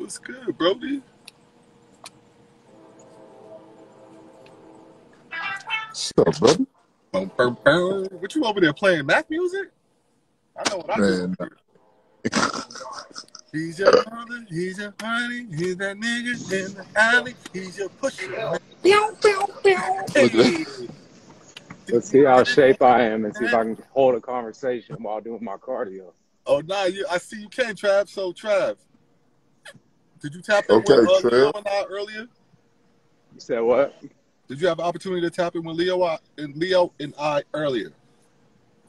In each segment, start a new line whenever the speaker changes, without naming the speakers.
What's good, Brody?
What's up, brother?
What you over there playing Mac music? I know what I do.
Man,
He's your brother, he's your honey, he's that nigga in the alley, he's your pusher. Hey.
Let's see how shape I am and see if I can hold a conversation while doing my cardio.
Oh, nah, I see you can, Trav. So, Trav, did you tap in
okay,
with Leo
Trav.
and I earlier?
You said what?
Did you have an opportunity to tap in with Leo and I earlier?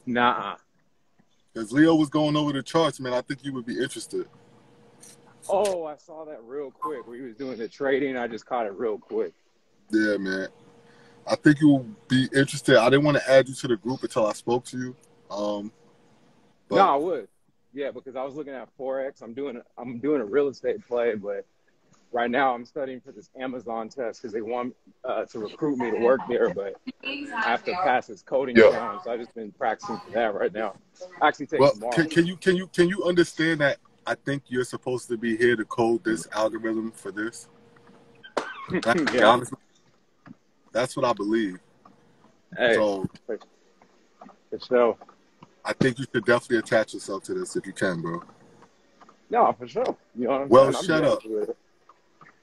Nah.
Because Leo was going over the charts, man. I think you would be interested.
Oh, I saw that real quick where he was doing the trading. I just caught it real quick.
Yeah, man. I think you will be interested. I didn't want to add you to the group until I spoke to you.
No, I would. Yeah, because I was looking at Forex. I'm doing a real estate play, but right now I'm studying for this Amazon test because they want to recruit me to work there, but I have to pass this coding challenge. So I've just been practicing for that right now. I actually take tomorrow.
Can you understand that I think you're supposed to be here to code this algorithm for this?
Yeah.
Honestly, that's what I believe.
Hey,
so
for sure.
I think you should definitely attach yourself to this if you can, bro.
No, for sure. You know what I'm
well,
saying?
shut up.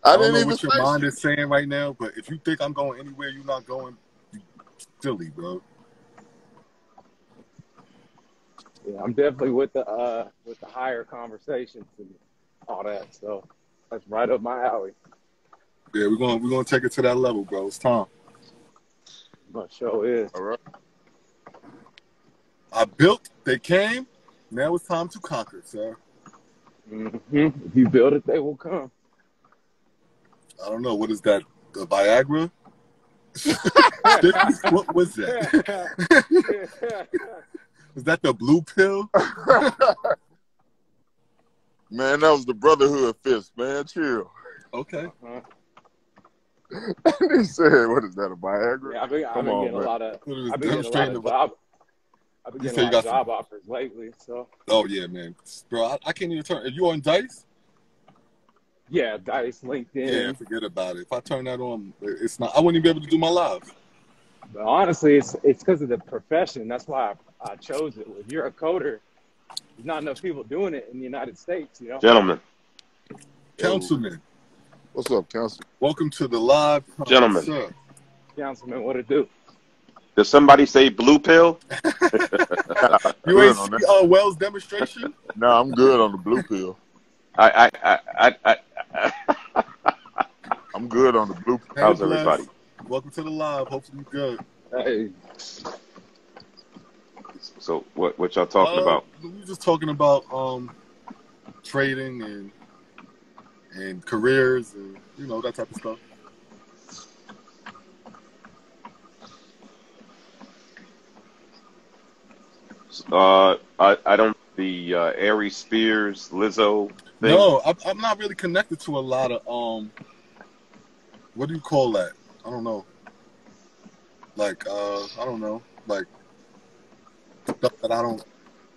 I
don't know what your mind is saying right now, but if you think I'm going anywhere you're not going, you silly, bro.
Yeah, I'm definitely with the higher conversations and all that. So that's right up my alley.
Yeah, we're gonna take it to that level, bro. It's time.
My show is.
All right.
I built, they came. Now it's time to conquer, sir.
Mm-hmm. If you build it, they will come.
I don't know. What is that? The Viagra? What was that? Was that the blue pill?
Man, that was the Brotherhood fist, man. Chill.
Okay.
He said, what is that, a Viagra?
Yeah, I've been getting a lot of job offers lately. So.
Oh, yeah, man. Bro, I can't even turn. Are you on Dice?
Yeah, Dice, LinkedIn.
Yeah, forget about it. If I turn that on, it's not. I wouldn't even be able to do my live.
But honestly, it's because of the profession. That's why I chose it. If you're a coder, there's not enough people doing it in the United States, you know.
Gentlemen.
Councilman.
What's up, Councilman?
Welcome to the live.
Gentlemen.
Sir.
Councilman, what it do?
Does somebody say blue pill?
You ain't see Wells' demonstration?
No, I'm good on the blue pill. I'm good on the blue pill.
Hey,
how's everybody?
Welcome to the live. Hopefully you're good.
Hey.
So what y'all talking about?
We were just talking about trading and careers and that type of stuff.
I don't the Aries Spears Lizzo thing.
No, I'm not really connected to a lot of what do you call that? I don't know. Like I don't know. Like stuff that I don't.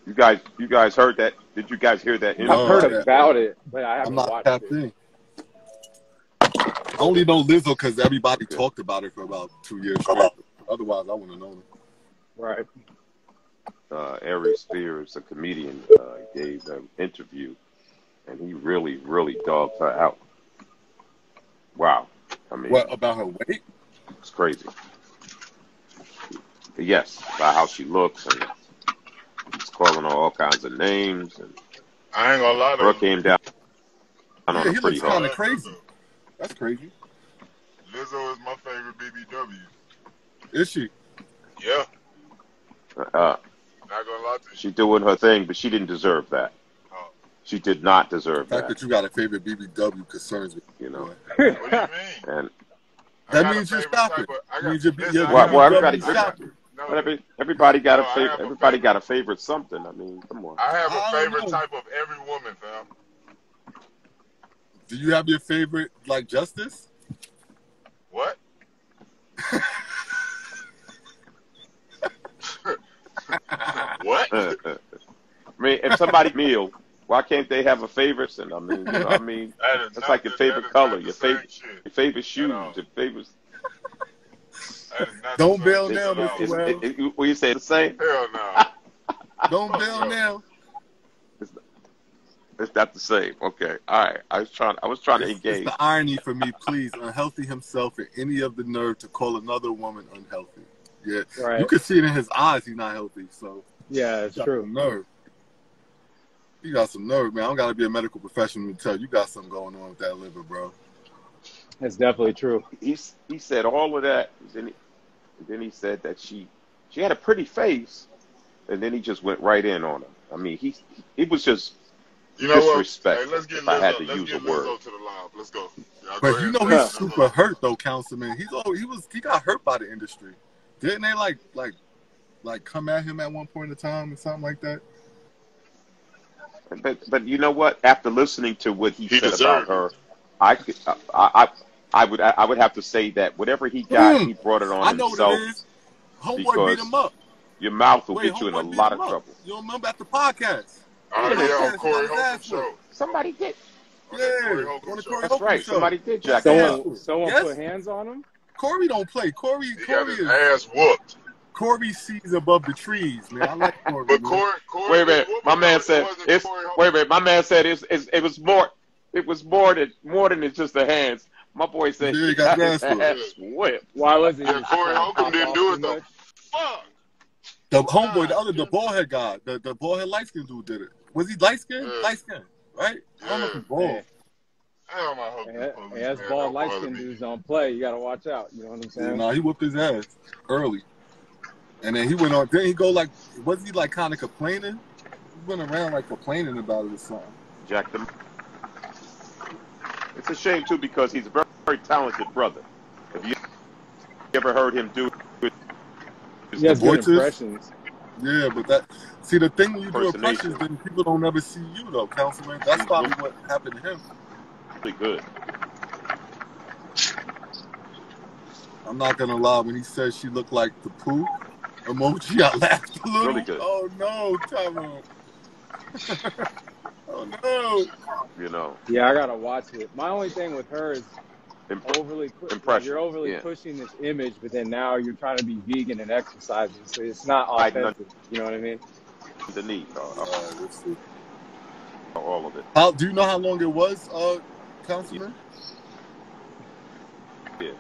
You guys heard that? Did you guys hear that?
I've heard about it, but I haven't watched it.
I only know Lizzo because everybody talked about it for about 2 years. Otherwise, I wouldn't have known it.
Right.
Aries Spears, a comedian, gave an interview, and he really, really dogged her out. Wow. I mean,
what about her weight?
It's crazy. Yes, about how she looks, and he's calling her all kinds of names. And
I ain't gonna lie to you.
Came down on her pretty hard.
Kind of crazy. That's crazy.
Lizzo is my favorite BBW.
Is she?
Yeah. Not gonna lie to you.
She doing her thing, but she didn't deserve that. Oh. She did not deserve
that. The fact that you got a favorite BBW concerns me.
You know.
What do you mean?
And
that means you're shopping.
Everybody got a favorite. Everybody got a favorite something. I mean, come on.
I have a favorite type of every woman, fam.
Do you have your favorite, like Justice?
What? What?
I mean, if somebody meal, Why can't they have a favorite? And I mean, you know, I mean, that's like your favorite color, your favorite shoes, your favorite.
Don't bail now, Mr. Wells.
Will you say the same?
Hell no.
Don't bail now.
It's not the same. Okay. All right. I was trying to engage.
It's the irony for me, please. Unhealthy himself and any of the nerve to call another woman unhealthy. Yeah.
Right.
You can see it in his eyes he's not healthy. So
yeah, it's true.
Nerve. You got some nerve, man. I don't got to be a medical professional to tell you got something going on with that liver, bro.
That's definitely true.
He said all of that, and then he said that she had a pretty face, and then he just went right in on her. I mean, he was just disrespect.
Hey, let's get
if I had to use a word.
To the live. Let's go.
But you know he's super hurt though, Councilman. He got hurt by the industry. Didn't they like come at him at one point in time or something like that?
But you know what? After listening to what he said about her, I would have to say that whatever he got, he brought it on himself.
I know what it is. Homeboy beat him up.
Your mouth will get you in a lot of trouble.
You don't remember at the podcast?
On Corey Holcomb show.
Somebody did.
Yeah, on the Corey
That's right.
Show.
Somebody did jack
Someone put hands on him?
Corey don't play. Corey
got his
is
ass whooped.
Corey sees above the trees, man. I like Corey.
But
Corey
wait a minute. My man said it's. Wait a minute. My man said it was more. It was more than it's just the hands. My boy said
he got his
ass whipped.
Why was it?
Corey Holcomb didn't do it though. Fuck.
The homeboy, the bald head guy, the bald head light skinned dude did it. Was he light skinned? Light skinned, right? I don't know if he's bald.
As bald light skinned dudes don't play, you gotta watch out. You know what I'm saying?
Yeah, no, he whooped his ass early. And then he went on. Didn't he go wasn't he kind of complaining? He went around complaining about it or something.
Jack them. It's a shame too because he's a very, very talented brother. Have you ever heard him do?
He has good impressions.
Yeah, but the thing when you do impressions, then people don't ever see you though, Councilman. That's probably what happened to him.
Pretty good.
I'm not gonna lie. When he said she looked like the poo emoji, I laughed a little.
Really good.
Oh no, Tyrone. Oh no.
You know.
Yeah, I gotta watch it. My only thing with her is you're overly pushing this image, but then now you're trying to be vegan and exercising, so it's not authentic. You know what I mean?
The need.
Let's see.
All of it.
Do you know how long it was, Councilman?
Yeah.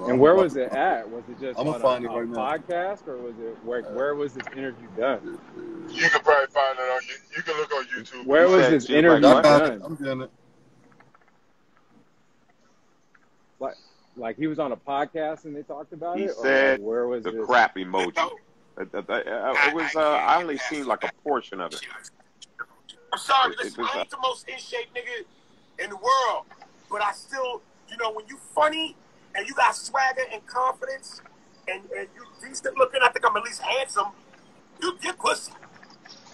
And where was it at? Was it just
on a
podcast, or was it where was this interview done?
You can probably find it on you can look on YouTube.
Where was this interview done?
I'm doing it.
Like he was on a podcast and they talked about it?
He said
where was
the
this?
crap emoji. It was, I only seen like a portion of it.
I'm sorry, listen, I ain't the most in shape nigga in the world, but I still, when you funny and you got swagger and confidence and you decent looking, I think I'm at least handsome, you get pussy.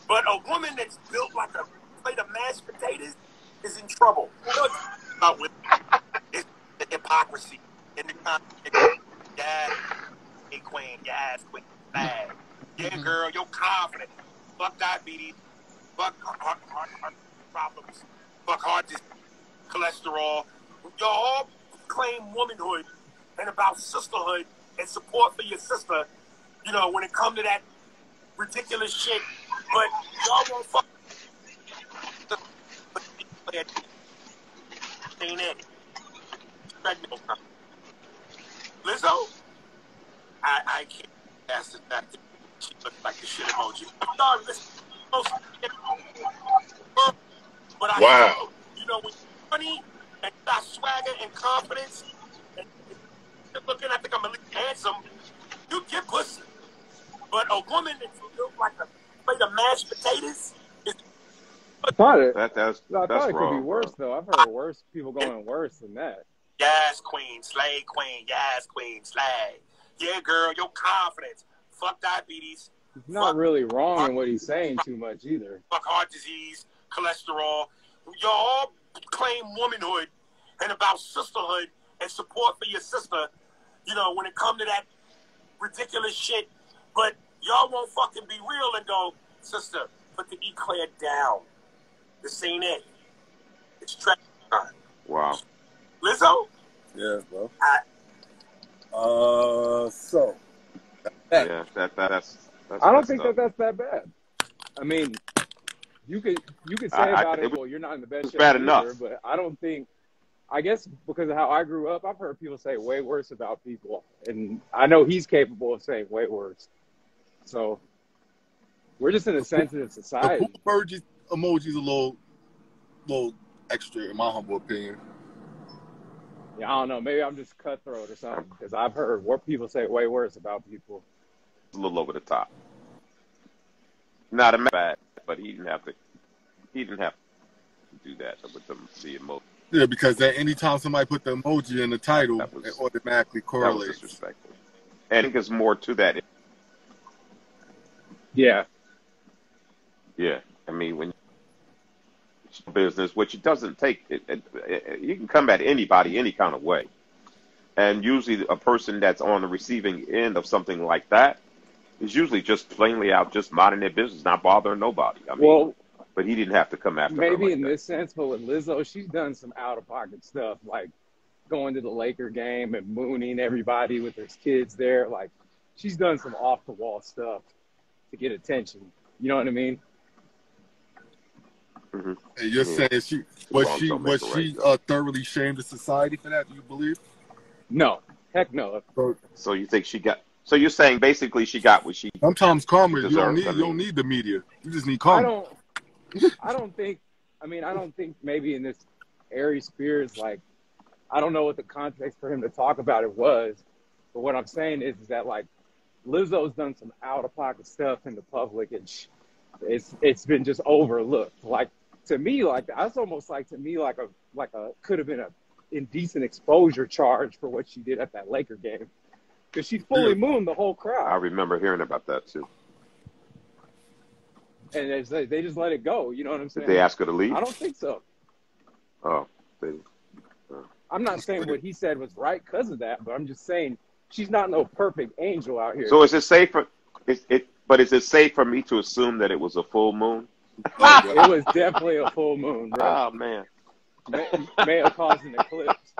But a woman that's built like a plate of mashed potatoes is in trouble. You know what I'm about with it's the hypocrisy in the yeah, queen, bad. Yeah, girl, you're confident. Fuck diabetes. Fuck heart problems. Fuck heart disease, cholesterol. Y'all all claim womanhood and about sisterhood and support for your sister, when it comes to that ridiculous shit. But y'all won't fuck. Ain't it? Lizzo? I can't ask the fact that she looks like the shit emoji. I'm sorry, listen. But I when you're funny and you got swagger and confidence and you're looking, I think I'm at least handsome, you get pussy. But a woman that's built like a plate of mashed potatoes is
I thought it
wrong,
could be worse though. I've heard worse people going worse than that.
Yes, queen, slay queen, yes, queen, slay. Yeah, girl, your confidence. Fuck diabetes.
He's not really wrong in what he's saying too much either.
Fuck heart disease, cholesterol. Y'all all claim womanhood and about sisterhood and support for your sister, when it comes to that ridiculous shit. But y'all won't fucking be real and go, sister, put the eclair down. This ain't it. It's trash time.
Wow.
Lizzo?
Yeah, bro.
I,
So.
Yeah, that's
I don't think that's that bad. I mean, you could say about it, well, you're not in the best shape
bad
either,
enough.
but I don't think, I guess because of how I grew up, I've heard people say way worse about people. And I know he's capable of saying way worse. So we're just in a sensitive society.
The poop emoji's a little extra, in my humble opinion.
Yeah, I don't know. Maybe I'm just cutthroat or something because I've heard what people say way worse about people.
A little over the top. Not a bad, but he didn't have to do that with the emoji.
Yeah, because then anytime somebody put the emoji in the title, it automatically correlates.
That was disrespectful. And I think there's more to that.
Yeah.
Yeah. I mean, when business, which it doesn't take, you can come at anybody any kind of way. And usually a person that's on the receiving end of something like that is usually just plainly out, just minding their business, not bothering nobody. I mean, but he didn't have to come after her
maybe
like
in
that.
this sense, but with Lizzo, she's done some out-of-pocket stuff, like going to the Laker game and mooning everybody with her kids there. Like, she's done some off-the-wall stuff to get attention. You know what I mean?
Mm-hmm. And you're saying she thoroughly shamed the society for that? Do you believe?
No, heck no.
So you think she got? So you're saying basically she got what she?
Sometimes karma.
Deserves,
you don't need the media. You just need karma.
I don't think maybe in this Aries Spears, like, I don't know what the context for him to talk about it was, but what I'm saying is that, like, Lizzo's done some out-of-pocket stuff in the public, and it's been just overlooked. Like, to me, like, that's almost like, could have been a indecent exposure charge for what she did at that Laker game, because she fully mooned the whole crowd.
I remember hearing about that too.
And they just let it go. You know what I'm saying?
Did they ask her to leave?
I don't think so.
Oh.
I'm not saying what he said was right because of that, but I'm just saying she's not no perfect angel out here.
So is it safe for is it safe for me to assume that it was a full moon?
It was definitely a full moon, bro.
Oh man.
May have caused an eclipse.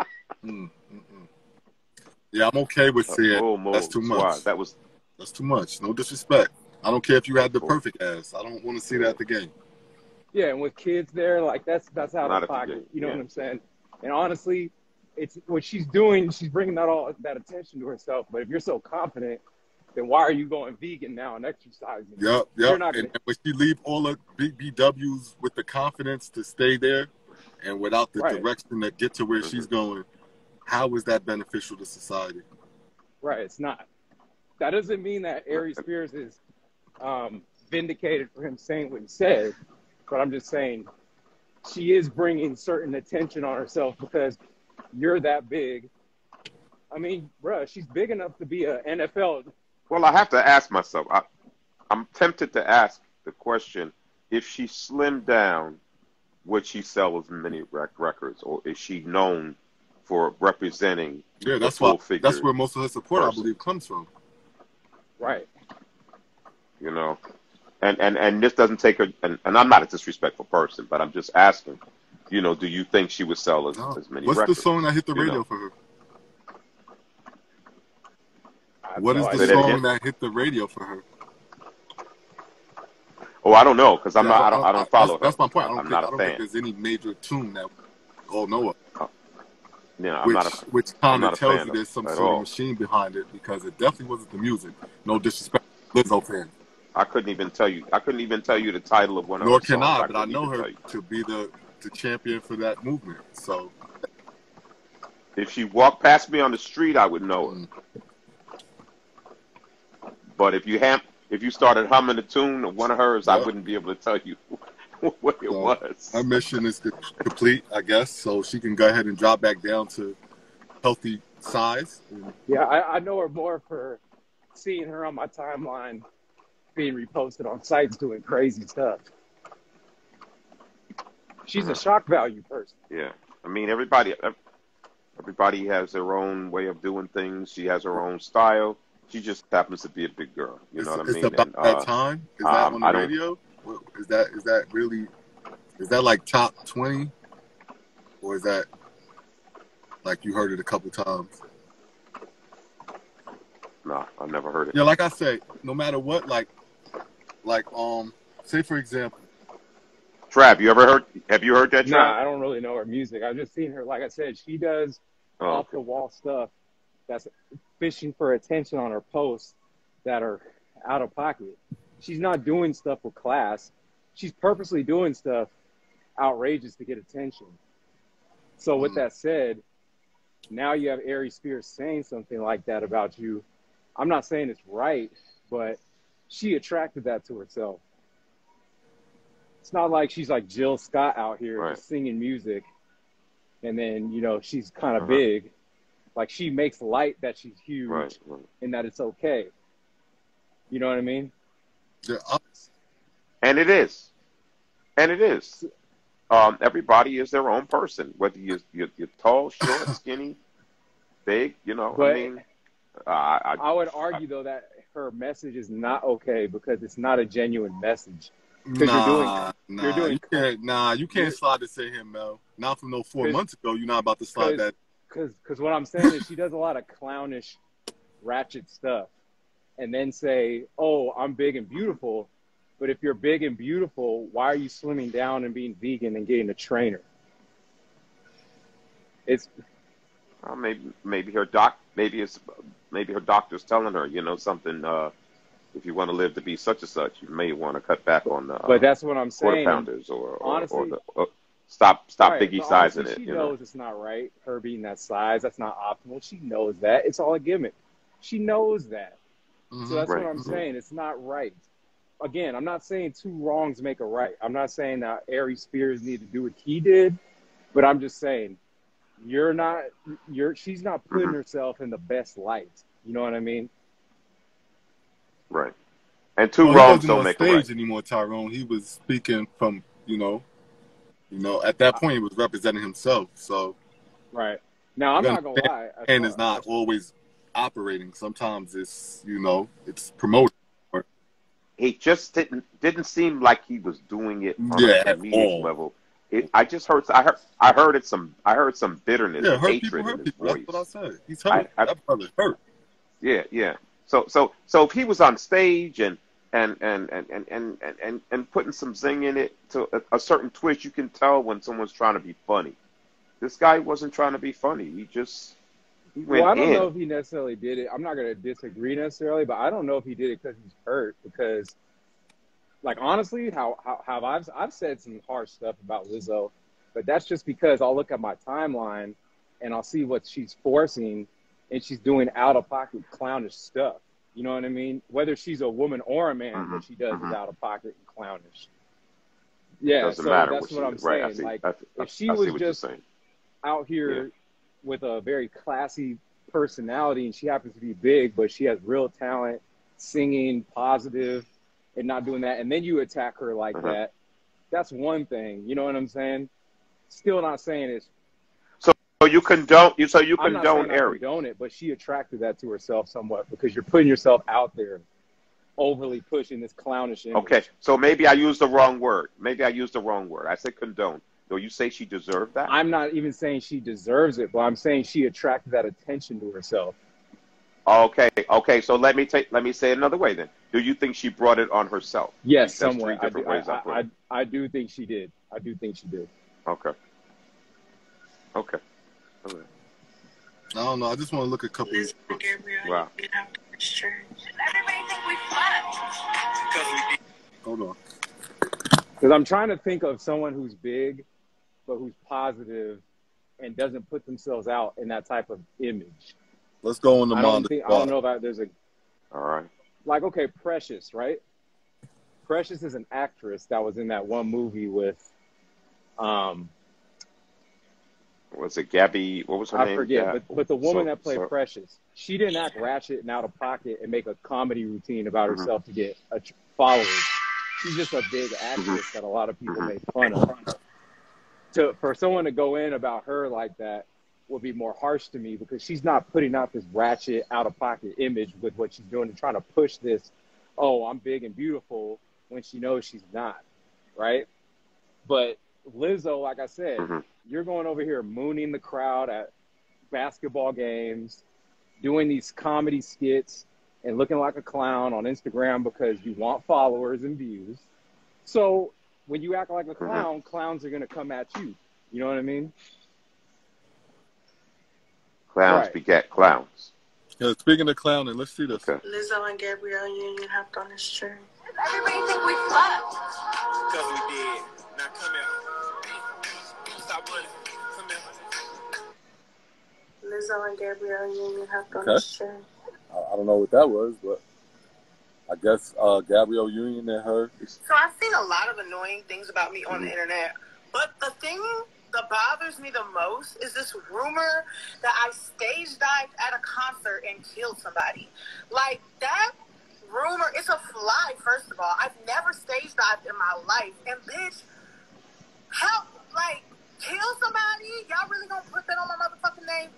Yeah, I'm okay with saying that's too much. That's too much. No disrespect. I don't care if you had the perfect ass. I don't want to see that at the game.
Yeah, and with kids there, like that's out of pocket. You know what I'm saying? And honestly, it's what she's doing. She's bringing all that attention to herself. But if you're so confident, then why are you going vegan now and exercising?
Yep. And when she leave all the BWs with the confidence to stay there, and without the direction to get to where she's going, how is that beneficial to society?
Right. It's not. That doesn't mean that Aries Spears is vindicated for him saying what he said, but I'm just saying she is bringing certain attention on herself because you're that big. I mean, bruh, she's big enough to be an NFL.
Well, I have to ask myself. I'm tempted to ask the question: if she slimmed down, would she sell as many records, or is she known for representing?
Yeah, that's where most of her support, I believe, comes from.
Right. You know, and this doesn't take her. And I'm not a disrespectful person, but I'm just asking. You know, do you think she would sell as many records?
What's the song that hit the radio for her? What is the song that hit the radio for her?
Oh, I don't know because I don't follow her.
That's my point. I
don't
think there's any major tune that we all know of.
Yeah,
which kind of tells you there's some sort of machine behind it because it definitely wasn't the music. No disrespect to Lizzo fan.
I couldn't even tell you the title of one of her songs.
Nor can I, but I know her to be the champion for that movement. So
if she walked past me on the street, I would know her. But if you started humming a tune of one of hers, I wouldn't be able to tell you what it was.
Her mission is complete, I guess, so she can go ahead and drop back down to healthy size.
Yeah, I know her more for seeing her on my timeline being reposted on sites doing crazy stuff. She's a shock value person.
Yeah. I mean, everybody has their own way of doing things. She has her own style. She just happens to be a big girl. You know what I mean?
Is that about that time? Is that on the radio? Is that really Is that like top 20? Or is that like you heard it a couple times?
No, I've never heard it.
Yeah, like I say, no matter what, say for example.
Trav, have you heard that, Trav?
Nah, I don't really know her music. I've just seen her, like I said, she does off the wall stuff that's fishing for attention on her posts that are out of pocket. She's not doing stuff with class. She's purposely doing stuff outrageous to get attention. So with that said, now you have Ari Spears saying something like that about you. I'm not saying it's right, but she attracted that to herself. It's not like she's like Jill Scott out here just singing music and then, you know, she's kind of big. Like, she makes light that she's huge and that it's okay. You know what I mean?
Yeah.
And it is. And it is. Everybody is their own person, whether you're tall, short, skinny, big, you know.
But
I mean,
I would argue, though, that her message is not okay because it's not a genuine message.
Nah, you can't slide to say him, Mel. Not from 4 months ago. You're not about to slide that.
Because what I'm saying is she does a lot of clownish, ratchet stuff, and then say, "Oh, I'm big and beautiful." But if you're big and beautiful, why are you slimming down and being vegan and getting a trainer? It's
maybe her doctor's telling her, you know, something. If you want to live to be such and such, you may want to cut back on the.
But that's what I'm saying.
Quarter pounders or
honestly,
stop Biggie sizing it.
She knows it's not right. Her being that size, that's not optimal. She knows that. It's all a gimmick. She knows that. So that's what I'm saying. It's not right. Again, I'm not saying two wrongs make a right. I'm not saying that Ari Spears needed to do what he did, but I'm just saying she's not putting herself in the best light. You know what I mean?
Right. And two wrongs don't make a right.
He wasn't on stage anymore, Tyrone. He was speaking from, you know, at that point he was representing himself. So
right. Now I'm not gonna lie.
And it's not always operating. Sometimes it's, you know, it's promoted.
He just didn't seem like he was doing it on a comedic level. I heard some bitterness and hatred in his voice.
That's what I said. He's hurt. That brother's hurt.
Yeah. So if he was on stage and putting some zing in it to a certain twist, you can tell when someone's trying to be funny. This guy wasn't trying to be funny. He went
I don't know if he necessarily did it. I'm not going to disagree necessarily, but I don't know if he did it because he's hurt. Because, like, honestly, I've said some harsh stuff about Lizzo, but that's just because I'll look at my timeline and I'll see what she's forcing, and she's doing out-of-pocket clownish stuff. You know what I mean? Whether she's a woman or a man, what she does is out-of-pocket and clownish. Yeah,
doesn't matter.
That's what I'm saying.
Right,
if she was just out here with a very classy personality and she happens to be big, but she has real talent, singing, positive, and not doing that, and then you attack her like that, that's one thing. You know what I'm saying? Still not saying it's.
So you condone Ari.
I'm not saying I condone it, but she attracted that to herself somewhat because you're putting yourself out there, overly pushing this clownish image.
Okay, so maybe I used the wrong word. I said condone. Do you say she deserved that?
I'm not even saying she deserves it, but I'm saying she attracted that attention to herself.
Okay. So let me say it another way then. Do you think she brought it on herself?
Yes, somewhat. I do think she did.
Okay.
I don't know. I just want to look at a couple of
Wow.
Hold on.
Because I'm trying to think of someone who's big, but who's positive and doesn't put themselves out in that type of image.
Let's go on the
I don't know about there's a.
All right.
Like, okay, Precious, right? Precious is an actress that was in that one movie with.
Was it Gabby? What was her name?
I forget, but the woman that played Precious, she didn't act ratchet and out of pocket and make a comedy routine about herself to get followers. She's just a big actress that a lot of people make fun of. For someone to go in about her like that would be more harsh to me because she's not putting out this ratchet, out-of-pocket image with what she's doing and trying to push this, oh, I'm big and beautiful, when she knows she's not, right? But Lizzo, like I said,
Mm-hmm.
you're going over here mooning the crowd at basketball games, doing these comedy skits, and looking like a clown on Instagram because you want followers and views. So when you act like a clown, clowns are going to come at you. You know what I mean?
Clowns
Right.
beget clowns.
Yeah, speaking of clowning, let's see this.
Okay.
Lizzo and Gabrielle Union hopped on this train.
Everybody think we fucked. Because we did. Now come here. Stop running. Come here.
Lizzo and Gabrielle Union hopped on this train.
I don't know what that was, but I guess Gabrielle Union and her.
So I've seen a lot of annoying things about me on the internet, but the thing that bothers me the most is this rumor that I stage dived at a concert and killed somebody. Like, that rumor, it's a lie, first of all. I've never stage dived in my life. And bitch, how, like, kill somebody? Y'all really gonna put that on my motherfucking name?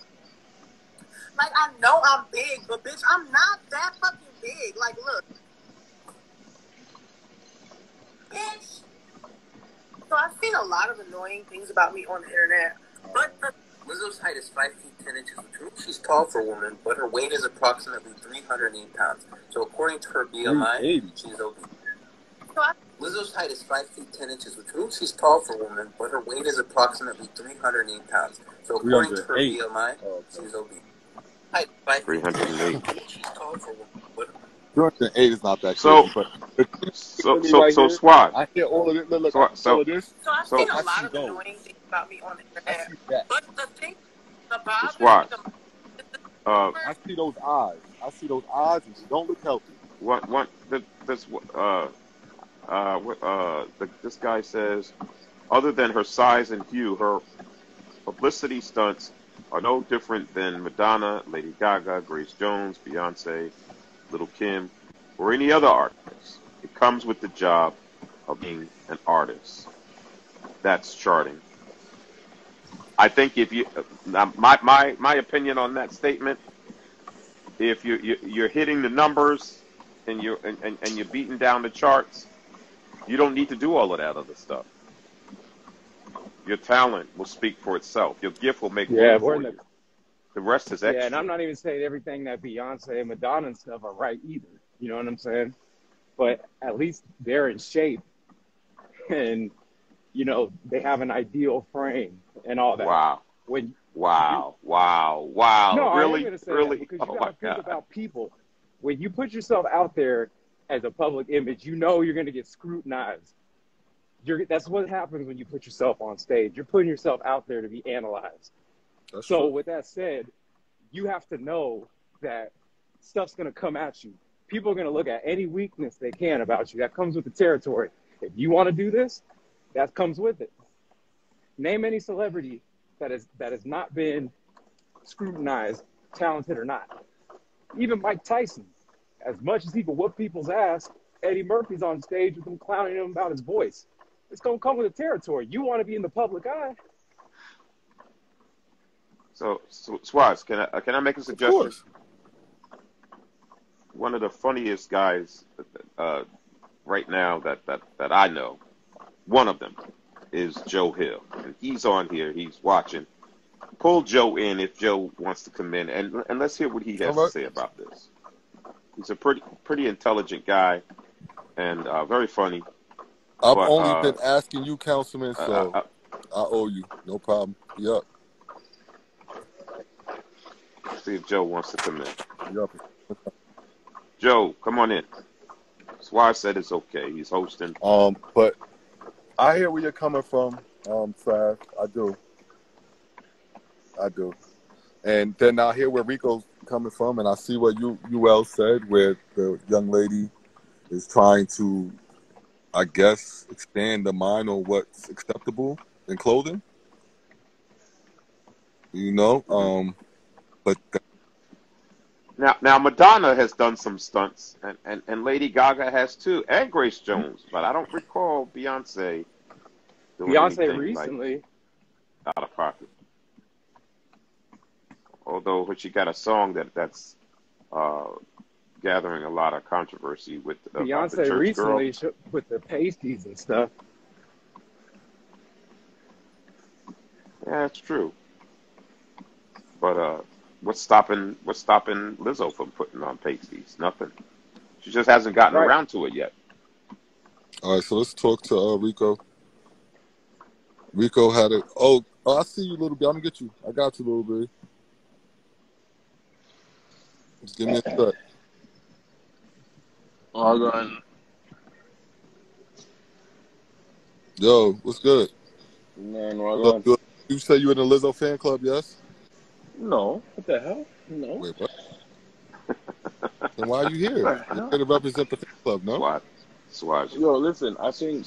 Like, I know I'm big, but bitch, I'm not that fucking big. Like, look. Bitch. So I've seen a lot of annoying things about me on the internet, but
Lizzo's height is 5 feet 10 inches, which means she's tall for a woman, but her weight is approximately 308 pounds. So according to her BMI, she's obese. Lizzo's height is 5 feet 10 inches, which means she's tall for a woman, but her weight is approximately 308 pounds. So according to her BMI, she's obese. Height 5 feet 10 inches, she's tall for a woman, but
308 is not that
So,
crazy, but
so Swaz.
I hear all of it. Look,
So-
all of this.
So I've seen a
I
lot
see
of
those.
annoying things about me on the
I
internet,
see that.
but the thing that bothers me
Swaz.
the
I see those eyes. I see those eyes, and she don't look healthy.
This guy says, other than her size and hue, her publicity stunts are no different than Madonna, Lady Gaga, Grace Jones, Beyonce, Little Kim, or any other artist. It comes with the job of being an artist. That's charting. I think if you, my opinion on that statement, if you're hitting the numbers and you're beating down the charts, you don't need to do all of that other stuff. Your talent will speak for itself. Your gift will make room for you. The rest is extra.
Yeah, and I'm not even saying everything that Beyonce and Madonna and stuff are right either. You know what I'm saying? But at least they're in shape, and you know they have an ideal frame and all that.
Wow. Wow.
No,
Really?
I am going to say
Really?
that because you got to think about people. When you put yourself out there as a public image, you know you're going to get scrutinized. That's what happens when you put yourself on stage. You're putting yourself out there to be analyzed.
That's
so
true.
with that said, you have to know that stuff's going to come at you. People are going to look at any weakness they can about you. That comes with the territory. If you want to do this, that comes with it. Name any celebrity that has not been scrutinized, talented or not. Even Mike Tyson, as much as he can whoop people's ass, Eddie Murphy's on stage with him clowning him about his voice. It's going to come with the territory. You want to be in the public eye.
So Swaz, can I make a suggestion?
Of course.
One of the funniest guys right now that I know, one of them is Joe Hill. And he's on here. He's watching. Pull Joe in if Joe wants to come in, and let's hear what he has to say about this. He's a pretty intelligent guy and very funny.
I've only been asking you, Councilman, so I owe you. No problem. Yup.
See if Joe wants to come in.
Yup.
Joe, come on in. Swaz said it's okay. He's hosting.
But I hear where you're coming from, Swaz. I do. And then I hear where Rico's coming from, and I see what UL said, where the young lady is trying to, I guess, expand the mind on what's acceptable in clothing. You know, but
now Madonna has done some stunts, and Lady Gaga has too, and Grace Jones, but I don't recall Beyonce doing anything
recently
like out of pocket. Although she got a song that's gathering a lot of controversy with
Beyonce recently with the pasties and stuff.
Yeah, it's true. But what's stopping Lizzo from putting on pasties? Nothing. She just hasn't gotten around to it yet.
All right, so let's talk to Rico. Rico had it. Oh, I see you, little bit. I'm gonna get you. I got you, little bit. Just give me a sec.
All going.
Yo, what's good?
Man, all
Look, you say you in the Lizzo fan club, yes?
No. What the hell? No.
Wait, what? Then why are you here? You're here to represent the fan club, no?
Swaz.
Yo, listen. I think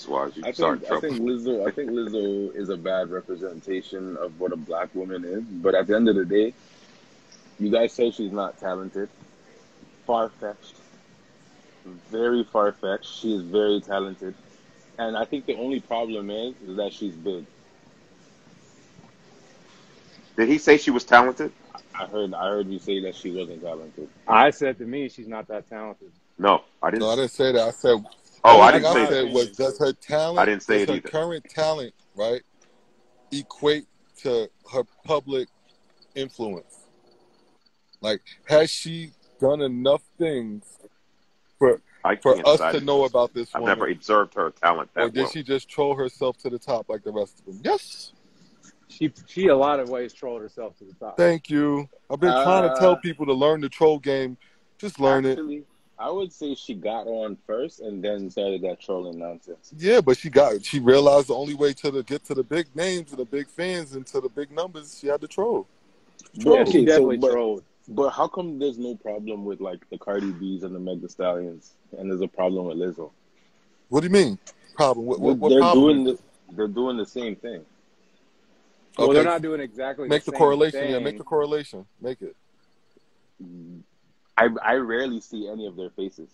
Lizzo
is a bad representation of what a black woman is. But at the end of the day, you guys say she's not talented. Far-fetched. Very far-fetched. She is very talented. And I think the only problem is that she's big.
Did he say she was talented?
I heard you say that she wasn't talented.
I said to me, she's not that talented.
No, I didn't.
No, I didn't say that. I said.
I didn't say
I said was does her talent?
I didn't say it either.
Her current talent, right, equate to her public influence? Like, has she done enough things for us to know about this woman?
I've never observed her talent that
well. Or did she just troll herself to the top like the rest of them? Yes.
She a lot of ways trolled herself to the top.
Thank you. I've been trying to tell people to learn the troll game. Just learn it.
I would say she got on first and then started that trolling nonsense.
Yeah, but she realized the only way to get to the big names and the big fans and to the big numbers, she had to troll.
Yeah, she definitely trolled.
But how come there's no problem with like the Cardi B's and the Meg Thee Stallions, and there's a problem with Lizzo?
What do you mean problem? What
they're
problem?
They're doing the same thing.
Well, they're not doing exactly
the
same
correlation.
thing.
Yeah, make the correlation. Make it.
I rarely see any of their faces.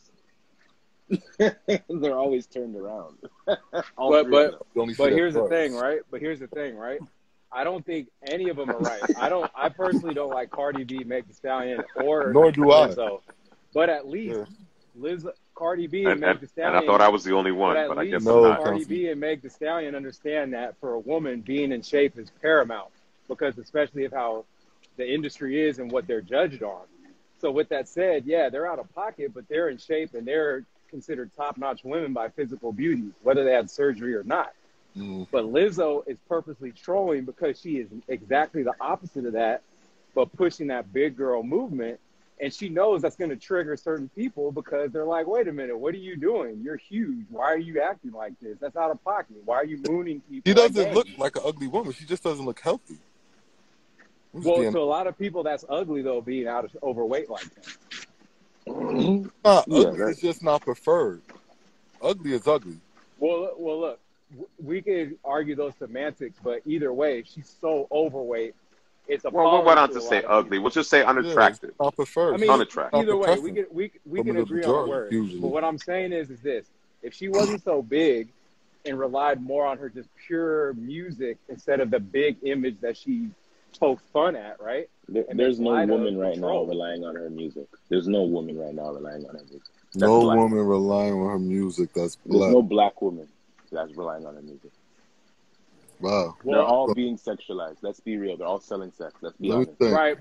They're always turned around.
But here's the thing, right? I don't think any of them are right. I personally don't like Cardi B, Meg Thee Stallion, or
nor do
Lizzo. But at least Cardi B and Meg Thee Stallion.
And I thought I was the only one, but I guess
no,
I'm not.
Cardi B and Meg Thee Stallion understand that for a woman, being in shape is paramount, because especially of how the industry is and what they're judged on. So with that said, yeah, they're out of pocket, but they're in shape and they're considered top-notch women by physical beauty, whether they had surgery or not. But Lizzo is purposely trolling because she is exactly the opposite of that, but pushing that big girl movement. And she knows that's going to trigger certain people because they're like, wait a minute, what are you doing? You're huge. Why are you acting like this? That's out of pocket. Why are you mooning people?
She doesn't look like an ugly woman. She just doesn't look healthy.
Well, to a lot of people, that's ugly, though, being overweight like that.
Ugly is just not preferred. Ugly is ugly.
Well, look, we could argue those semantics, but either way, she's so overweight. It's a
well, why not just say ugly? We'll just say unattractive.
Not preferred.
I mean,
unattractive.
Either way, we can agree on the word. But what I'm saying is this: if she wasn't so big and relied more on her just pure music instead of the big image that she pokes fun at, right?
There's no woman right now relying on her music. There's no woman right now relying on her music.
No woman relying on her music that's black.
There's no black woman that's relying on her music.
Wow.
They're all being sexualized. Let's be real. They're all selling sex. Let's be honest.
Right.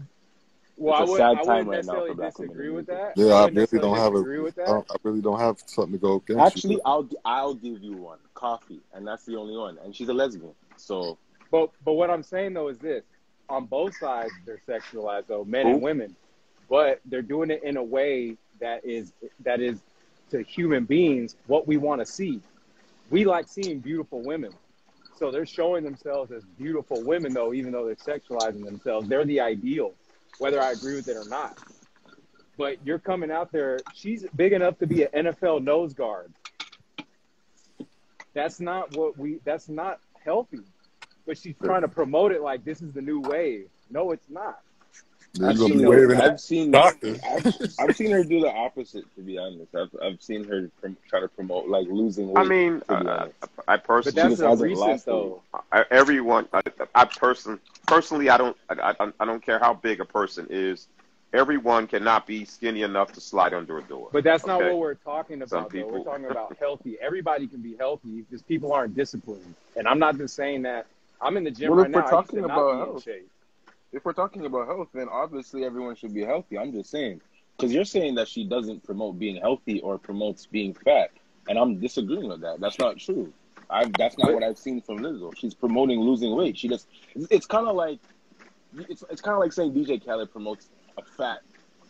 Well, I wouldn't
right
necessarily disagree with that.
Yeah, I really don't have something to go against.
Actually, I'll give you one. Coffee, and that's the only one. And she's a lesbian. So
But what I'm saying though is this. On both sides they're sexualized though, men and women. But they're doing it in a way that is to human beings what we want to see. We like seeing beautiful women. So they're showing themselves as beautiful women, though, even though they're sexualizing themselves. They're the ideal, whether I agree with it or not. But you're coming out there. She's big enough to be an NFL nose guard. That's not healthy. But she's trying to promote it like this is the new wave. No, it's not.
I've seen her do the opposite, to be honest. I've seen her try to promote like losing weight.
I mean, I personally,
but that's recent though.
I personally, I don't care how big a person is. Everyone cannot be skinny enough to slide under a door.
But that's not what we're talking about. Though. We're talking about healthy. Everybody can be healthy, just people aren't disciplined. And I'm not just saying that I'm in the gym
Well,
right
if we're
now. I used to
talking
not
about
be in
health,
shape.
if we're talking about health, then obviously everyone should be healthy. I'm just saying, because you're saying that she doesn't promote being healthy or promotes being fat, and I'm disagreeing with that. That's not true. That's not what I've seen from Lizzo. She's promoting losing weight. She just, it's kind of like, it's kind of like saying DJ Khaled promotes a fat,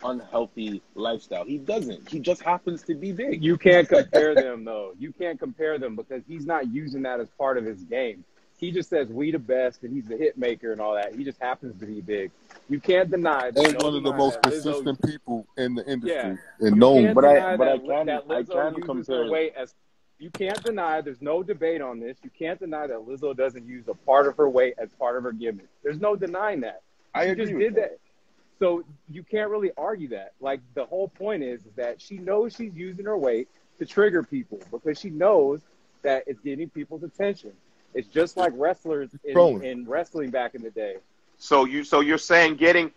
unhealthy lifestyle. He doesn't. He just happens to be big.
You can't compare them, though. You can't compare them because he's not using that as part of his game. He just says we the best and he's the hit maker and all that. He just happens to be big. You can't deny.
And one of the most consistent people in the industry and
you
known.
can't
But
deny
I
that
can
Lizzo uses
compare.
her weight as. You can't deny. There's no debate on this. You can't deny that Lizzo doesn't use a part of her weight as part of her gimmick. There's no denying that.
I
She
agree
just
with
did that. So you can't really argue that. Like, the whole point is that she knows she's using her weight to trigger people because she knows that it's getting people's attention. It's just like wrestlers in wrestling back in the day.
So you're saying getting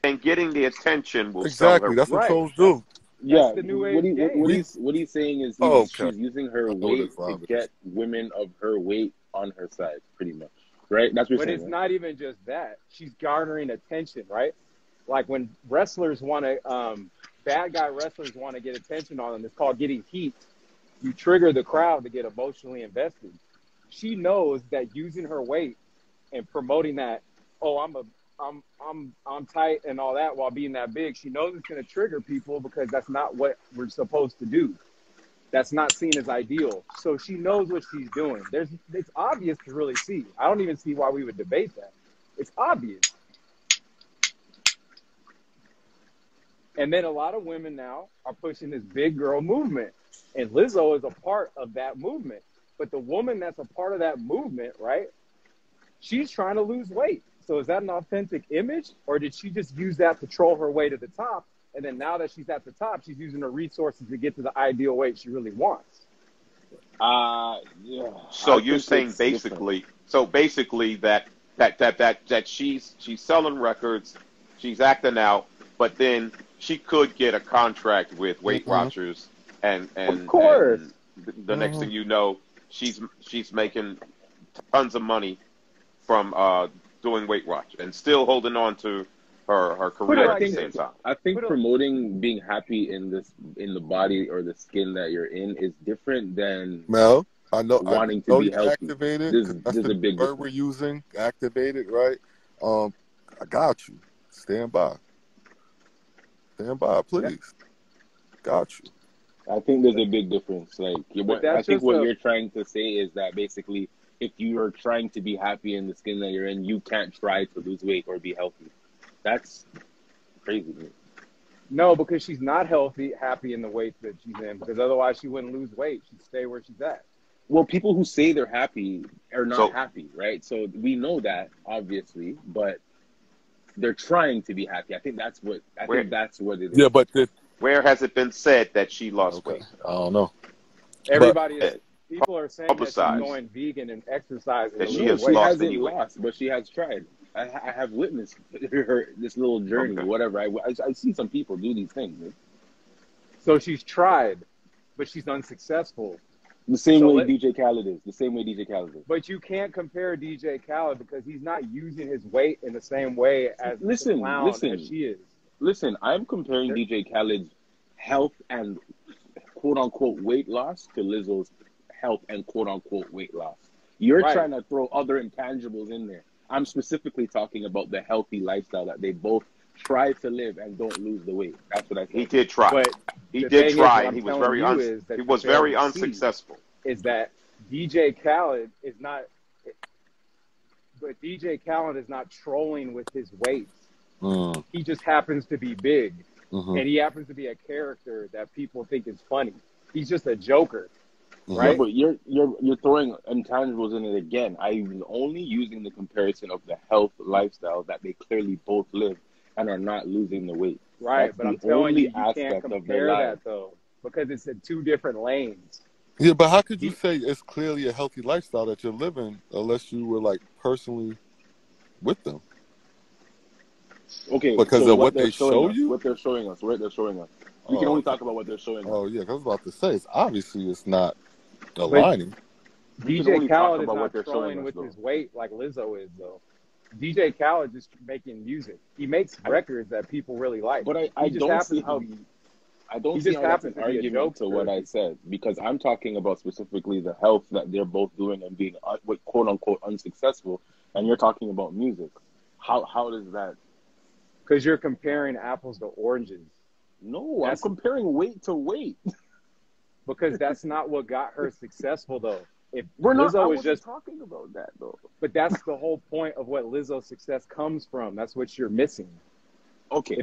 the attention will sell her.
Exactly. That's what
Right.
trolls do.
That's the new age game.
What he's saying is she's using her weight to get women of her weight on her side, pretty much. Right? That's what you're
But
saying.
it's not even just that. She's garnering attention, right? Like when wrestlers want to, bad guy wrestlers want to get attention on them. It's called getting heat. You trigger the crowd to get emotionally invested. She knows that using her weight and promoting that, oh, I'm tight and all that while being that big. She knows it's going to trigger people because that's not what we're supposed to do. That's not seen as ideal. So she knows what she's doing. It's obvious to really see. I don't even see why we would debate that. It's obvious. And then a lot of women now are pushing this big girl movement. And Lizzo is a part of that movement. But the woman that's a part of that movement, right, she's trying to lose weight. So is that an authentic image? Or did she just use that to troll her way to the top? And then now that she's at the top, she's using her resources to get to the ideal weight she really wants.
Yeah.
So you're saying basically that she's selling records, she's acting out, but then she could get a contract with Weight Watchers, and
of course,
and the next thing you know, she's making tons of money from doing Weight Watch and still holding on to her career at the same time.
I think promoting being happy in the body or the skin that you're in is different than wanting to be healthy.
Activated.
There's a big
word we're using. Activated, right? I got you. Stand by. Stand by, please. Got you.
I think there's a big difference. Like, I think what you're trying to say is that basically, if you are trying to be happy in the skin that you're in, you can't try to lose weight or be healthy. That's crazy.
No, because she's not happy in the weight that she's in, because otherwise she wouldn't lose weight. She'd stay where she's at.
Well, people who say they're happy are not happy, right? So we know that, obviously, but they're trying to be happy. I think that's what it is.
Yeah, but
where has it been said that she lost weight?
I don't know.
People are saying that she's going vegan and exercising.
That she has
hasn't lost, but she has tried. I have witnessed this little journey, whatever. I see some people do these things. Man.
So she's tried, but she's unsuccessful.
The same way DJ Khaled is.
But you can't compare DJ Khaled because he's not using his weight in the same way as the clown as she is.
Listen, I'm comparing DJ Khaled's health and quote-unquote weight loss to Lizzo's health and quote-unquote weight loss. You're trying to throw other intangibles in there. I'm specifically talking about the healthy lifestyle that they both try to live and don't lose the weight. That's what I think.
He did try.
But
he did try, and he was very unsuccessful.
Is that DJ Khaled is not, but DJ Khaled is not trolling with his weight. He just happens to be big, and he happens to be a character that people think is funny. He's just a joker. Right,
yeah, but you're throwing intangibles in it again. I'm only using the comparison of the health lifestyle that they clearly both live and are not losing the weight.
Right,
That's
but I'm telling you can't compare that though, because it's in two different lanes.
Yeah, but how could you say it's clearly a healthy lifestyle that you're living unless you were like personally with them?
Okay,
because
so
of what they show you,
what they're showing us. We can only talk about what they're showing us.
Oh yeah, I was about to say it's not aligning.
We can
DJ
only talk
Khaled is
about what
not
they're showing
trolling
us,
with
though.
his weight like Lizzo is, though. DJ Khaled just making music. He makes records that people really like.
But I
He just
don't see
happens to
how
be.
I don't
He
see
just
how that's an
happens to be a
argument to what
jokester.
I said, because I'm talking about specifically the health that they're both doing and being quote unquote unsuccessful, and you're talking about music. How does that?
Because you're comparing apples to oranges.
No,
That's
I'm comparing weight to weight.
because that's not what got her successful, though. If
We're not. I
Lizzo was
wasn't
just,
talking about that though.
but that's the whole point of what Lizzo's success comes from. That's what you're missing.
Okay.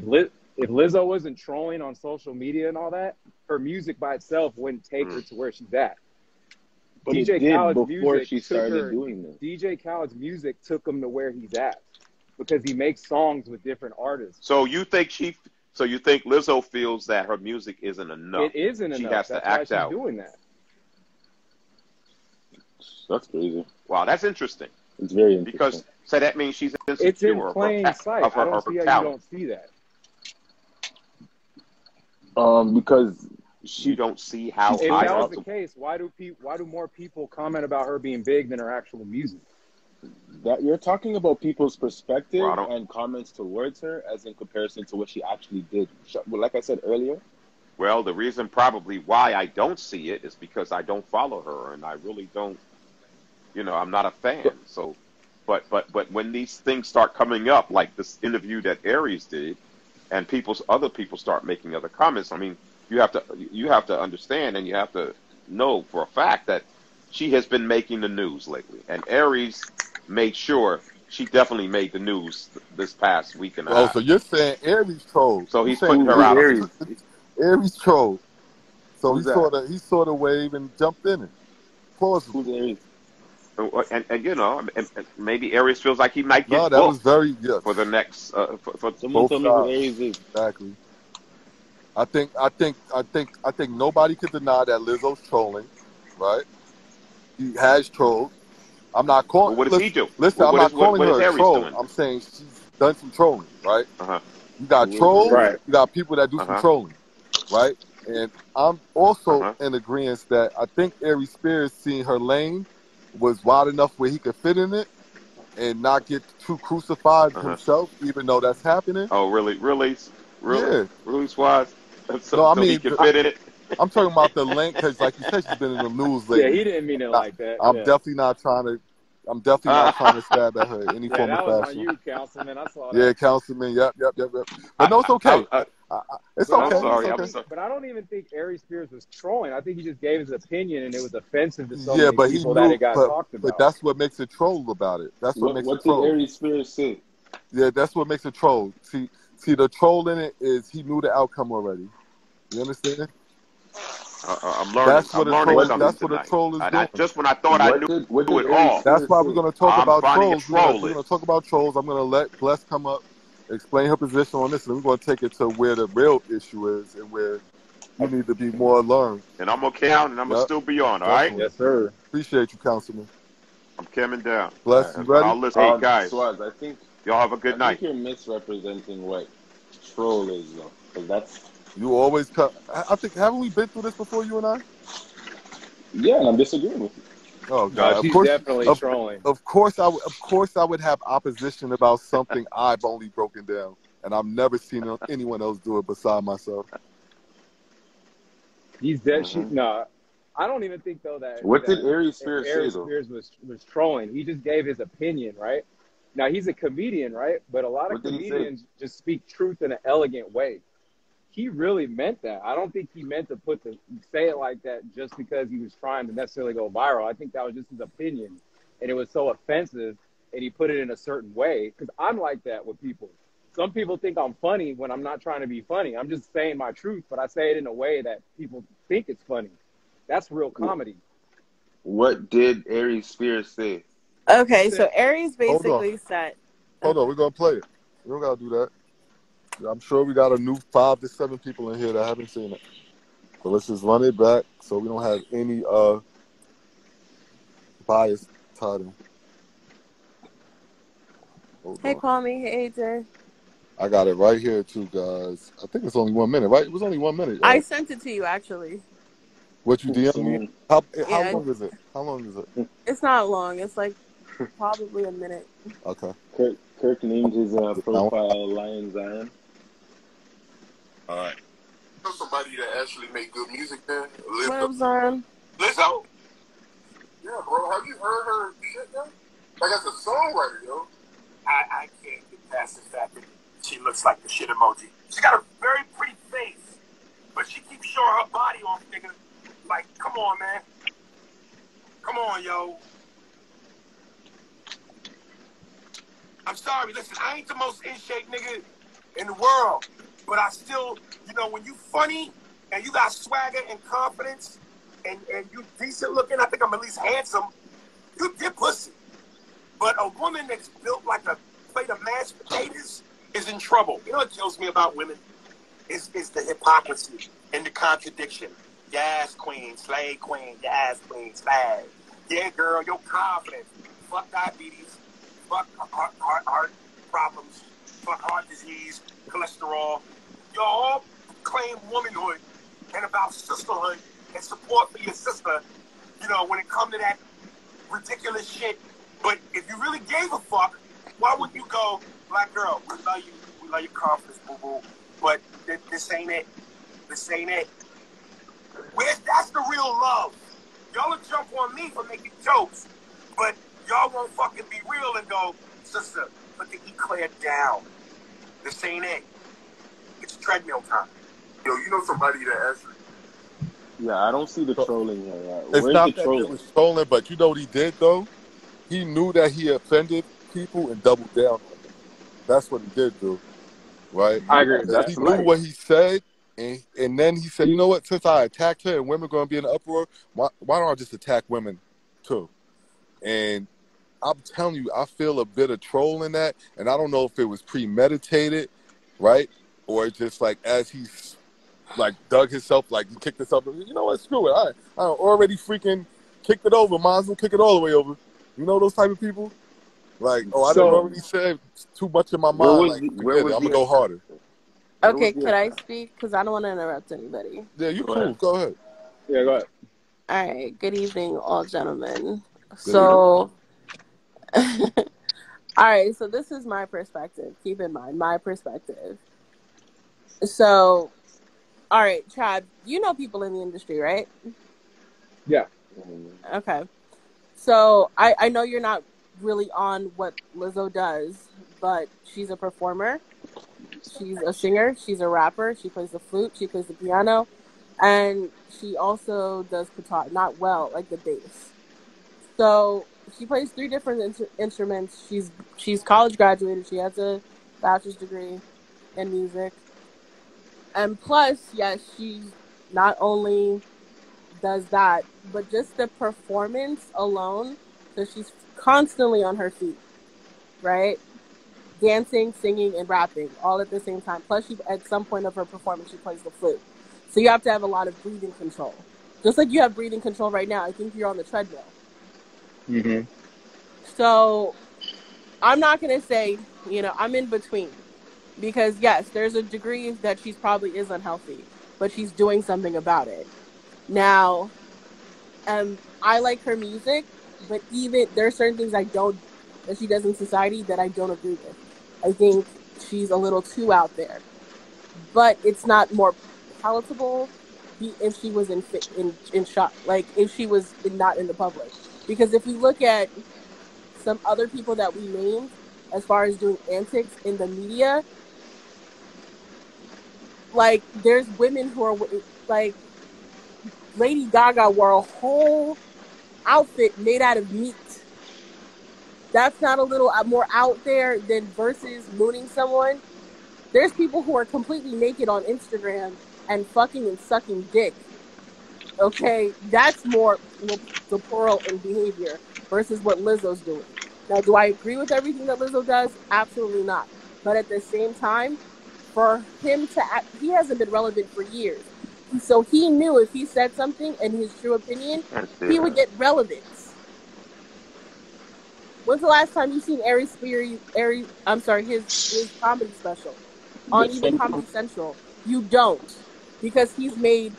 If Lizzo wasn't trolling on social media and all that, her music by itself wouldn't take her to where she's at.
But
DJ
it did
Khaled's
before
music
she
took
started
her.
doing this.
DJ Khaled's music took him to where he's at because he makes songs with different artists.
So you think Lizzo feels that her music isn't enough?
It isn't enough.
She has
That's
to act
why she's
out.
doing that.
That's crazy.
Wow, that's interesting.
It's very interesting.
Because so that means she's insecure
It's in
of
plain
her,
sight.
of her,
I don't
of her
see how you
talent.
don't see that.
Because
You don't see how
If
I
that was the case, why do more people comment about her being big than her actual music?
that you're talking about people's perspective
Well,
and comments towards her as in comparison to what she actually did. Like I said earlier.
Well, the reason probably why I don't see it is because I don't follow her, and I really don't. I'm not a fan. So, but when these things start coming up, like this interview that Aries did, and other people start making other comments, I mean, you have to understand, and you have to know for a fact that she has been making the news lately, and Aries made sure she definitely made the news this past week and a half.
So you're saying Aries trolled?
So he's putting her out.
Aries trolled. So
Who's
he saw the wave and jumped in it.
Who's Aries?
And maybe Aries feels like he might get
that was
booked
very
for the next for
Someone tell me who Aries is.
Exactly. I think nobody could deny that Lizzo's trolling, right? He has trolled. I'm not calling.
What does he do?
Listen, I'm not calling her a troll.
Doing?
I'm saying she's done some trolling, right?
Uh-huh.
You got trolls.
Right.
You got people that do some trolling, right? And I'm also in agreement that I think Aries Spears seeing her lane was wide enough where he could fit in it and not get too crucified himself, even though that's happening.
Oh, really,
Yeah.
really, Swaz?
No, I mean,
he can fit in it.
I'm talking about the lane because, like you said, she's been in the news lately.
Yeah, he didn't mean it like that.
I'm definitely not trying to stab at her in any form
that
or
was
fashion.
on you, Councilman. I saw that.
Yeah, Councilman. Yep. But no, it's okay. It's okay.
I'm sorry.
It's okay.
But I don't even think Aries Spears was trolling. I think he just gave his opinion, and it was offensive to so
Yeah,
many
but he
people
knew.
that it got talked about.
But that's what makes it troll about it. That's what makes it
What
troll.
did Aries Spears say?
Yeah, that's what makes it troll. See, the troll in it is he knew the outcome already. You understand?
I'm learning.
That's what
That's
what a troll is doing.
Just when I thought I knew it all.
That's why we're going to talk about trolls. We're
Troll
going to talk about trolls. I'm going to let Bless come up, explain her position on this, and we're going to take it to where the real issue is and where you need to be more learned.
And I'm going to count, and I'm going to still be on, all right?
Yes, sir.
Appreciate you, Councilman.
I'm coming down.
Bless, you ready?
I'll listen. Hey, guys.
Swaz, I think
y'all have a good night.
I think you're misrepresenting what troll is, though, because that's...
You always cut. I think, haven't we been through this before, you and I?
Yeah, and I'm disagreeing with you.
Oh God!
She's definitely trolling.
Of course, I would have opposition about something I've only broken down, and I've never seen anyone else do it beside myself.
He's dead. No, I don't even think though that.
What did Aries Spears say though?
Aries Spears was trolling. He just gave his opinion, right? Now he's a comedian, right? But a lot of comedians just speak truth in an elegant way. He really meant that. I don't think he meant to say it like that just because he was trying to necessarily go viral. I think that was just his opinion, and it was so offensive, and he put it in a certain way. Because I'm like that with people. Some people think I'm funny when I'm not trying to be funny. I'm just saying my truth, but I say it in a way that people think it's funny. That's real comedy.
What did Aries Spears say?
Okay, so Aries basically said...
Hold on, we're going to play it. We don't got to do that. I'm sure we got a new 5 to 7 people in here that haven't seen it. So let's just run it back so we don't have any bias tied in.
Hey, Kwame. Hey, AJ.
I got it right here too, guys. I think it's only 1 minute, right? It was only 1 minute.
I sent it to you, actually.
What you DM me? How
Yeah,
long is it? How long is it?
it's not long. It's like probably a minute.
Okay.
Kirk named his profile Lion Zion.
All right.
You know somebody that actually make good music, man?
What up, Zion?
Lizzo? Yeah, bro. Have you heard her shit, man? Like, as a songwriter, yo.
I can't get past the fact that she looks like the shit emoji. She's got a very pretty face, but she keeps showing her body off, nigga. Like, come on, man. Come on, yo. I'm sorry, listen, I ain't the most in shape nigga in the world, but I still, you know, when you funny and you got swagger and confidence and you decent looking, I think I'm at least handsome, you get pussy. But a woman that's built like a plate of mashed potatoes is in trouble. You know what kills me about women? Is the hypocrisy and the contradiction. Yes, queen, slay queen, yes, queen, slay. Yeah, girl, you're confident. Fuck diabetes. Fuck heart problems. Fuck heart disease, cholesterol. You all claim womanhood and about sisterhood and support for your sister, you know, when it comes to that ridiculous shit. But if you really gave a fuck, why wouldn't you go, black girl, we love you. We love your confidence, boo-boo. But this ain't it. This ain't it. That's the real love. Y'all will jump on me for making jokes, but y'all won't fucking be real and go, sister, put the eclair down. This ain't it. It's treadmill time.
Yo, you know somebody that actually...
Yeah, I don't see the trolling here.
It's
Where's
not
the
that
trolling?
it was trolling, but you know what he did, though? He knew that he offended people and doubled down on it. That's what he did, dude. Right?
I agree with that.
He knew what he said, and then he said, you know what? Since I attacked her and women are going to be in an uproar, why don't I just attack women, too? And I'm telling you, I feel a bit of troll in that, and I don't know if it was premeditated, right? Or just like as he's like dug himself, like he kicked himself. You know what? Screw it. I already freaking kicked it over. Might as well kick it all the way over. You know those type of people? Like, oh, I didn't already say too much in my mind. Like, forget it. I'm going to go harder.
Okay, could I speak? Because I don't want to interrupt anybody.
Yeah, you cool. Go ahead.
Yeah, go ahead.
All right. Good evening, all gentlemen. So, all right. So this is my perspective. Keep in mind, my perspective. So, all right, Chad, you know people in the industry, right?
Yeah.
Okay. So I know you're not really on what Lizzo does, but she's a performer. She's a singer. She's a rapper. She plays the flute. She plays the piano. And she also does guitar. Not well, like the bass. So she plays 3 different instruments. She's college graduated. She has a bachelor's degree in music. And plus, yes, she not only does that, but just the performance alone, so she's constantly on her feet, right? Dancing, singing, and rapping all at the same time. Plus, at some point of her performance, she plays the flute. So you have to have a lot of breathing control. Just like you have breathing control right now, I think you're on the treadmill.
Mm-hmm.
So I'm not going to say, I'm in between. Because, yes, there's a degree that she probably is unhealthy, but she's doing something about it. Now, I like her music, but even there are certain things that she does in society that I don't agree with. I think she's a little too out there. But it's not more palatable if she was in shock, like if she was not in the public. Because if we look at some other people that we named, as far as doing antics in the media, like, there's women who are, like, Lady Gaga wore a whole outfit made out of meat. That's not a little more out there than versus mooning someone. There's people who are completely naked on Instagram and fucking and sucking dick. Okay? That's more deplorable in behavior versus what Lizzo's doing. Now, do I agree with everything that Lizzo does? Absolutely not. But at the same time, for him to act, he hasn't been relevant for years. So he knew if he said something in his true opinion, he would get relevance. When's the last time you seen his comedy special on even Comedy Central? You don't. Because he's made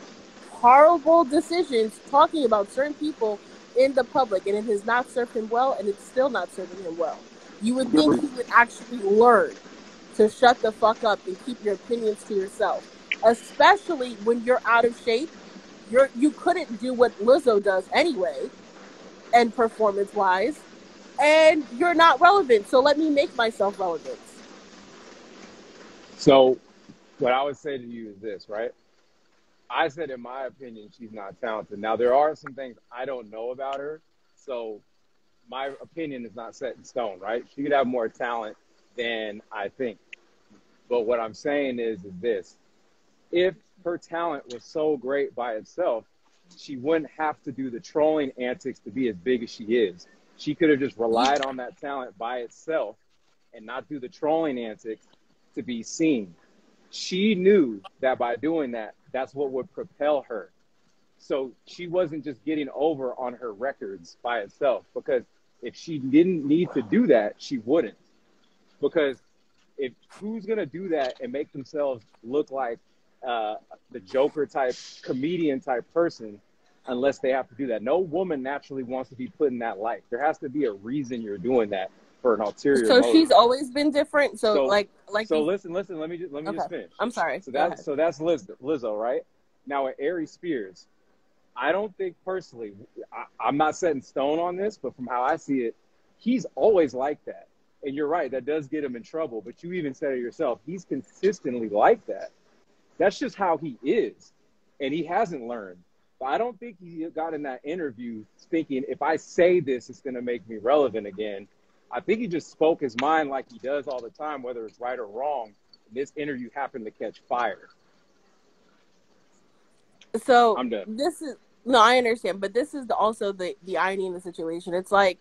horrible decisions talking about certain people in the public, and it has not served him well, and it's still not serving him well. You would think he would actually learn to shut the fuck up and keep your opinions to yourself, especially when you're out of shape. You couldn't do what Lizzo does anyway, and performance-wise, and you're not relevant. So let me make myself relevant.
So what I would say to you is this, right? I said, in my opinion, she's not talented. Now, there are some things I don't know about her, so my opinion is not set in stone, right? She could have more talent than I think. But what I'm saying is this. If her talent was so great by itself, she wouldn't have to do the trolling antics to be as big as she is. She could have just relied on that talent by itself and not do the trolling antics to be seen. She knew that by doing that, that's what would propel her. So she wasn't just getting over on her records by itself, because if she didn't need to do that, she wouldn't. Because if who's going to do that and make themselves look like the Joker type, comedian type person, unless they have to do that? No woman naturally wants to be put in that light. There has to be a reason you're doing that for an ulterior motive.
She's always been different. So
listen. Let me just finish.
I'm sorry.
So that's Lizzo, right? Now with Ari Spears, I don't think personally, I'm not set in stone on this, but from how I see it, he's always like that. And you're right, that does get him in trouble. But you even said it yourself. He's consistently like that. That's just how he is. And he hasn't learned. But I don't think he got in that interview thinking, if I say this, it's going to make me relevant again. I think he just spoke his mind like he does all the time, whether it's right or wrong. This interview happened to catch fire.
So
I'm done.
I understand, but this is also the irony in the situation. It's like,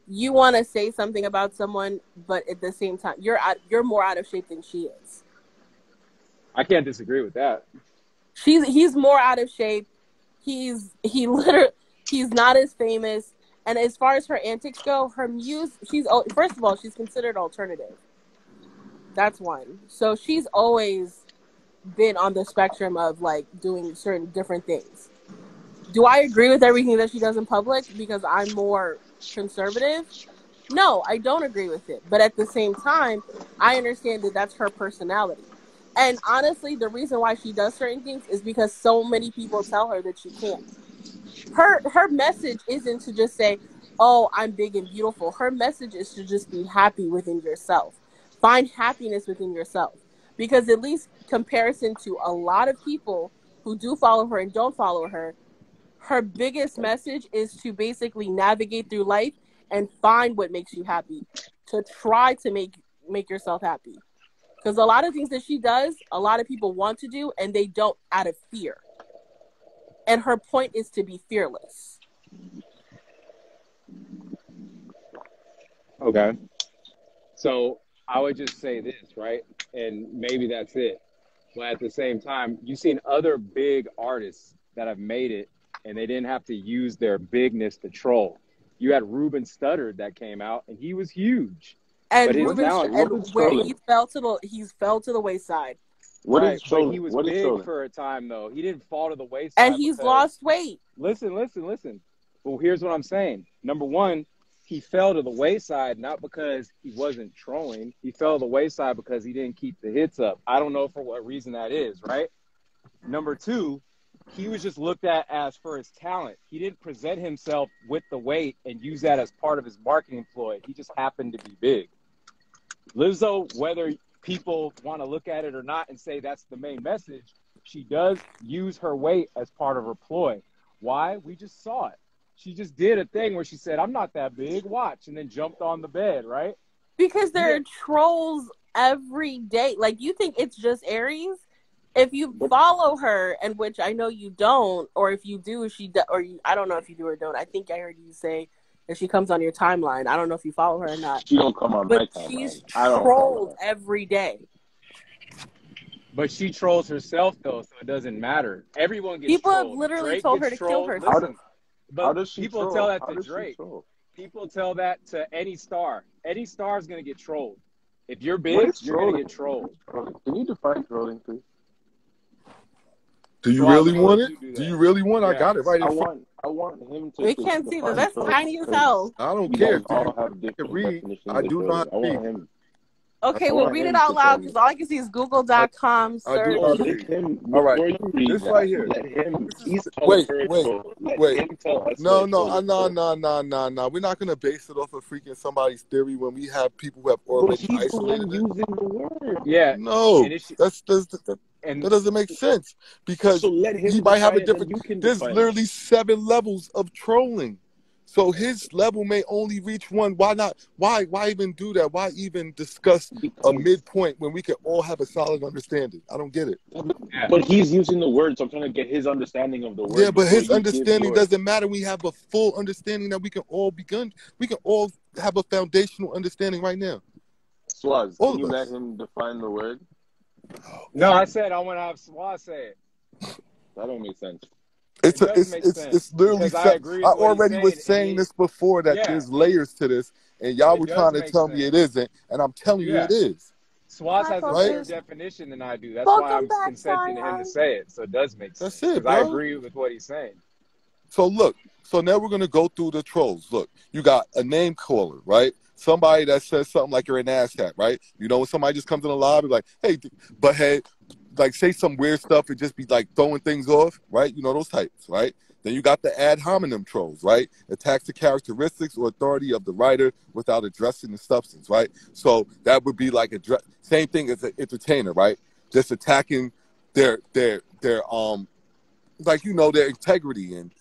you want to say something about someone, but at the same time, you're more out of shape than she is.
I can't disagree with that.
He's more out of shape. He's not as famous. And as far as her antics go, her first of all, she's considered alternative. That's one. So she's always been on the spectrum of like doing certain different things. Do I agree with everything that she does in public because I'm more conservative? No, I don't agree with it. But at the same time, I understand that that's her personality. And honestly, the reason why she does certain things is because so many people tell her that she can't. Her message isn't to just say, oh, I'm big and beautiful. Her message is to just be happy within yourself. Find happiness within yourself. Because at least comparison to a lot of people who do follow her and don't follow her, her biggest message is to basically navigate through life and find what makes you happy. To try to make yourself happy. Because a lot of things that she does, a lot of people want to do, and they don't out of fear. And her point is to be fearless.
Okay. So I would just say this, right? And maybe that's it. But at the same time, you've seen other big artists that have made it, and they didn't have to use their bigness to troll. You had Ruben Studdard that came out, and he was huge.
And he fell to the wayside.
But he was big for a time, though. He didn't fall to the wayside.
And he's lost weight.
Listen. Well, here's what I'm saying. Number one, he fell to the wayside not because he wasn't trolling. He fell to the wayside because he didn't keep the hits up. I don't know for what reason that is, right? Number two, he was just looked at as for his talent. He didn't present himself with the weight and use that as part of his marketing ploy. He just happened to be big. Lizzo, whether people want to look at it or not and say that's the main message, she does use her weight as part of her ploy. Why? We just saw it. She just did a thing where she said, I'm not that big, watch, and then jumped on the bed, right?
Because there are trolls every day. Like, you think it's just Aries? If you follow her, and which I know you don't, or if you do, I don't know if you do or don't. I think I heard you say that she comes on your timeline. I don't know if you follow her or not.
She don't come on my timeline.
But she's trolled every day.
But she trolls herself, though, so it doesn't matter. Everyone gets
people
trolled.
Have literally
Drake
told her to
trolled.
kill herself.
Listen, but people tell that to Drake. People tell that to any star. Any star is going to get trolled. If you're big, you're going to get trolled.
Can you define trolling, please?
Do you
Swaz,
really
I'm gonna
want
let
it?
you do
Do
that.
you really want it? I
Yeah.
got it right in
I
front.
want him to
We can't see that.
define
That's
trolls
tiny as
because
hell.
I don't
you
care.
guys all have
I can
different
read.
definitions
I
of
do know how
trolling.
to
I want
read.
him.
Okay,
I
well,
want
read it
him
out
to
loud
tell me.
because all I can see is google.com
I do
search.
know how to
Let
read.
him,
All right.
before you read
This
that,
right here.
let him,
This is,
he's calling
wait,
her a
wait,
troll. Let
wait.
him tell us
No,
what a troll is.
no. We're not gonna base it off of freaking somebody's theory when we have people who have
But
already
he's the one
isolated it.
using the word.
Yeah.
No,
And it's
that
and
doesn't make sense because
So let him
he might have
define
a
it, then
different.
you can
There's
define it.
literally 7 levels of trolling, so his level may only reach one. Why not? Why even do that? Why even discuss a
Because,
midpoint when we can all have a solid understanding? I don't get it.
yeah.
but he's using the word, so I'm trying to get his understanding of the word
Yeah, but
before
his
you give
understanding
yours.
doesn't matter. We have a full understanding that we can all have a foundational understanding right now.
Swaz,
All
can you
of
let
us.
him define the word?
No, I said I want to have Swaz say it.
That don't make sense.
It does make sense
It's literally.
because I agree
I
with what he's
already was
saying,
saying this before that
yeah,
there's layers to this, and y'all
it
were
does
trying to
make
tell me it
sense.
isn't, and I'm telling you
Yeah,
it is.
Swaz
Hi,
has a
Right?
better
focus.
definition than I do. That's why
Welcome
I'm
back,
consenting to him to
Zion.
say it. So it does make
That's
sense
it,
because I
bro.
agree with what he's saying.
So look, so now we're gonna go through the trolls. Look, you got a name caller, right? Somebody that says something like you're an asshat, right? You know, when somebody just comes in the lobby like, hey, but hey, like say some weird stuff and just be like throwing things off, right? You know those types, right? Then you got the ad hominem trolls, right? Attacks the characteristics or authority of the writer without addressing the substance, right? So that would be like same thing as an entertainer, right? Just attacking their like their integrity and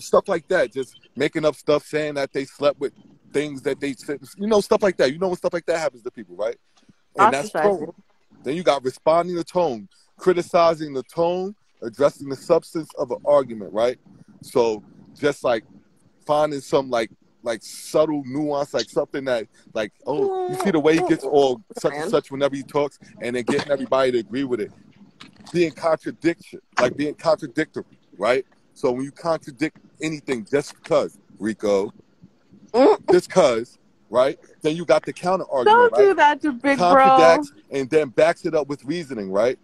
stuff like that. Just making up stuff, saying that they slept with things that they said, stuff like that. When stuff like that happens to people, right? And that's trolling.
Ostracizing.
Then you got responding to tone, criticizing the tone, addressing the substance of an argument, right? So just like finding some like subtle nuance, like something that like, oh, you see the way he gets all such and such whenever he talks, and then getting everybody to agree with it. Being contradictory, right? So when you contradict anything just because, Rico, just because, right? Then you got the counter argument,
Don't
right?
do that to Big Bro.
Contradicts and then backs it up with reasoning, right?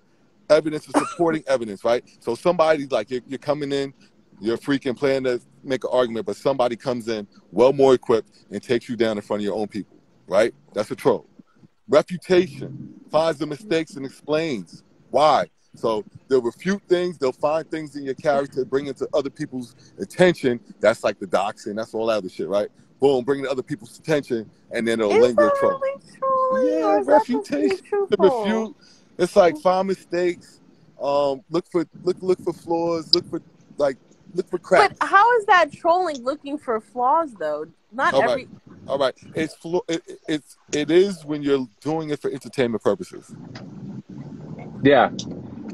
Evidence is supporting evidence, right? So somebody's like, you're coming in, you're freaking planning to make an argument, but somebody comes in well more equipped and takes you down in front of your own people, right? That's a troll. Refutation finds the mistakes and explains why. So they'll refute things, they'll find things in your character, bring it to other people's attention. That's like the doxing, that's all that other shit, right? Boom, bring it to other people's attention, and then it'll
Is
linger
that
troll.
really trolling,
Yeah,
or is that just being
refutation, the
truthful?
refute. It's like find mistakes, look for flaws, look for cracks.
But how is that trolling looking for flaws though? Not
All
every.
right. It is when you're doing it for entertainment purposes.
Yeah,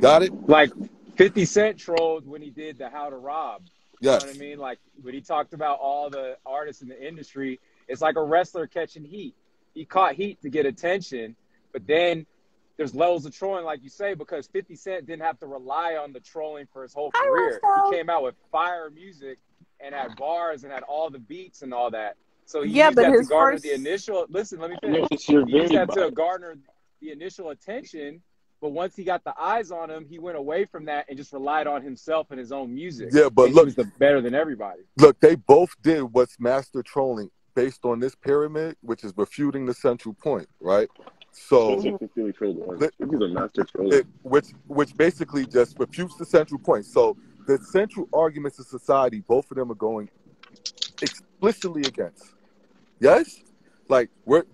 Got it?
like 50 Cent trolled when he did the How to Rob. You know
Yes.
what I mean? Like when he talked about all the artists in the industry, it's like a wrestler catching heat. He caught heat to get attention, but then there's levels of trolling, like you say, because 50 Cent didn't have to rely on the trolling for his whole career. He came out with fire music and had bars and had all the beats and all that. So he used that to garner the initial. Listen, let me finish. He used that to garner the initial attention. But once he got the eyes on him, he went away from that and just relied on himself and his own music.
Yeah, but
and
look,
he was better than everybody.
Look, they both did what's master trolling based on this pyramid, which is refuting the central point, right? So, which basically just refutes the central point. So, the central arguments of society, both of them are going explicitly against. Yes? Like we're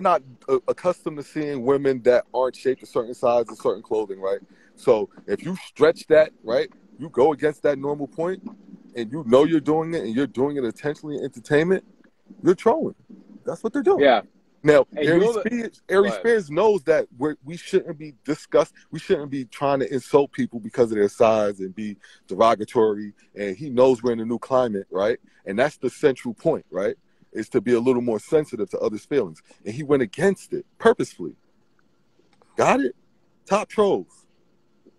not accustomed to seeing women that aren't shaped a certain size or certain clothing, right? So if you stretch that, right, you go against that normal point, and you know you're doing it, and you're doing it intentionally in entertainment, you're trolling. That's what they're doing.
Yeah.
Now, Ari Spears knows that we shouldn't be we shouldn't be trying to insult people because of their size and be derogatory. And he knows we're in a new climate, right? And that's the central point, right? Is to be a little more sensitive to others' feelings. And he went against it purposefully. Got it? Top trolls.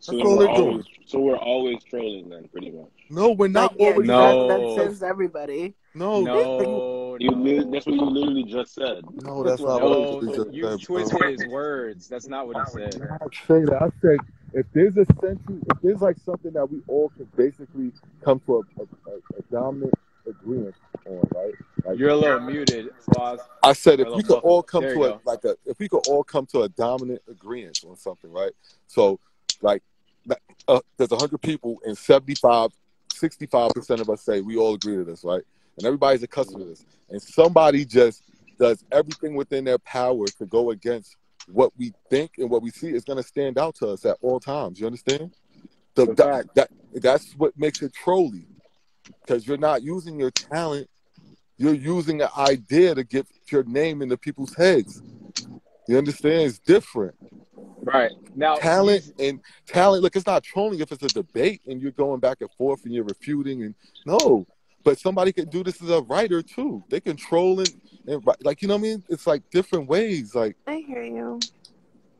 So we're always trolling then, pretty much.
No, we're not always.
That says everybody.
No.
That's what you literally just said.
No, that's not what you just said.
You twisted his words. That's not what he said.
I said if there's like something that we all can basically come to a dominant agreement on, right? Like,
You're a little muted, Swaz.
I said, if
You're a
we
little
could all
muffled.
come
There
to
you go.
if we could all come to a dominant agreement on something, right? So, like, there's 100 people and 65% of us say we all agree to this, right? And everybody's accustomed to this. And somebody just does everything within their power to go against what we think and what we see is going to stand out to us at all times. You understand? That's what makes it trolly, because you're not using your talent. You're using an idea to get your name into people's heads. You understand? It's different.
Right. Now,
talent, look, it's not trolling if it's a debate and you're going back and forth and you're refuting. And no, but somebody can do this as a writer too. They can troll and like, you know what I mean? It's like different ways. Like,
I hear you.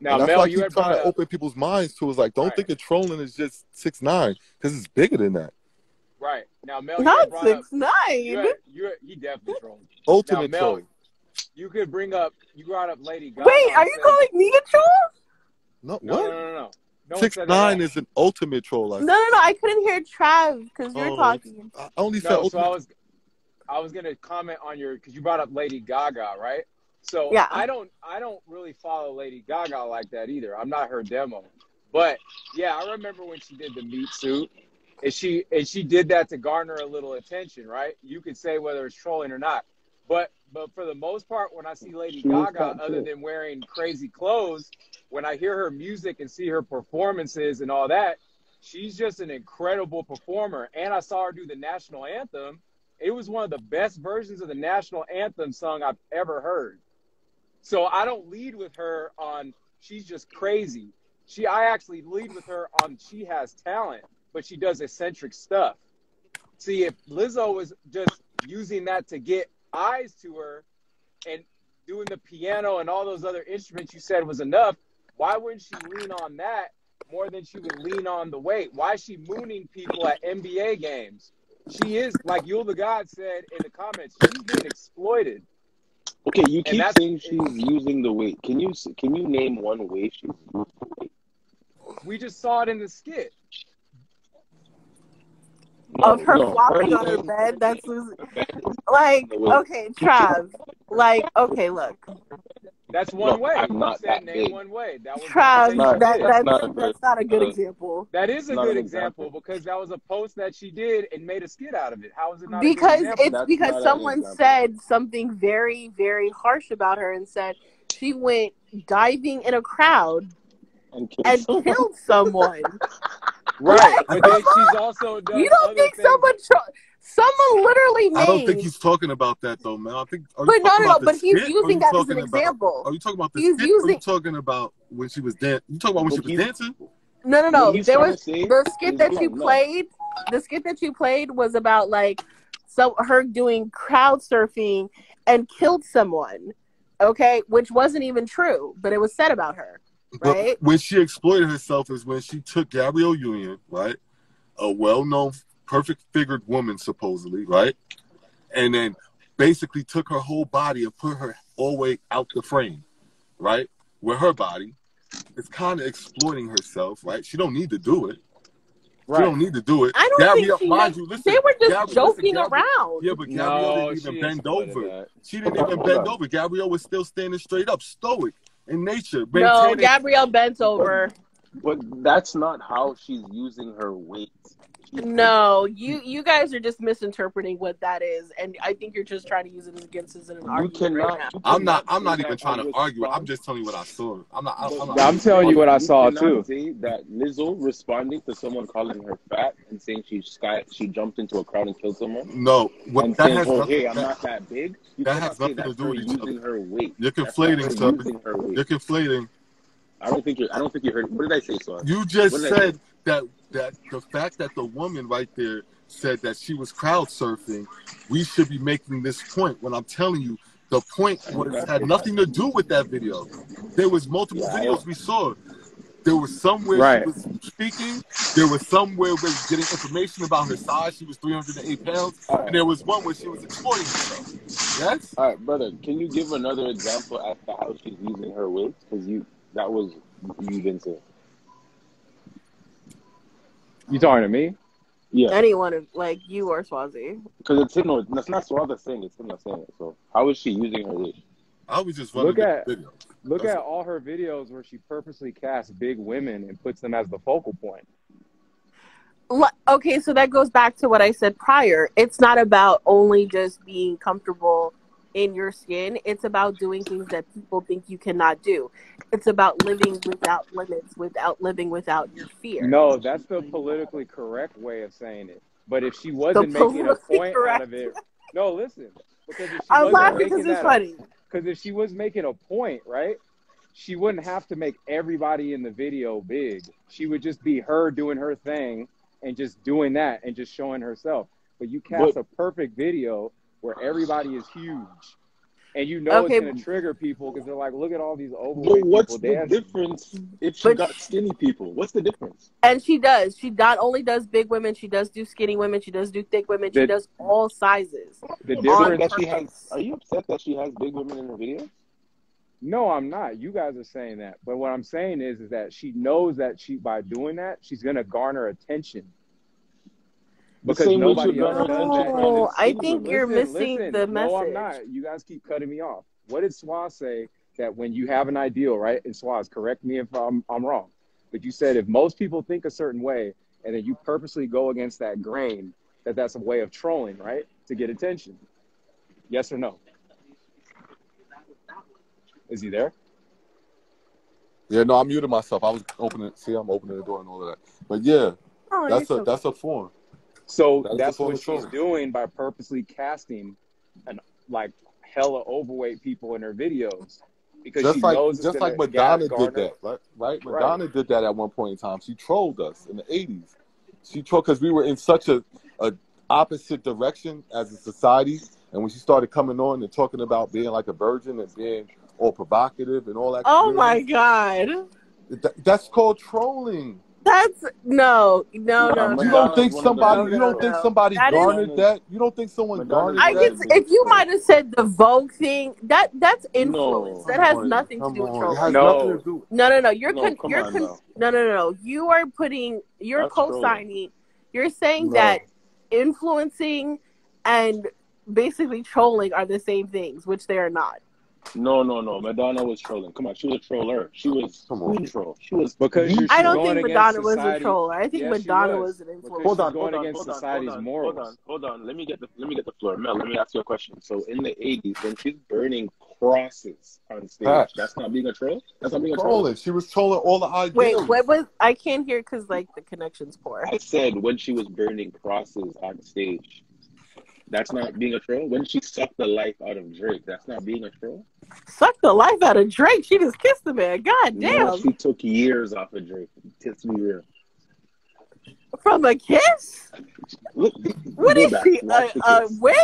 Now,
and that's
Mel,
why I
you
keep
had
trying
brought
to
up,
open people's minds to. Is like, don't think of trolling is just 6ix9ine, because it's bigger than that.
right. Now, Mel, you
Not
had brought up
6ix9ine.
He definitely trolled.
Ultimate
now, Mel,
troll.
you brought up Lady Gaga.
Wait, are you calling me a troll?
No,
No,
what?
no.
6ix9ine is an ultimate troll.
No, I couldn't hear Trav because you're talking.
I only said
no,
ultimate.
so I was gonna comment on because you brought up Lady Gaga, right? So
yeah.
I don't really follow Lady Gaga like that either. I'm not her demo, but yeah, I remember when she did the meat suit, and she did that to garner a little attention, right? You could say whether it's trolling or not, but for the most part, when I see Lady Gaga, other than wearing crazy clothes, when I hear her music and see her performances and all that, she's just an incredible performer. And I saw her do the national anthem. It was one of the best versions of the national anthem song I've ever heard. So I don't lead with her on she's just crazy. I actually lead with her on she has talent, but she does eccentric stuff. See, if Lizzo was just using that to get eyes to her and doing the piano and all those other instruments you said was enough, why wouldn't she lean on that more than she would lean on the weight? Why is she mooning people at NBA games? She is, like Yul the God said in the comments, she's being exploited.
Okay, you keep saying she's using the weight. Can you name one way she's using the weight?
We just saw it in the skit.
Of her flopping on her bed, that's like, okay, Trav. Like, okay, look.
That's one way.
I'm not that big.
One way. That was
Trav, that's not a good example.
That is a good example because that was a post that she did and made a skit out of it. How is it not a good example?
It's because someone said something very, very harsh about her and said she went diving in a crowd and killed someone.
Right, but then she's also done.
You don't think someone literally named?
I don't think he's talking about that though, man. I think.
But no. But he's using that as an example.
Are you talking about the skit? Or are you talking about when she was dancing? You talking about when she was dancing?
No. There was the skit that you played. The skit that you played was about her doing crowd surfing and killed someone. Okay, which wasn't even true, but it was said about her. Right?
But when she exploited herself is when she took Gabrielle Union, right? A well-known, perfect-figured woman, supposedly, right? And then basically took her whole body and put her all the way out the frame, right? With her body. It's kind of exploiting herself, right? She don't need to do it. Right. She don't need to do it.
I don't think they were just joking around.
Yeah, but Gabrielle didn't even bend over. She didn't even bend over. Gabrielle was still standing straight up, stoic. In nature.
No, Gabrielle bent over.
But that's not how she's using her weight.
No, you guys are just misinterpreting what that is, and I think you're just trying to use it against us in an argument right now.
I'm not even trying to argue. I'm just telling you what I saw.
I'm telling you what I saw too.
Say that Lizzo responding to someone calling her fat and saying she jumped into a crowd and killed someone.
No,
and saying, I'm not that big.
That has nothing to do with
using her weight.
You're conflating something. You're conflating.
I don't think you heard. What did I say, Swaz?
You just said that the fact that the woman right there said that she was crowd surfing, we should be making this point. When I'm telling you, the point had nothing to do with that video. There was multiple videos we saw. There was somewhere she was speaking. There was somewhere where was getting information about her size. She was 308 pounds. And there was one where she was exploiting herself. Yes?
All right, brother. Can you give another example as to how she's using her weight? Because you didn't say.
You talking to me?
Yeah.
Anyone like you or Swazee?
Because it's him. No, that's not Swazee saying it. It's him not saying it. So how is she using her age?
I was just running video.
Look at all her videos where she purposely casts big women and puts them as the focal point.
Okay, so that goes back to what I said prior. It's not about only just being comfortable in your skin. It's about doing things that people think you cannot do. It's about living without limits, without living without your fear.
No, that's the politically correct way of saying it. But if she wasn't making a point out of it, no, listen, because if she
I'm
wasn't
laughing
making
because it's funny.
Because if she was making a point, right, she wouldn't have to make everybody in the video big. She would just be her doing her thing and just doing that and just showing herself. But you cast a perfect video where everybody is huge. And you know it's going to trigger people because they're like, look at all these overweight
But what's
people dancing.
the difference if she got skinny people? What's the difference?
And she does. She not only does big women, she does do skinny women, she does do thick women, she does all sizes.
The difference that she has. Are you upset that she has big women in her videos?
No, I'm not. You guys are saying that. But what I'm saying is that she knows that by doing that, she's going to garner attention. Because nobody else does that.
No, I think you're missing the message.
No, I'm not. You guys keep cutting me off. What did Swaz say that when you have an ideal, right? And Swaz, correct me if I'm wrong. But you said if most people think a certain way and then you purposely go against that grain, that's a way of trolling, right? To get attention. Yes or no? Is he there?
Yeah, no, I muted myself. I was opening. See, I'm opening the door and all of that. But yeah, that's a form.
So that's what she's doing by purposely casting hella overweight people in her videos because she knows
just like Madonna did that, right? Madonna did that at one point in time. She trolled us in the 80s. She trolled because we were in such a opposite direction as a society, and when she started coming on and talking about being like a virgin and being all provocative and all that.
Oh my God,
that's called trolling.
That's no.
You don't think somebody garnered that? You don't think someone garnered that?
If you might have said the Vogue thing, that's influence. That has nothing to do with trolling. No. You're co-signing. You're saying that influencing and basically trolling are the same things, which they are not.
No. Madonna was trolling. Come on, she was a troller. She was a troll. She was
because
I don't think Madonna was a troller. I think Madonna was an influencer.
Hold on. Let me get the floor. Mel, let me ask you a question. So in the 80s, when she's burning crosses on stage, that's not being a troll? That's not being a troll?
She was trolling all the ideas.
Wait, what was? I can't hear because the connection's poor.
I said when she was burning crosses on stage. That's not being a troll? When she sucked the life out of Drake, that's not being a troll?
Sucked the life out of Drake? She just kissed the man. God damn.
No, she took years off of Drake. Let's be real.
From a kiss? What is she? A witch?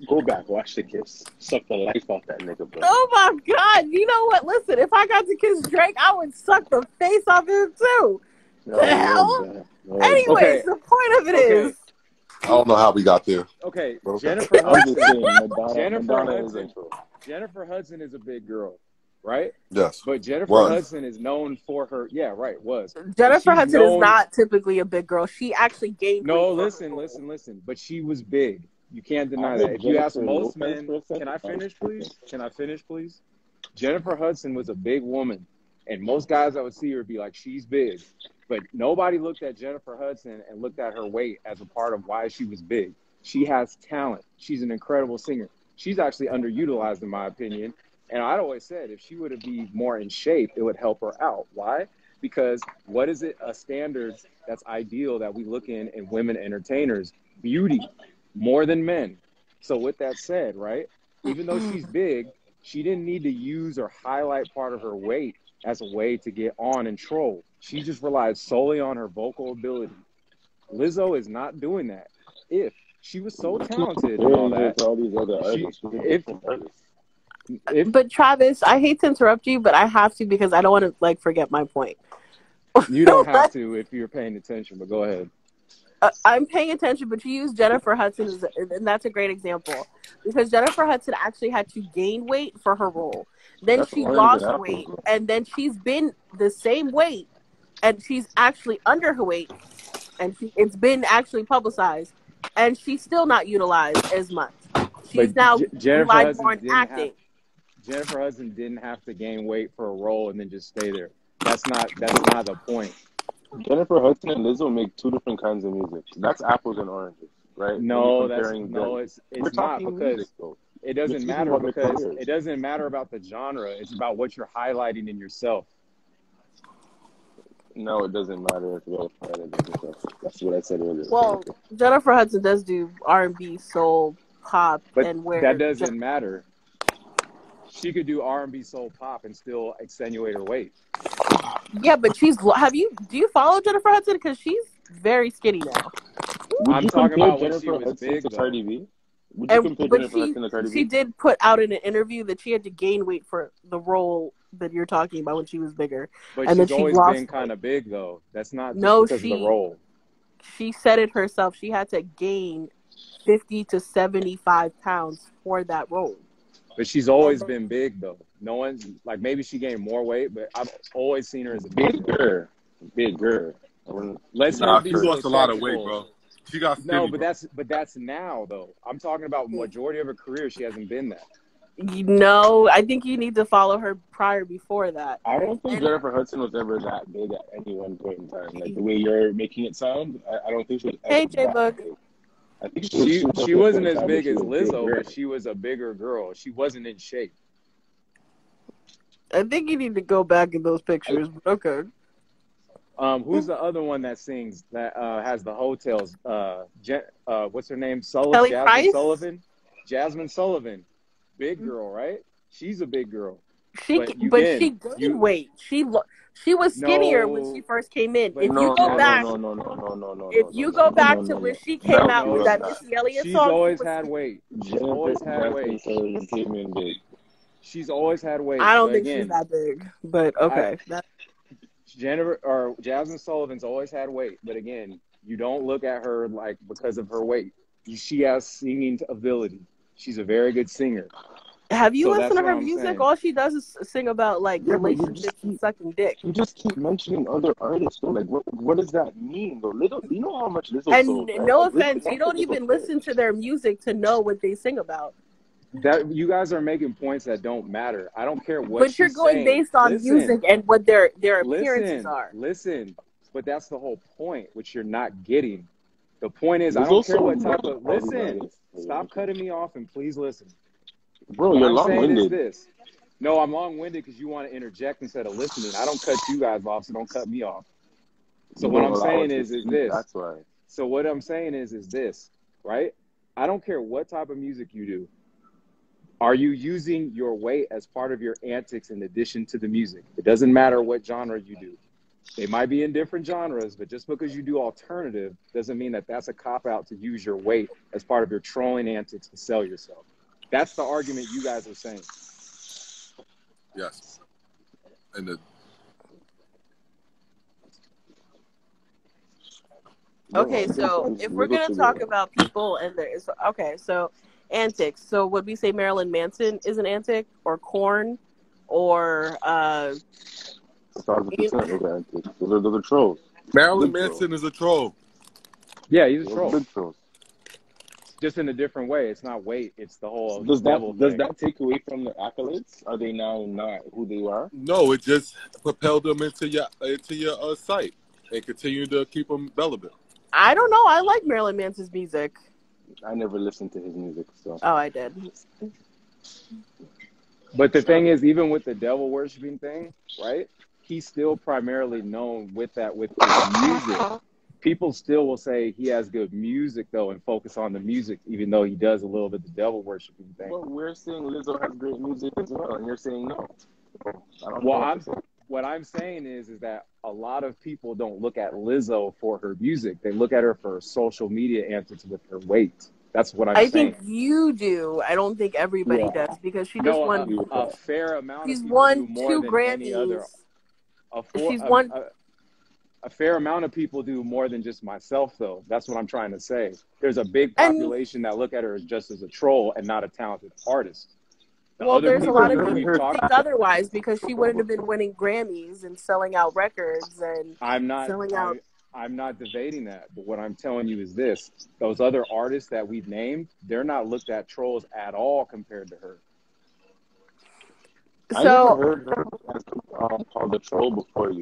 Go back, watch the kiss. Suck the life off that nigga, bro.
Oh my God. You know what? Listen, if I got to kiss Drake, I would suck the face off him too. The hell? Anyways, the point of it is.
I don't know how we got there.
Okay, Jennifer Hudson is a big girl, right?
Yes.
But Jennifer Hudson is known for her. Yeah, right.
Jennifer Hudson is not typically a big girl. She actually gained.
No, listen. But she was big. You can't deny that. If you ask most men, can I finish, please? Jennifer Hudson was a big woman, and most guys I would see her would be like, she's big. But nobody looked at Jennifer Hudson and looked at her weight as a part of why she was big. She has talent. She's an incredible singer. She's actually underutilized, in my opinion. And I'd always said if she would have been more in shape, it would help her out. Why? Because what is it? A standard that's ideal that we look in women entertainers? Beauty, more than men. So with that said, right, even though she's big, she didn't need to use or highlight part of her weight as a way to get on and troll. She just relies solely on her vocal ability. Lizzo is not doing that. If she was so talented and all that,
but Travis, I hate to interrupt you, but I have to because I don't want to forget my point.
You don't have to if you're paying attention, but go ahead.
I'm paying attention, but you use Jennifer Hudson, and that's a great example because Jennifer Hudson actually had to gain weight for her role. Then she lost weight, and then she's been the same weight, and she's actually under her weight, and it's been actually publicized, and she's still not utilized as much. She's now relied more on acting.
Jennifer Hudson didn't have to gain weight for a role and then just stay there. That's not the point.
Jennifer Hudson and Lizzo make two different kinds of music. That's apples and oranges, right?
No, it's not, because it doesn't matter, because it doesn't matter about the genre. It's about what you're highlighting in yourself.
No, it doesn't matter. It's about highlighting yourself. That's what I said earlier.
Well, Jennifer Hudson does do R&B, soul, pop,
but
and where
that doesn't matter. She could do R&B, soul, pop, and still extenuate her weight.
Yeah, but do you follow Jennifer Hudson? Because she's very skinny now.
I'm talking about when she was big, though.
Cardi B? Would you compare Jennifer Hudson to Cardi B?
She did put out in an interview that she had to gain weight for the role that you're talking about when she was bigger.
But
and
she's always been kind of big, though. That's not just because of the role.
She said it herself. She had to gain 50 to 75 pounds for that role.
But she's always been big, though. No one's like, maybe she gained more weight, but I've always seen her as a bigger. Let's not be
she lost a lot of weight, bro. She got skinny,
no, but that's now, though. I'm talking about majority of her career. She hasn't been that.
No, I think you need to follow her before that.
I don't think Jennifer Hudson was ever that big at any one point in time. Like the way you're making it sound, I don't think she was.
Hey, J-Book.
I think
she wasn't as big as Lizzo, but she was a bigger girl. She wasn't in shape.
I think you need to go back in those pictures. But okay.
Who's the other one that sings that has the hotels? What's her name? Jasmine Sullivan. Jasmine Sullivan, big girl, right? She's a big girl.
She gained weight. She was skinnier when she first came in. If you go back to when she came out with that Missy Elliott song,
she's always had weight. She's always had weight. She's always had weight.
I don't think she's that big, but okay.
Jasmine Sullivan's always had weight, but again, you don't look at her like because of her weight. She has singing ability. She's a very good singer.
Have you listened to her music? All she does is sing about like relationships and sucking dick.
You just keep mentioning other artists. So, like, what does that mean, though? Lizzo, you know how much Lizzo sold, right?
No offense, you don't even listen to their music to know what they sing about.
That you guys are making points that don't matter. I don't care what.
But you're going based on music and what their appearances are.
Listen, but that's the whole point, which you're not getting. The point is, I don't care what type of. Listen, stop cutting me off and please listen.
Bro, you're long-winded.
No, I'm long-winded because you want to interject instead of listening. I don't cut you guys off, so don't cut me off. So what I'm saying is this.
That's why.
So what I'm saying is this, right? I don't care what type of music you do. Are you using your weight as part of your antics in addition to the music? It doesn't matter what genre you do. They might be in different genres, but just because you do alternative doesn't mean that that's a cop-out to use your weight as part of your trolling antics to sell yourself. That's the argument you guys are saying.
Yes. And
okay, so if we're going to talk about people and so antics. So would we say Marilyn Manson is an antic, or Korn, or
1,000% antics. Those are trolls.
Marilyn Manson is a troll.
Yeah, he's a troll.
Big trolls.
Just in a different way. It's not weight. It's the whole
does
devil
that
thing.
Does that take away from the accolades? Are they now not who they are?
No, it just propelled them into your site and continue to keep them relevant.
I don't know. I like Marilyn Manson's music.
I never listened to his music, so.
Oh, I did.
But the thing is, even with the devil worshiping thing, right? He's still primarily known with his music. People still will say he has good music, though, and focus on the music, even though he does a little bit of the devil worshiping thing.
Well, we're saying Lizzo has great music as well, and you're saying no.
What I'm saying is that a lot of people don't look at Lizzo for her music. They look at her for her social media antics with her weight. That's what I'm saying. I
think you do. I don't think everybody does, because she just won
a fair amount.
She's
of people
won
do more
2
than
Grammys.
Any other.
She's won.
A fair amount of people do more than just myself, though. That's what I'm trying to say. There's a big population that look at her just as a troll and not a talented artist.
There's a lot of people who think otherwise, because she wouldn't have been winning Grammys and selling out records and selling out.
I'm not debating that, but what I'm telling you is this: those other artists that we've named, they're not looked at trolls at all compared to her.
I never heard her as called a troll before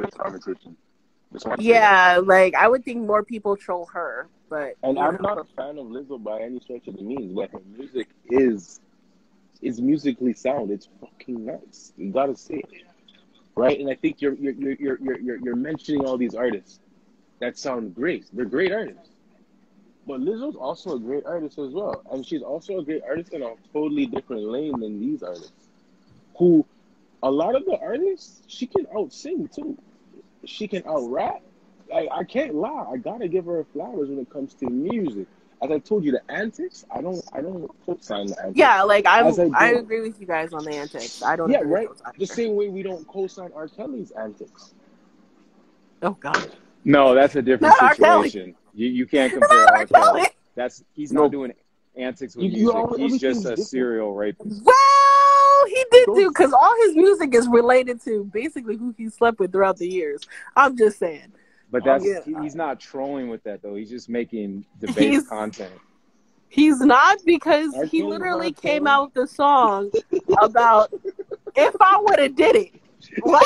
this conversation.
Yeah, like I would think more people troll her, but
and I'm not a fan of Lizzo by any stretch of the means, but her music is musically sound. It's fucking nice. You gotta say it, right? And I think you're mentioning all these artists that sound great. They're great artists, but Lizzo's also a great artist as well, and she's also a great artist in a totally different lane than these artists. Who, a lot of the artists, she can out-sing too. She can out-rap. I can't lie. I gotta give her flowers when it comes to music. As I told you, the antics, I don't co-sign the antics.
Yeah, like I agree with you guys on the antics. I don't agree
right?
with those
The same way we don't co-sign R. Kelly's antics.
Oh God.
No, that's a different situation. You can't compare R. Kelly. He's not doing antics with music. He's just a serial rapist.
Well, he did do, because all his music is related to basically who he slept with throughout the years. I'm just saying.
But he's not trolling with that though. He's just making debate content.
He's not, because he literally came out with a song about if I would have did it. What?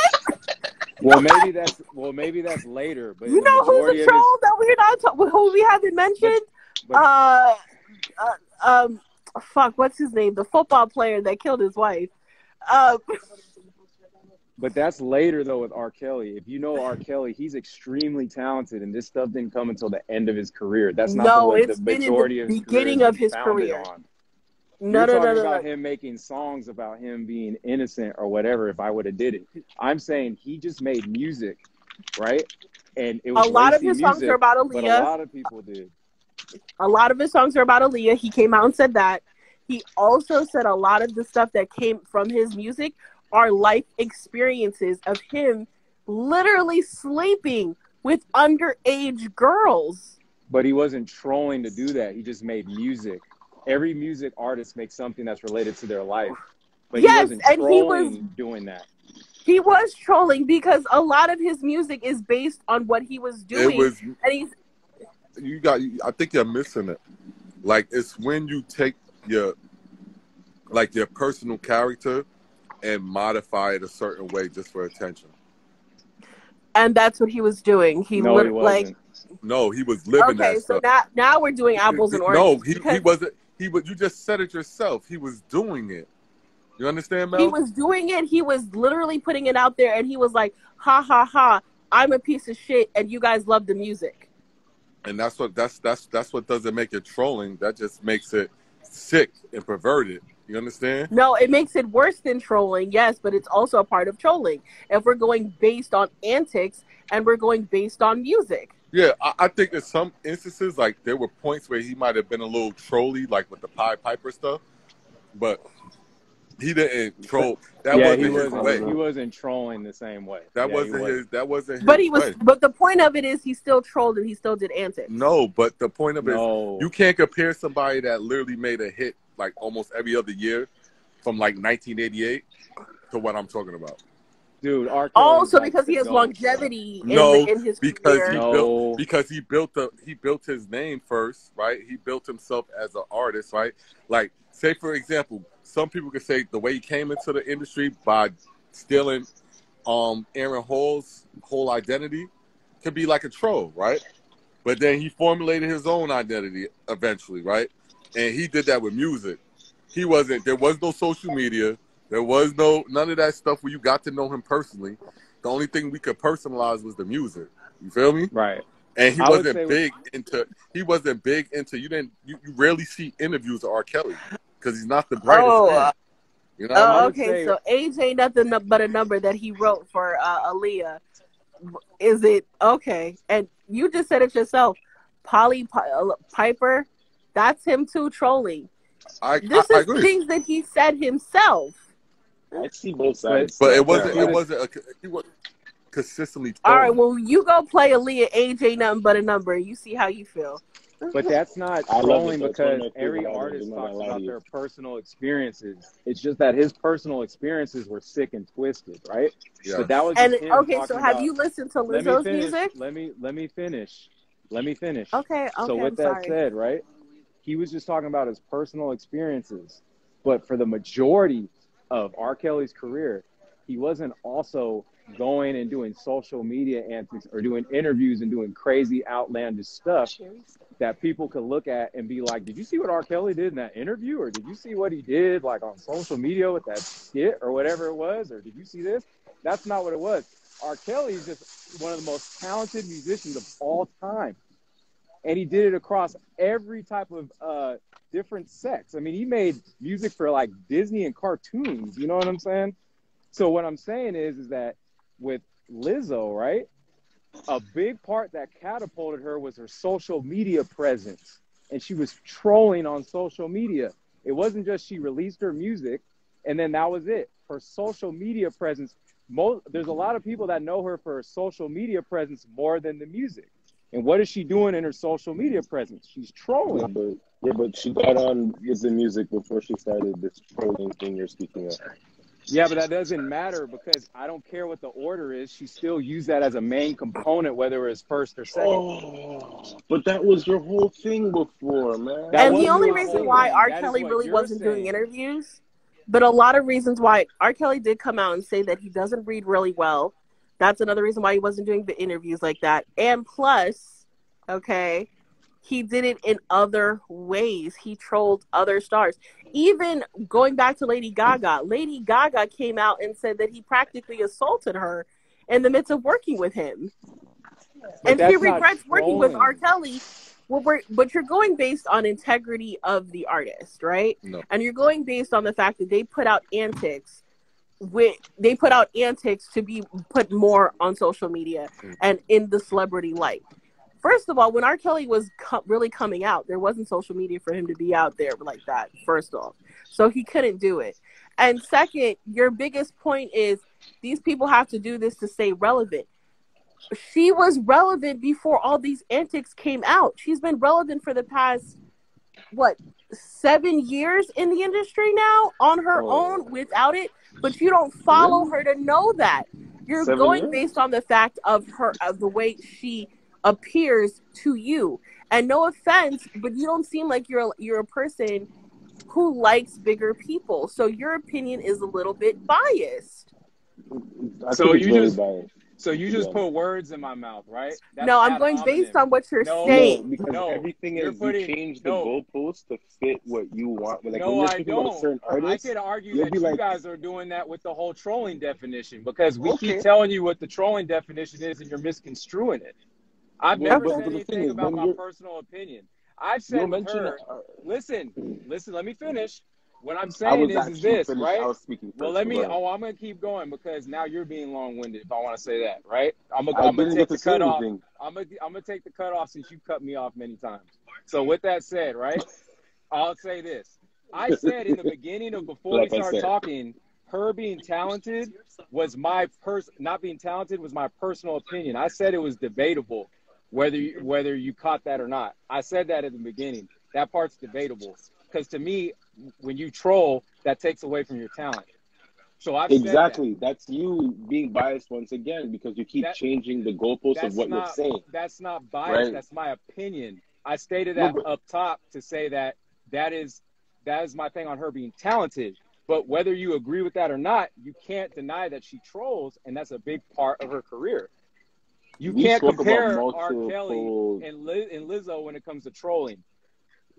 Well, maybe that's later. But
you know who's a troll that we're not who we haven't mentioned? Fuck, what's his name? The football player that killed his wife.
But that's later though with R. Kelly. If you know R. Kelly, he's extremely talented, and this stuff didn't come until the end of his career. That's not the majority of his
beginning of his career.
On. You're talking about him making songs about him being innocent or whatever. If I would have did it, I'm saying he just made music, right? And it was
a lot of his songs are about Aaliyah.
But a lot of people did.
A lot of his songs are about Aaliyah. He came out and said that. He also said a lot of the stuff that came from his music are life experiences of him literally sleeping with underage girls.
But he wasn't trolling to do that. He just made music. Every music artist makes something that's related to their life. But he wasn't trolling doing that.
He was trolling because a lot of his music is based on what he was doing.
I think you're missing it. Like, it's when you take your personal character and modify it a certain way just for attention.
And that's what he was doing.
He wasn't.
No, he was living that stuff.
Okay, so now we're doing apples and oranges.
No, he wasn't. You just said it yourself. He was doing it. You understand, Mel?
He was doing it. He was literally putting it out there, and he was like, "Ha ha ha! I'm a piece of shit, and you guys love the music."
And that's what doesn't make it trolling. That just makes it sick and perverted. You understand?
No, it makes it worse than trolling, yes, but it's also a part of trolling. If we're going based on antics and we're going based on music.
Yeah, I think in some instances, like, there were points where he might have been a little trolly, like with the Pied Piper stuff, but he didn't troll. That wasn't his way.
He wasn't trolling the same way.
That wasn't his
way. But the point of it is he still trolled and he still did antics.
No, but the point of it is you can't compare somebody that literally made a hit like almost every other year from like 1988 to what I'm talking about.
Dude, R. Kelly
also because he has longevity in his career.
Because he built his name first, right? He built himself as an artist, right? Like, say for example, some people could say the way he came into the industry by stealing Aaron Hall's whole identity could be like a troll, right? But then he formulated his own identity eventually, right? And he did that with music. There was no social media. There was none of that stuff where you got to know him personally. The only thing we could personalize was the music. You feel me?
Right.
And he wasn't big into you rarely see interviews of R. Kelly because he's not the brightest man. You know?
Okay, so age ain't nothing but a number that he wrote for Aaliyah. Is it okay? And you just said it yourself. Piper, that's him too trolling. This is things that he said himself.
I see both sides,
but he wasn't consistently trolling.
All right, well, you go play Aaliyah. Age ain't nothing but a number. You see how you feel.
But that's not
I love it.
trolling
That's one of
because
my
every
favorite albums.
artist
I'm not gonna
talks
lie to
about
you.
their personal experiences. It's just that his personal experiences were sick and twisted, right?
Yeah.
But that was
And
just him
okay,
talking
so have
about.
you listened to
Let me
Lizzo's
finish.
music?
Let me finish. Let me finish.
Okay,
So
I'm
with that
sorry.
said, right? He was just talking about his personal experiences. But for the majority of R. Kelly's career, he wasn't also going and doing social media antics or doing interviews and doing crazy outlandish stuff that people could look at and be like, did you see what R. Kelly did in that interview? Or did you see what he did like on social media with that skit or whatever it was? Or did you see this? That's not what it was. R. Kelly is just one of the most talented musicians of all time. And he did it across every type of different sex. I mean, he made music for like Disney and cartoons. You know what I'm saying? So what I'm saying is that with Lizzo, right, a big part that catapulted her was her social media presence. And she was trolling on social media. It wasn't just she released her music and then that was it. Her social media presence, there's a lot of people that know her for her social media presence more than the music. And what is she doing in her social media presence? She's trolling.
Yeah, but she got on with the music before she started this trolling thing you're speaking of.
Yeah, but that doesn't matter because I don't care what the order is. She still used that as a main component, whether it was first or second.
Oh, but that was your whole thing before, man.
That
And the
wasn't
only
my
reason
whole
why
thing.
R.
That is
Kelly
what
really
you're
wasn't doing
saying.
interviews, but a lot of reasons why R. Kelly did come out and say that he doesn't read really well. That's another reason why he wasn't doing the interviews like that. And plus, okay, he did it in other ways. He trolled other stars. Even going back to Lady Gaga came out and said that he practically assaulted her in the midst of working with him.
But
and she
that's not
regrets working with R.
trolling.
Kelly. Well, but you're going based on integrity of the artist, right?
No.
And you're going based on the fact that they put out antics to be put more on social media and in the celebrity light. First of all, when R. Kelly was really coming out, there wasn't social media for him to be out there like that, first off. So he couldn't do it. And second, your biggest point is these people have to do this to stay relevant. She was relevant before all these antics came out. She's been relevant for the past, 7 years in the industry now on her own without it, but you don't follow her to know that. You're
7
going
years?
based on the fact of the way she appears to you. And no offense, but you don't seem like you're a person who likes bigger people. So your opinion is a little bit biased.
So you just put words in my mouth, right? That's
no, I'm going based on what you're saying.
Because everything is you change the goalposts to fit what you want. Like
no,
when you're
I
speaking about a certain artist,
I could argue that
be
you
like,
guys are doing that with the whole trolling definition because we keep telling you what the trolling definition is and you're misconstruing it. I've never said anything about my personal opinion. I've said with her, listen, let me finish. What I'm saying is this, right?
I was speaking first,
well, I'm going to keep going because now you're being long-winded if I want to say that, right? I'm going to take the cut off. I'm going to take the cut off since you cut me off many times. So with that said, right, I'll say this. I said in the beginning of before we started talking, her being talented was not being talented was my personal opinion. I said it was debatable whether you caught that or not. I said that at the beginning. That part's debatable because to me, when you troll, that takes away from your talent. So I've
exactly. That's you being biased once again because you keep changing the goalposts of what you're saying.
That's not bias. Right? That's my opinion. I stated that up top to say that is my thing on her being talented. But whether you agree with that or not, you can't deny that she trolls, and that's a big part of her career. You can't compare R. Kelly and Lizzo when it comes to trolling.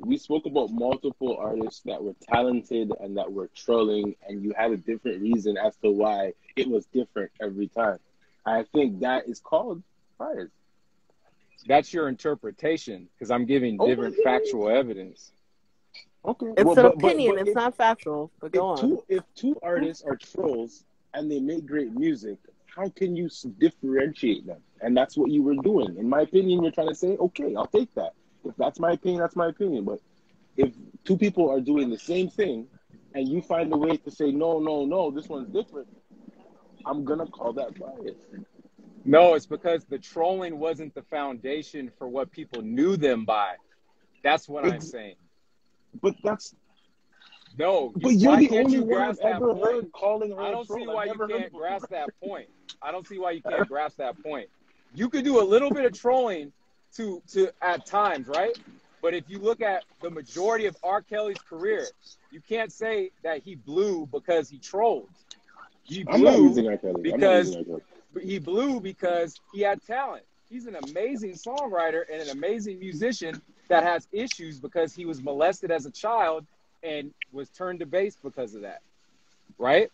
We spoke about multiple artists that were talented and that were trolling, and you had a different reason as to why it was different every time. I think that is called bias.
That's your interpretation, because I'm giving different factual evidence.
Okay.
It's an opinion. It's not factual, but go on.
If two artists are trolls and they make great music, how can you differentiate them? And that's what you were doing. In my opinion, you're trying to say, okay, I'll take that. If that's my opinion, that's my opinion. But if two people are doing the same thing and you find a way to say, no, this one's different, I'm going to call that bias.
No, it's because the trolling wasn't the foundation for what people knew them by. That's what I'm saying.
But that's
no.
But you're
why
the
can't
only
you
one
grasp
I've
that
ever
point?
heard calling her
I
a
don't see
troll.
why
I've
you
never heard
can't
it before.
grasp that point. I don't see why you can't grasp that point. You could do a little bit of trolling to at times, right? But if you look at the majority of R. Kelly's career, you can't say that he blew because he trolled. He blew because he blew because he had talent. He's an amazing songwriter and an amazing musician that has issues because he was molested as a child and was turned to bass because of that, right?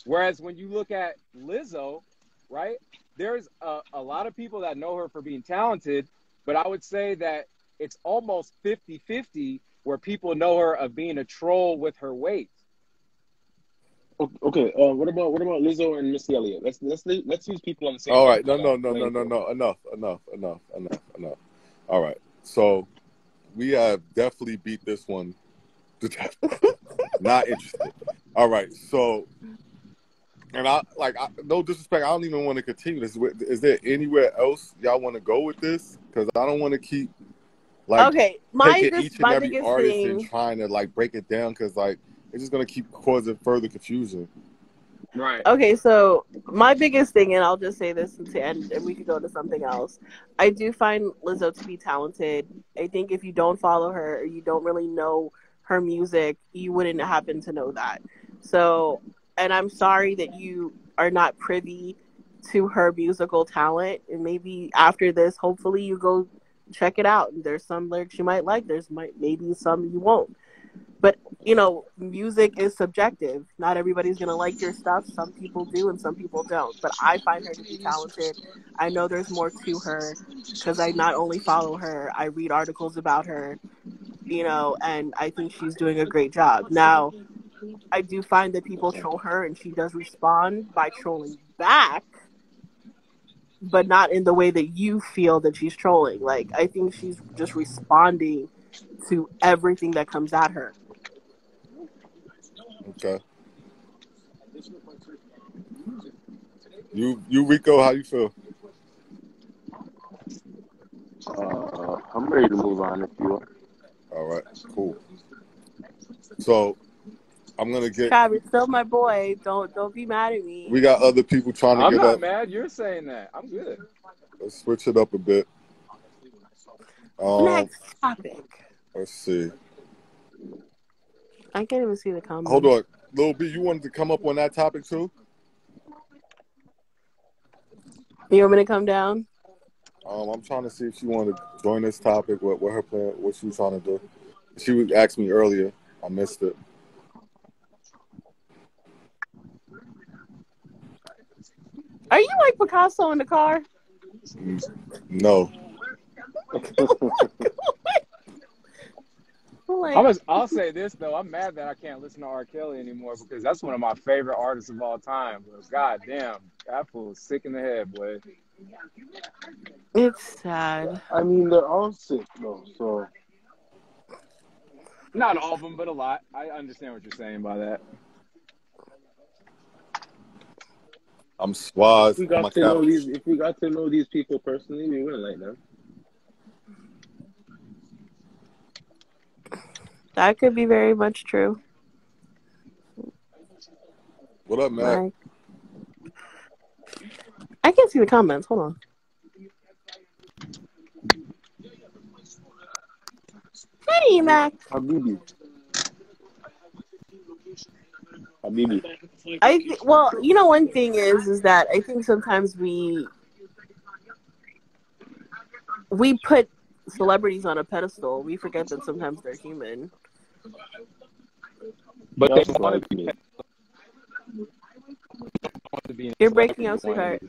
Whereas when you look at Lizzo, right, there's a lot of people that know her for being talented, but I would say that it's almost 50-50 where people know her of being a troll with her weight.
Okay. What about Lizzo and Missy Elliott? Let's use people on the same.
All right. No. Enough. All right. So we have definitely beat this one to death. Not interested. All right. So, and no disrespect, I don't even want to continue this. Is there anywhere else y'all want to go with this? Because I don't want to keep taking each and every artist and trying to break it down, because it's just gonna keep causing further confusion.
Right.
Okay, so my biggest thing, and I'll just say this to end, and we could go to something else. I do find Lizzo to be talented. I think if you don't follow her or you don't really know her music, you wouldn't happen to know that. So, and I'm sorry that you are not privy to her musical talent. And maybe after this, hopefully you go check it out. There's some lyrics you might like. Maybe some you won't. But, music is subjective. Not everybody's going to like your stuff. Some people do and some people don't. But I find her to be talented. I know there's more to her because I not only follow her, I read articles about her, and I think she's doing a great job. Now, I do find that people troll her and she does respond by trolling back, but not in the way that you feel that she's trolling. I think she's just responding to everything that comes at her.
Okay. You Rico, how you feel?
I'm ready to move on if you are.
All right, cool. So I'm gonna get
Travis, still my boy. Don't be mad at me.
We got other people trying to
I'm
get
not
up.
mad. You're saying that. I'm good.
Let's switch it up a bit.
Next topic.
Let's see.
I can't even see the comments.
Hold on. Lil B, you wanted to come up on that topic too?
You want me to come down?
I'm trying to see if she wanted to join this topic, what her plan, what she was trying to do. She asked me earlier. I missed it.
Are you like Picasso in the car?
No.
I'll say this though. I'm mad that I can't listen to R. Kelly anymore because that's one of my favorite artists of all time. But God damn, that fool's sick in the head, boy.
It's sad.
I mean, they're all sick though, so.
Not all of them, but a lot. I understand what you're saying by that.
I'm Swaz.
If we got to know these people personally, we wouldn't like them.
That could be very much true.
What up, Matt?
I can't see the comments. Hold on. Hey, Mac.
Habibi.
Well, one thing is that I think sometimes we put celebrities on a pedestal. We forget that sometimes they're human.
But they want
to be. You're breaking up, sweetheart.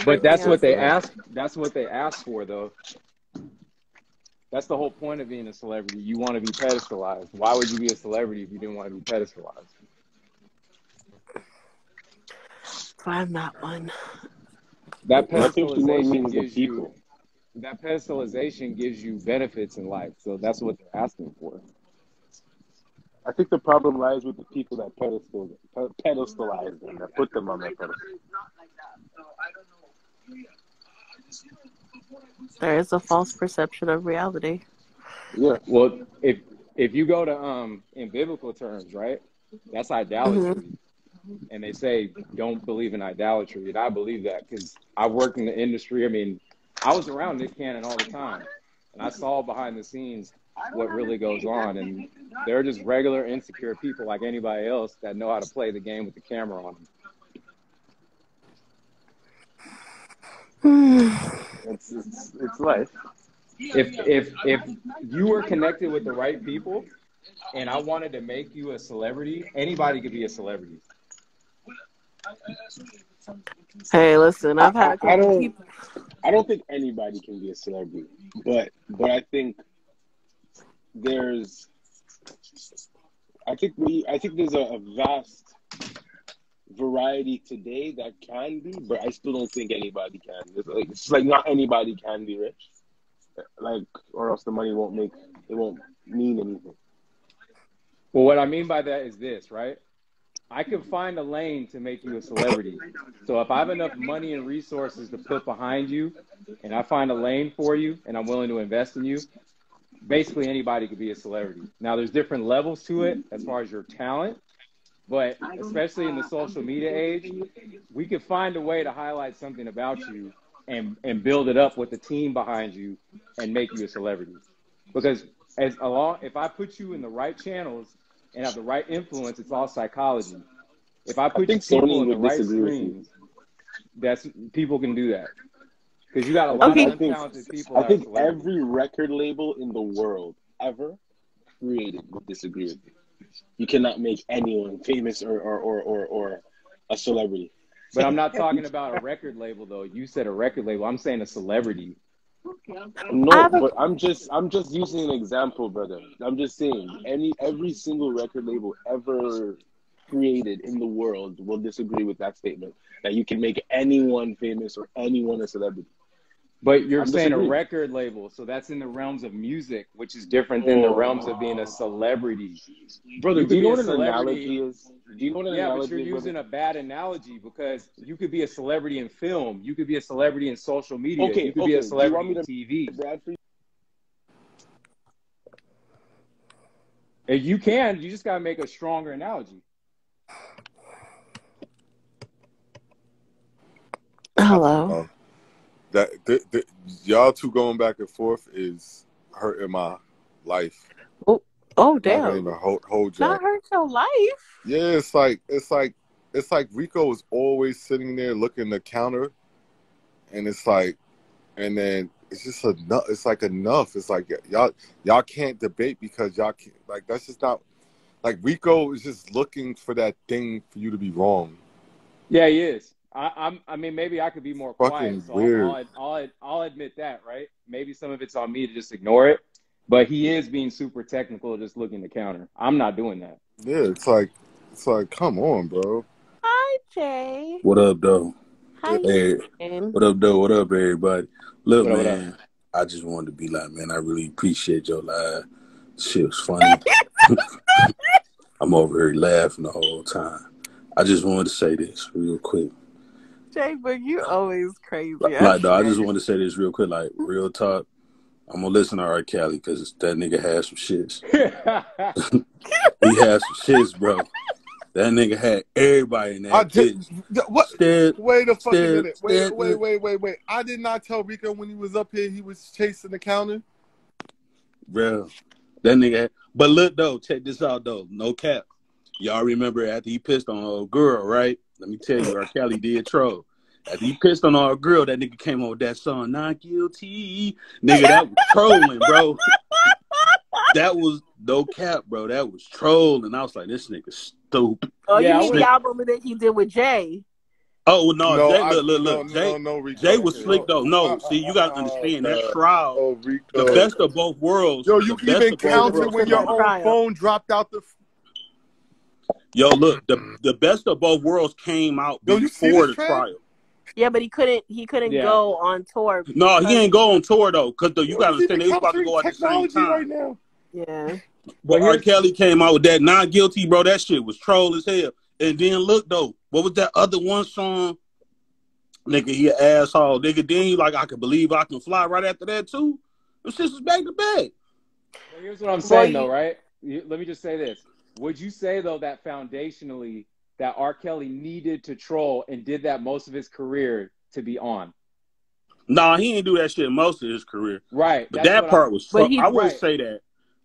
But that's what they ask. That's what they ask for, though. That's the whole point of being a celebrity. You want to be pedestalized. Why would you be a celebrity if you didn't want to be pedestalized?
I'm not one.
That pedestalization gives you benefits in life. So that's what they're asking for.
I think the problem lies with the people that pedestalize them, that put them on that pedestal.
There is a false perception of reality.
Yeah.
Well, if you go to in biblical terms, right? That's idolatry. And they say don't believe in idolatry, and I believe that because I worked in the industry. I mean, I was around Nick Cannon all the time, and I saw behind the scenes what really goes on, and they're just regular insecure people like anybody else that know how to play the game with the camera on
Hmm.
It's life.
If you were connected with the right people, and I wanted to make you a celebrity, anybody could be a celebrity.
Hey, listen, I've had a couple people.
I don't think anybody can be a celebrity, but I think there's a vast variety today that can be, but I still don't think anybody can. It's like not anybody can be rich, like, or else the money won't mean anything.
Well, what I mean by that is this, right? I can find a lane to make you a celebrity. So if I have enough money and resources to put behind you, and I find a lane for you, and I'm willing to invest in you, basically anybody could be a celebrity. Now, there's different levels to it as far as your talent, but especially in the social media age, we could find a way to highlight something about you and build it up with the team behind you and make you a celebrity. Because if I put you in the right channels and have the right influence, it's all psychology. If I put people in the right screens, people can do that. Because you got a lot of untalented people.
I think every record label in the world ever created would disagree with you. You cannot make anyone famous or a celebrity.
But I'm not talking about a record label, though. You said a record label. I'm saying a celebrity.
No, but I'm just using an example, brother. I'm just saying every single record label ever created in the world will disagree with that statement that you can make anyone famous or anyone a celebrity.
But you're saying a record label, so that's in the realms of music, which is different than the realms of being a celebrity.
Brother, do you know what an analogy is? Do you know what an analogy is?
Yeah, but you're using a bad analogy because you could be a celebrity in film. You could be a celebrity in social media.
Okay,
you could be a celebrity in TV. If you can, you just got to make a stronger analogy.
Hello.
Y'all two going back and forth is hurting my life.
Oh damn!
Not even hold
not hurt your life.
Yeah, it's like Rico is always sitting there looking to counter, and then it's just enough. It's like enough. It's like y'all can't debate because y'all can't. Like that's just not. Like Rico is just looking for that thing for you to be wrong.
Yeah, he is. I mean, maybe I could be more quiet. So
weird.
I'll admit that, right? Maybe some of it's on me to just ignore it, but he is being super technical, just looking to counter. I'm not doing that.
Yeah, it's like, come on, bro.
Hi, Jay.
What up, though?
Hi,
hey,
Jane.
What up, though? What up, everybody? Look,
what
man, I just wanted to be like, man, I really appreciate your live. Shit was funny. I'm over here laughing the whole time. I just wanted to say this real quick.
Jay, but you always crazy.
Like, though, I just want to say this real quick, like, real talk. I'm going to listen to R. Kelly because that nigga has some shits. He has some shits, bro. That nigga had everybody in that
What? Wait a fucking minute. Wait. I did not tell Rico when he was up here he was chasing the counter.
Bro, that nigga had... But look, though, check this out, though. No cap. Y'all remember after he pissed on a girl, right? Let me tell you, R. Kelly did troll. After he pissed on our girl, that nigga came on with that song, Not Guilty. Nigga, that was trolling, bro. That was no cap, bro. That was trolling. I was like, this nigga stupid.
Oh, yeah, you mean the album that he did with Jay?
Oh, no. Jay, look. Jay was slick, though. No, see, you got to understand, that trial, the best of both worlds.
Yo, you even counted when your own phone dropped out the...
Yo, look, the best of both worlds came out before the trial.
Yeah, but he couldn't go on tour.
No, he ain't go on tour though, because you gotta understand they was about to go at the same time.
Right now.
Yeah.
But R. Kelly came out with that Not Guilty, bro. That shit was troll as hell. And then look though, what was that other one song? Nigga, he an asshole. Nigga, then he like, I can believe I can fly right after that, too. Them shits was back to back.
Well, here's what I'm saying, though, right? Let me just say this. Would you say, though, that foundationally that R. Kelly needed to troll and did that most of his career to be on?
Nah, he didn't do that shit most of his career.
Right.
But that part was fuck. I wouldn't
right.
say that.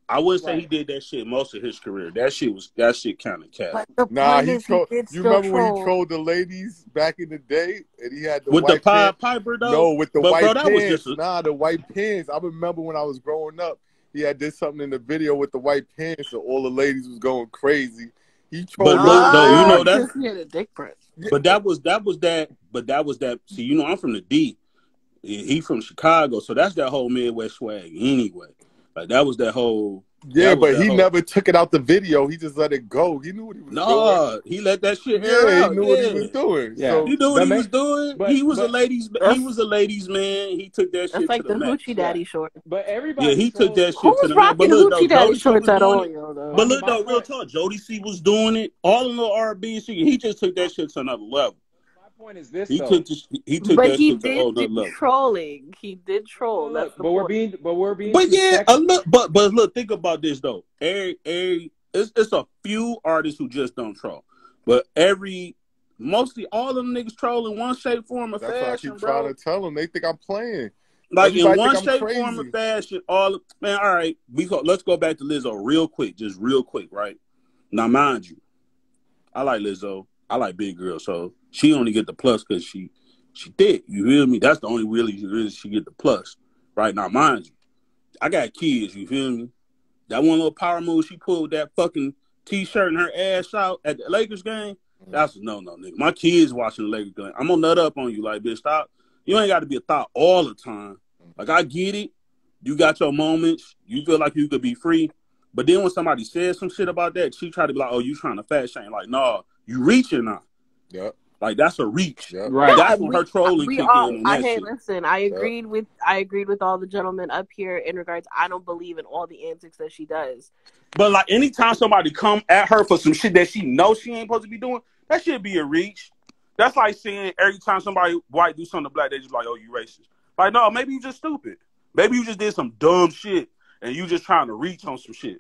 I wouldn't say he did that shit most of his career. That shit kind of cat.
Nah, he trolled. You remember when he trolled the ladies back in the day, and he had the
with
white
the Pied Piper though?
No, with the white
bro,
pants.
That was just
the white pants. I remember when I was growing up, he had did something in the video with the white pants, and all the ladies was going crazy. He trolled.
But look, though, you know that.
He had a dick print.
But that was that. See, you know, I'm from the D. He from Chicago, so that's that whole Midwest swag anyway. Like that was that whole.
Yeah, but he never took it out the video. He just let it go. He knew what he was doing.
No, he let that shit air out.
He knew what he was doing.
Yeah.
So,
he knew what he was doing. He was a ladies man. He took that shit to the max.
That's like the hoochie daddy shorts.
But everybody,
yeah, he took that shit
Who's
to the max.
rocking hoochie daddy shorts at all, though?
But look, though, real talk, Jody C was doing it. All the little R&B shit. He just took that shit to another level.
My point is this,
he
though.
took that shit to another level.
Trolling. He did troll.
Look, but we're being.
But yeah, but look, think about this though. It's a few artists who just don't troll, but mostly all of them niggas troll in one shape, form, or fashion.
That's what I keep trying to tell them. They think I'm playing.
Like in one shape, form, or fashion. All right. Let's go back to Lizzo real quick, right? Now, mind you, I like Lizzo. I like big girls, so she only get the plus because she thick. You feel me? That's the only really she get the plus. Right now, mind you, I got kids. You feel me? That one little power move she pulled with that fucking t-shirt and her ass out at the Lakers game. That's a no, nigga. My kids watching the Lakers game. I'm gonna nut up on you, like, bitch. Stop. You ain't got to be a thought all the time. Like, I get it. You got your moments. You feel like you could be free. But then when somebody says some shit about that, she try to be like, "Oh, you trying to fat shame?" Like, nah, you reaching now.
Yep.
Like that's a reach.
Yep.
Right. That's when her trolling kicked in on that shit.
Listen, I agreed with all the gentlemen up here in regards. I don't believe in all the antics that she does.
But like anytime somebody come at her for some shit that she knows she ain't supposed to be doing, that should be a reach. That's like saying every time somebody white do something to black, they just like, "Oh, you racist." Like, no, maybe you just stupid. Maybe you just did some dumb shit and you just trying to reach on some shit.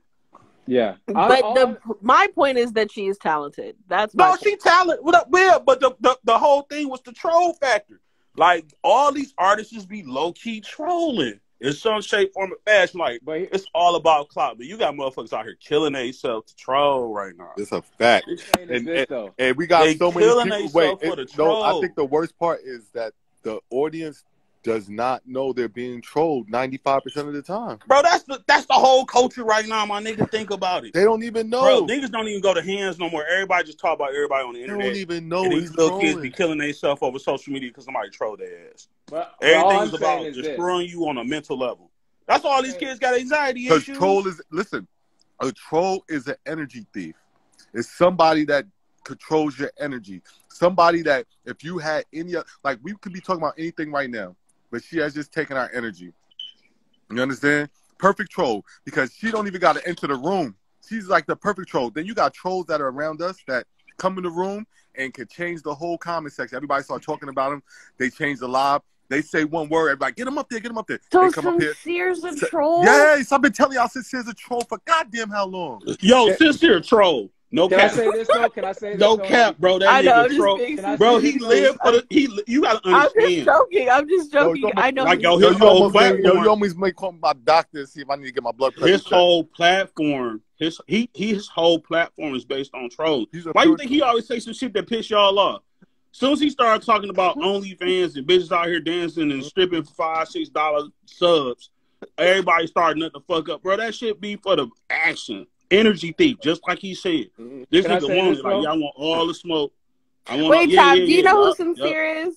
Yeah.
But my point is that she is talented. That's my point.
She talented. Well, but the whole thing was the troll factor. Like, all these artists be low-key trolling in some shape, form, or fashion. Like, it's all about clout. But you got motherfuckers out here killing themselves to troll right now.
It's a fact. And we got so many people. I think the worst part is that the audience does not know they're being trolled 95% of the time.
Bro, that's the whole culture right now, my nigga. Think about it.
They don't even know.
Bro, niggas don't even go to hands no more. Everybody just talk about everybody on the internet.
They don't even know.
And these little kids be killing themselves over social media because somebody trolled their ass.
But
everything's about destroying you on a mental level. That's all these kids got anxiety issues.
Because a troll is an energy thief. It's somebody that controls your energy. Somebody that if you had any, like we could be talking about anything right now, but she has just taken our energy. You understand? Perfect troll, because she don't even got to enter the room. She's like the perfect troll. Then you got trolls that are around us that come in the room and can change the whole comment section. Everybody start talking about them. They change the live. They say one word. Everybody, get them up there, get them up there.
So
they come up here.
Sincere's a troll?
Yes, I've been telling y'all Sincere's a troll for goddamn how long.
Yo, Sincere troll. No cap.
Can I say this though? Can I say this?
No cap, bro. That nigga troll. Bro, he lived for the. You gotta understand.
I'm just joking. I know.
Like,
you always make call my doctor to see if I need to get my blood pressure.
His whole platform, his whole platform is based on trolls. Why you think he always say some shit that piss y'all off? As soon as he started talking about OnlyFans and bitches out here dancing and stripping for $5-6 subs, everybody started nut the fuck up, bro. That shit be for the action. Energy thief, just like he said. This nigga wanted, like, y'all want all the smoke. I want.
Wait, Tom, do you know who Sincere is?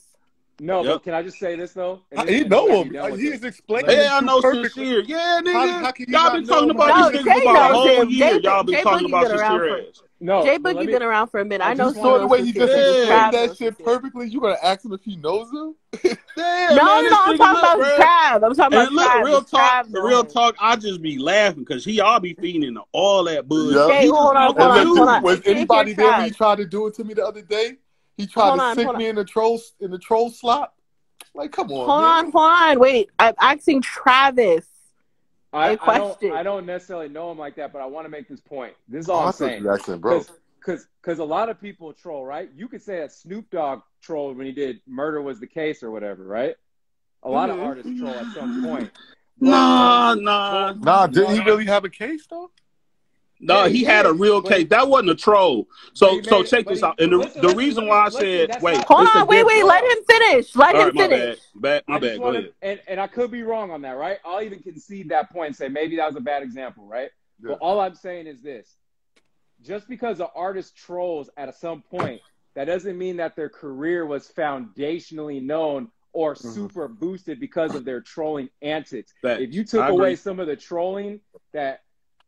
No, but can I just say this though?
He know him. He's explaining.
Yeah, I know Sincere. Yeah, nigga. Y'all been talking about this nigga for a whole year. Y'all been talking about Sincere ass.
No, Jay Boogie been around for a minute. I know.
So the way he just explained that shit perfectly, you gonna ask him if he knows him?
Yeah,
no, I'm talking about Trav. I'm talking about Trav.
Real talk. I just be laughing because y'all be feeding into all that bullshit.
Hey, hold on.
Was anybody there when he tried to do it to me the other day? He tried to sick me in the troll slot. Like, come on.
Hold on. Wait, I'm asking Travis a question.
I don't necessarily know him like that, but I want to make this point. This is all I'm saying. Because a lot of people troll, right? You could say that Snoop Dogg trolled when he did "Murder Was the Case" or whatever, right? A lot of artists troll at some point.
Nah. Didn't he really have a case though?
No, he had a real case. That wasn't a troll. So check this out. And the reason why I said, wait.
Hold on, wait. Let him finish. Let him finish.
My bad. Go ahead.
And I could be wrong on that, right? I'll even concede that point and say maybe that was a bad example, right? Yeah. But all I'm saying is this. Just because an artist trolls at some point, that doesn't mean that their career was foundationally known or super boosted because of their trolling antics. If you took away some of the trolling that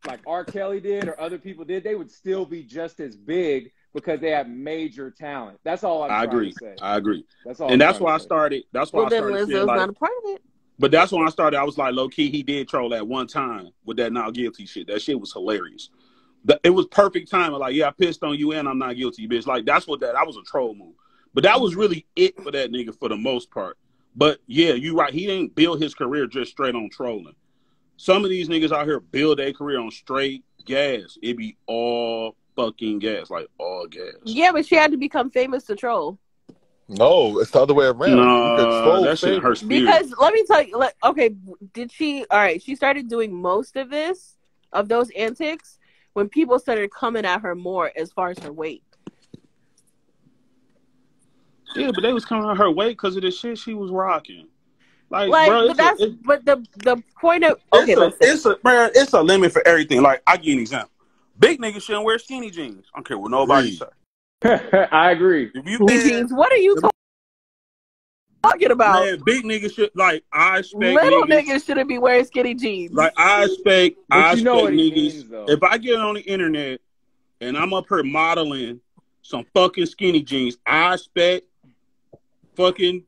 like R. Kelly did or other people did, they would still be just as big because they have major talent. That's all I'm trying to say.
I agree.
That's all.
And that's why I started. That's why I started.
Lizzo's not a part of it.
But that's when I started. I was like, low key, he did troll at one time with that not guilty shit. That shit was hilarious. It was perfect timing. Like, yeah, I pissed on you and I'm not guilty, bitch. Like, that was a troll move. But that was really it for that nigga for the most part. But yeah, you right. He didn't build his career just straight on trolling. Some of these niggas out here build their career on straight gas. It be all fucking gas, like all gas.
Yeah, but she had to become famous to troll.
No, it's the other way around.
No, that shit hurts.
Because let me tell you, okay, did she? All right, she started doing most of those antics when people started coming at her more as far as her weight.
Yeah, but they was coming at her weight because of the shit she was rocking. Like
bro, but the point of
it's a limit for everything. Like, I give you an example. Big niggas shouldn't wear skinny jeans. I don't care what nobody say.
I agree.
Jeans. What are you talking about?
Man, big niggas should I expect
little niggas shouldn't be wearing skinny jeans.
Like, I expect niggas. If I get on the internet and I'm up here modeling some fucking skinny jeans, I expect fucking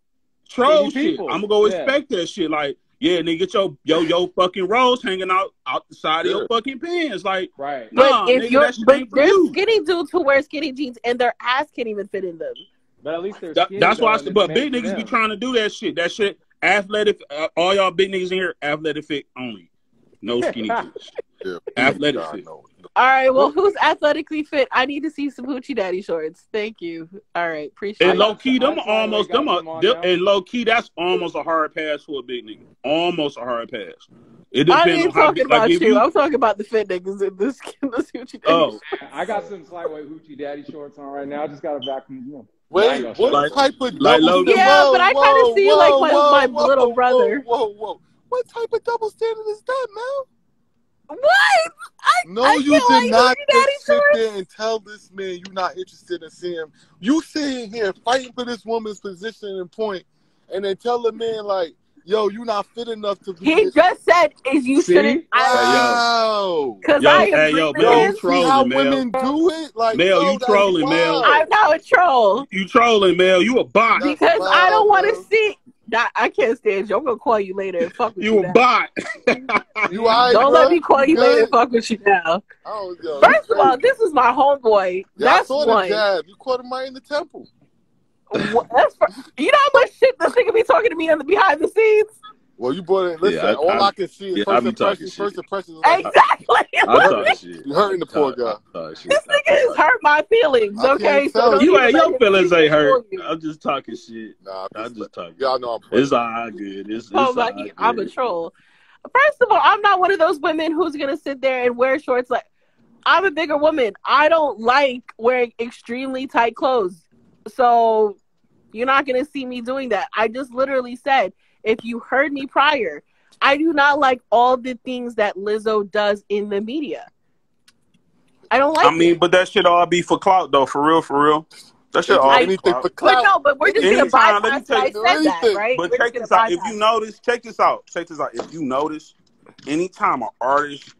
troll shit. I'm gonna go expect that shit. Like, yeah, nigga, get your fucking rolls hanging out the side of your fucking pants. Like,
right.
But there's skinny dudes who wear skinny jeans and their ass can't even fit in them.
But at least they're skinny.
That's why I said, but big niggas be trying to do that shit. That shit, athletic. All y'all big niggas in here, athletic fit only. No skinny jeans. Athletic fit.
All right, well, who's athletically fit? I need to see some hoochie daddy shorts. Thank you. All right, appreciate it.
And low key, and low key, that's almost a hard pass for a big nigga. Almost a hard pass. It depends.
I ain't talking about you. I'm talking about the fit niggas in this hoochie daddy.
Oh,
I got some lightweight hoochie daddy shorts on right now. I just got a back from the gym.
Wait, what type of
double? Yeah, but I kind of see you like my little brother.
Whoa! What type of double standard is that, man?
What?
You did not just sit there and tell this man you're not interested in seeing him. You sitting here fighting for this woman's position and point, and then tell the man like, "Yo, you're not fit enough to be."
He just said, "Is you shouldn't."
Wow.
Because I agree with him.
See how women do it? Like,
Mel, you trolling, Mel.
I'm not a troll.
You trolling, Mel. You a bot.
Because I don't want to see. I can't stand you. I'm gonna call you later and fuck with you.
You a bot.
You right,
don't let me call you later and fuck with you now. First of all, this is my homeboy. That's
I saw the jab. You caught him right in the temple.
You know how much shit this nigga be talking to me behind the scenes?
Well, you brought it. Listen, all I can see is first impressions.
Like, exactly.
You hurting the poor guy.
This nigga has hurt my feelings. Okay,
so your feelings ain't hurt. I'm just talking shit.
Nah,
I'm just talking.
Y'all know I'm playing.
It's all good. It's
I'm a troll. First of all, I'm not one of those women who's gonna sit there and wear shorts. Like, I'm a bigger woman. I don't like wearing extremely tight clothes. So you're not gonna see me doing that. I just literally said, if you heard me prior, I do not like all the things that Lizzo does in the media. I don't like it.
But that shit all be for clout, though. For real. That shit all anything
for clout.
But no, but we're just going to bypass that I said that, right?
But check this out. If you notice, check this out. If you notice, anytime an artist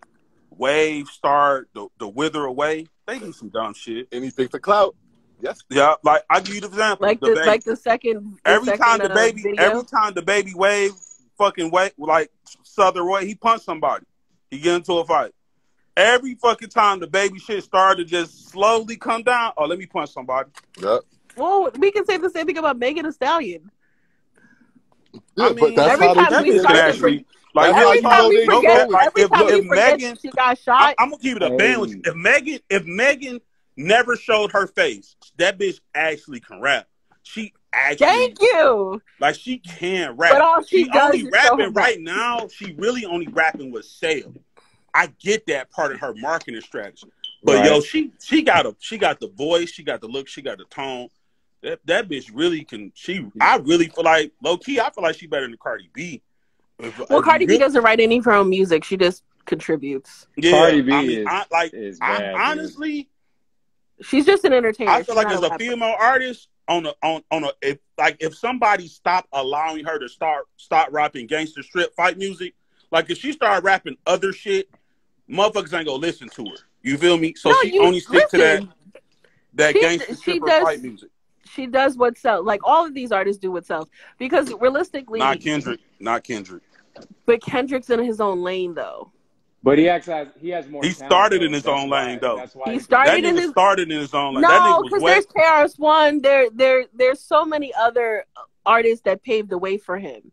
wave start the wither away, they do some dumb shit.
Anything for clout. Yes.
Yeah, like I give you the example.
Like the second.
Every time the baby wave, fucking wave, like Southern Roy, he punched somebody. He get into a fight. Every fucking time the baby shit started to just slowly come down. Oh, let me punch somebody.
Yep.
Well, we can say the same thing about Megan Thee Stallion.
Yeah,
I
but
mean,
that's
Every
how they
time
that
we
do
bitch
it.
can
start to
actually, like,
That's
yo,
how
every
you
time
know
we
they
no
forget,
cap.
trolling.
Like,
every time we
if
forget
Megan,
she got shot.
I'm gonna keep it a band with you. If Megan never showed her face, that bitch actually can rap. She actually,
Thank you.
like, she can
But
rap.
all she
She
does
only
is show her
rapping
back.
right now. She really only rapping with sale. I get that part of her marketing strategy. But yo, she got the voice, she got the look, she got the tone. That bitch really can. I really feel like low key. I feel like she better than Cardi B.
Well, Cardi B doesn't write any of her own music. She just contributes.
Yeah,
Cardi B
I mean,
is bad,
honestly,
she's just an entertainer.
I feel
She's
like
not
as
a
a
rapper.
female artist, if somebody stopped allowing her to start rapping gangster strip fight music, like if she started rapping other shit, motherfuckers ain't gonna listen to her. You feel me? So she only stick to that gangster stripper fight music.
She does what sells. Like all of these artists do what sells. Because realistically,
Not Kendrick.
But Kendrick's in his own lane though.
But he has more.
He started in his own lane though.
That's why
he started
in his own lane.
No, because there's KRS-One. There's so many other artists that paved the way for him.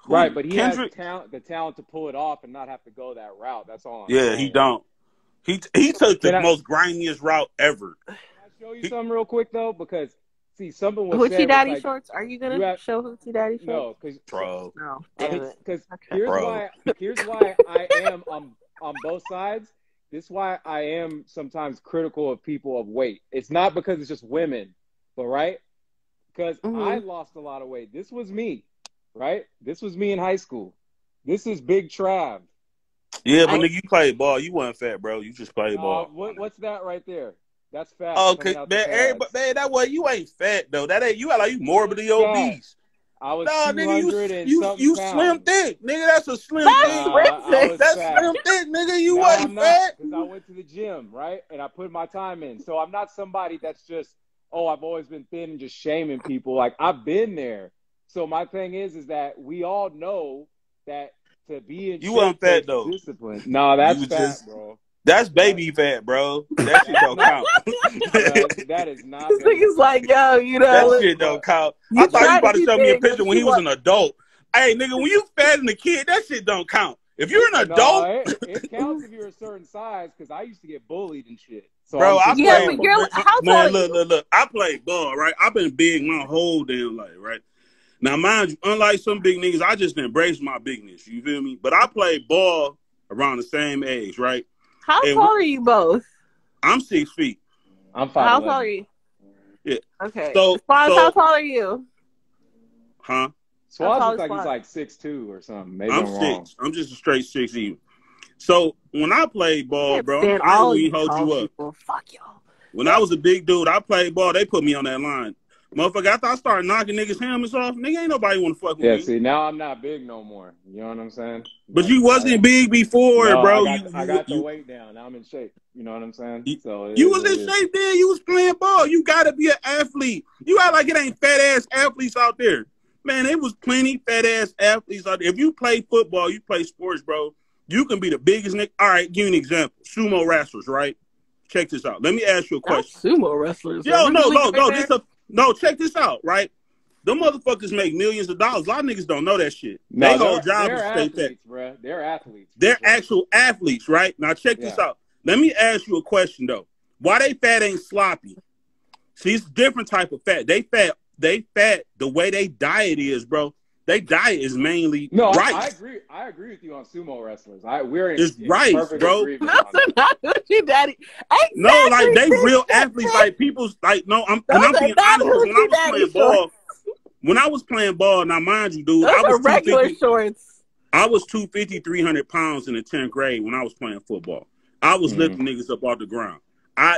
Right, but he has the talent to pull it off and not have to go that route. That's all.
He don't. He took the most grimiest route ever.
Can I show you something real quick though? Because see, something was
Hoochie
said.
Daddy shorts? Are you gonna show Hoochie Daddy shorts?
No, because
no, damn it.
Because here's why I am on both sides. This is why I am sometimes critical of people of weight. It's not because it's just women, but right? Because I lost a lot of weight. This was me, right? This was me in high school. This is Big Trav.
Yeah, but nigga, you played ball. You weren't fat, bro. You just played ball.
What's that right there? That's fat.
Okay, man, that way you ain't fat though. That ain't you. Act like you morbidly obese.
I was
200
and
you slim thick, nigga. That's a slim thick. That's slim thick, nigga. You wasn't fat.
Because I went to the gym, right, and I put my time in. So I'm not somebody that's just, I've always been thin and just shaming people. Like I've been there. So my thing is that we all know that to be in
you weren't fat though.
Discipline. No, that's fat, bro.
That's baby fat, bro. That shit don't count.
That is not.
This nigga's like, yo, you know.
That shit don't count. I thought you about to show me a picture when he was an adult. Hey, nigga, when you fat and a kid, that shit don't count. If you're an adult,
it counts if you're a certain size. Because I used to get bullied and shit. So
bro,
how tall
look. I played ball, right? I've been big my whole damn life, right? Now, mind you, unlike some big niggas, I just embraced my bigness. You feel me? But I played ball around the same age, right?
How tall are you both?
I'm 6 feet.
I'm 5'11".
How tall are you?
Yeah.
Okay.
So
how tall are you?
Huh?
Swaz looks like he's like 6'2" or something. Maybe I'm wrong.
6. I'm just a straight 6 even. So when I played ball, bro, I ain't really hold you up.
Fuck y'all.
When I was a big dude, I played ball. They put me on that line. Motherfucker, after I started knocking niggas' helmets off, nigga, ain't nobody want to fuck with me.
Yeah, see, now I'm not big no more. You know what I'm saying?
But you wasn't big before, bro.
I got the weight down. Now I'm in shape. You know what I'm saying? So
you was in shape then. You was playing ball. You got to be an athlete. You act like it ain't fat-ass athletes out there. Man, it was plenty fat-ass athletes out there. If you play football, you play sports, bro, you can be the biggest nigga. All right, give you an example. Sumo wrestlers, right? Check this out. Let me ask you a question.
Sumo wrestlers.
Yo, no, check this out, right? Them motherfuckers make millions of dollars. A lot of niggas don't know that shit.
No,
they whole job is stay fat.
Bro. They're athletes.
They're actual athletes, right? Now check this out. Let me ask you a question though. Why they fat ain't sloppy? See, it's a different type of fat. They fat the way they diet is, bro. They diet is mainly rice.
I agree with you on sumo wrestlers.
It's rice, bro.
Not Hoochie Daddy. Exactly.
No, like they real athletes. Like people's like no. I'm being honest. When I was playing ball, now mind you, dude,
I was regular shorts.
I was 250, 300 pounds in the 10th grade when I was playing football. I was lifting niggas up off the ground.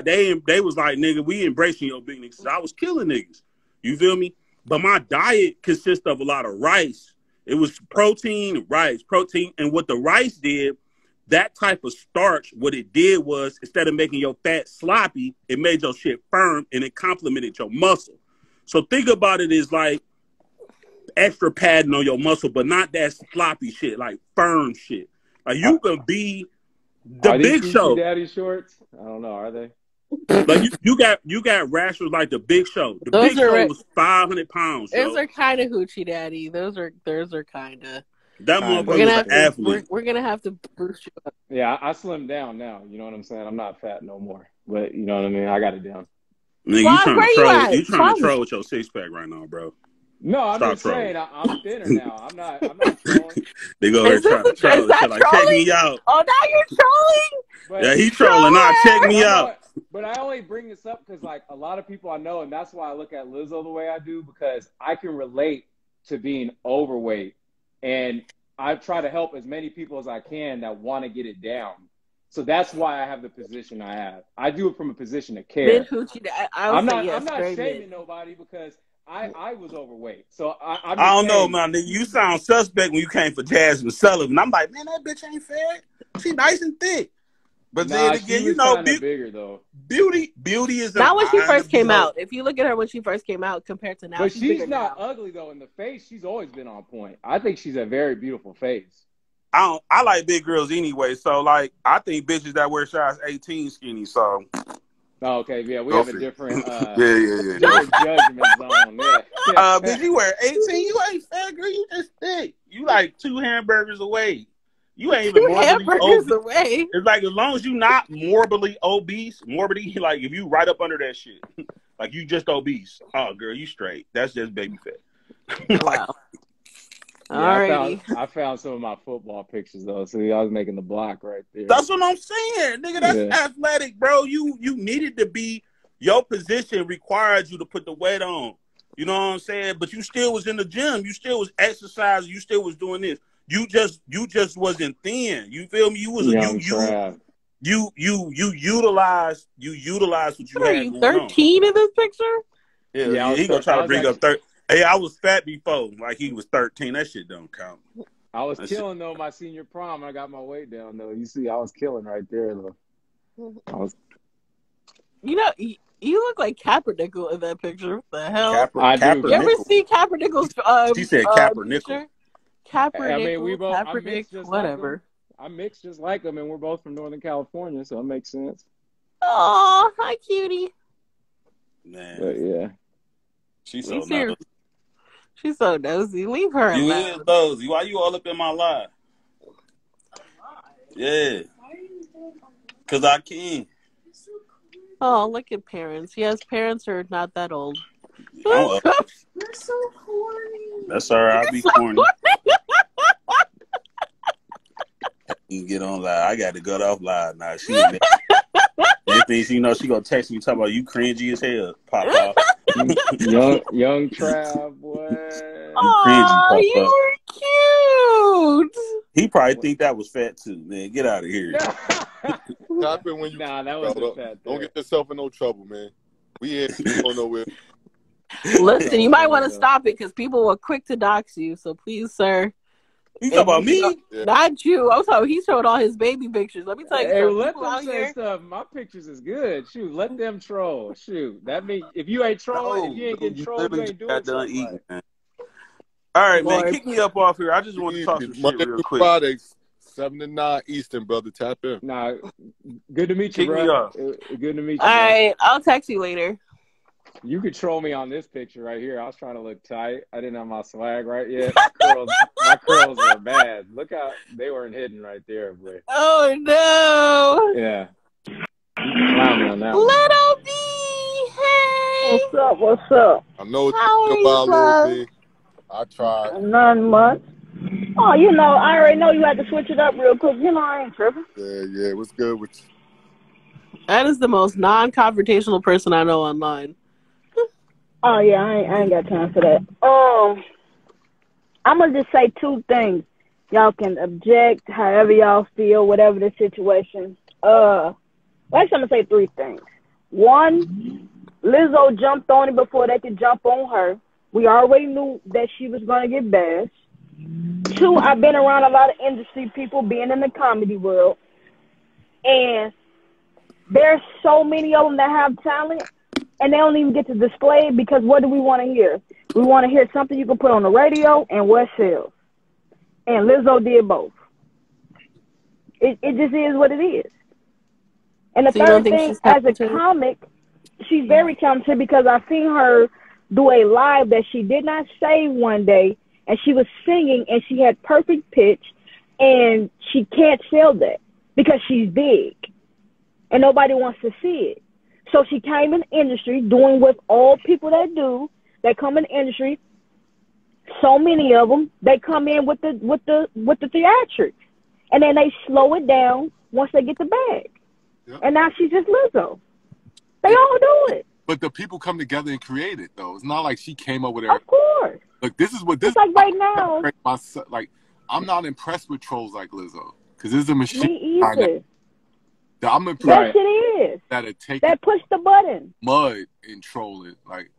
They was like, nigga, we embracing your big niggas. I was killing niggas. You feel me? But my diet consists of a lot of rice. It was protein. And what the rice did, that type of starch, what it did was, instead of making your fat sloppy, it made your shit firm and it complemented your muscle. So think about it as like extra padding on your muscle, but not that sloppy shit, like firm shit. Like you can be the Big Show.
Daddy shorts? I don't know. Are they?
Like you got Rashford like the Big Show. The
Those
Big Show was 500 pounds.
Those are kind of hoochie daddy. Those are kind of.
That motherfucker was an athlete.
We're gonna have to boost you up.
Yeah, I slimmed down now. You know what I'm saying? I'm not fat no more. But you know what I mean? I got it down.
Man, you trying to troll? You trying to troll with your 6-pack right now, bro?
No, I'm just saying I'm thinner now. I'm not trolling.
They go ahead trying to troll. Like, check me out.
Oh, now you're trolling.
Yeah, he trolling. Now check me out.
But I only bring this up because like a lot of people I know, and that's why I look at Lizzo the way I do, because I can relate to being overweight, and I try to help as many people as I can that want to get it down. So that's why I have the position I have. I do it from a position of care. I'm not shaming nobody because I was overweight. So I
don't know, man. You sound suspect when you came for Jasmine Sullivan. I'm like, man, that bitch ain't fat. She nice and thick. But then again, you know,
bigger though.
Beauty is
not when she first came out. If you look at her when she first came out compared to now,
but she's not ugly though. In the face, she's always been on point. I think she's a very beautiful face.
I like big girls anyway, so like I think bitches that wear size 18 skinny. So
okay, yeah, we have a different
different
judgment zone. Yeah.
Bitch, you wear 18, you ain't fat, girl. You just thick. You like 2 hamburgers away. You ain't even morbidly obese.
Away.
It's like as long as you not morbidly obese, like if you right up under that shit, like you just obese. Oh, girl, you straight. That's just baby fat.
Wow.
Yeah, I found some of my football pictures though. So I was making the block right there.
That's what I'm saying, nigga. That's athletic, bro. You needed to be. Your position required you to put the weight on. You know what I'm saying? But you still was in the gym. You still was exercising. You still was doing this. You just wasn't thin. You feel me? You was you utilized what you had.
Are you 13 in this picture?
Yeah, he gonna try to bring up 30. Hey, I was fat before, like he was 13. That shit don't count.
I was killing though my senior prom. I got my weight down though. You see, I was killing right there though.
You know, you look like Kaepernick in that picture. What the hell?
I do.
You ever see Kaepernick's?
She said Kaepernick.
Kaepernick. I mean,
we both.
Kaepernick, whatever.
I mix just like him, and we're both from Northern California, so it makes sense.
Oh, hi, cutie.
Man,
but yeah,
she's so nosy.
She's so nosy. Leave her alone.
You is nosy. Why you all up in my life? Yeah, cause I can.
Oh, look at parents. Yes, parents are not that old.
You're so corny. That's all right. I'll be corny. You get on live. I got to go off live now. She thinks she gonna text me talking about you cringy as hell. Pop off.
young Trav, boy.
Oh, you were cute.
He probably think that was fat too, man. Get out of here.
Stop it when you.
Nah, that wasn't fat.
Don't get yourself in no trouble, man. We ain't going nowhere.
Listen, you might want to stop it because people were quick to dox you. So please, sir.
You talking about me?
Not you. I'm talking. He showed all his baby pictures. Let me tell you.
Hey, let them say stuff. My pictures is good. Shoot, let them troll. Shoot, that means if you ain't trolling, if you ain't getting trolled, you ain't doing something right.
All right, man. Kick me up off here. I just want to talk some shit real quick.
Fridays, 7 to 9 Eastern, brother. Tap in.
Nah, good to meet you, bro.
Me up.
Good to meet you.
All right, I'll text you later.
You could troll me on this picture right here. I was trying to look tight. I didn't have my swag right yet. My curls were bad. Look how they weren't hidden right there, boy.
Oh no!
Yeah. Clown me on that
Little B, hey.
What's up?
I know what you're about, Little B. I tried.
None much. Oh, you know, I already know you had to switch it up real quick. You know, I ain't tripping.
Yeah. What's good with you?
That is the most non-confrontational person I know online.
Oh, yeah, I ain't got time for that. I'm going to just say 2 things. Y'all can object however y'all feel, whatever the situation. Actually, I'm going to say 3 things. 1, Lizzo jumped on it before they could jump on her. We already knew that she was going to get bashed. 2, I've been around a lot of industry people being in the comedy world. And there's so many of them that have talent. And they don't even get to display it because what do we want to hear? We want to hear something you can put on the radio and what sells. And Lizzo did both. It just is what it is. And the
So you don't
third
think
thing,
she's
as a
talented?
comic, she's very talented because I've seen her do a live that she did not say one day, and she was singing and she had perfect pitch, and she can't sell that because she's big and nobody wants to see it. So she came in the industry doing what all people that come in the industry, so many of them, they come in with the theatrics, and then they slow it down once they get the bag.
Yep.
And now she's just Lizzo. They all do it.
But the people come together and create it, though. It's not like she came up with it.
Of course.
Look, this is what this.
It's like right now.
Like, I'm not impressed with trolls like Lizzo because there's a machine.
Me either.
That I'm impressed.
That shit is. That push the button.
Mud and troll it, like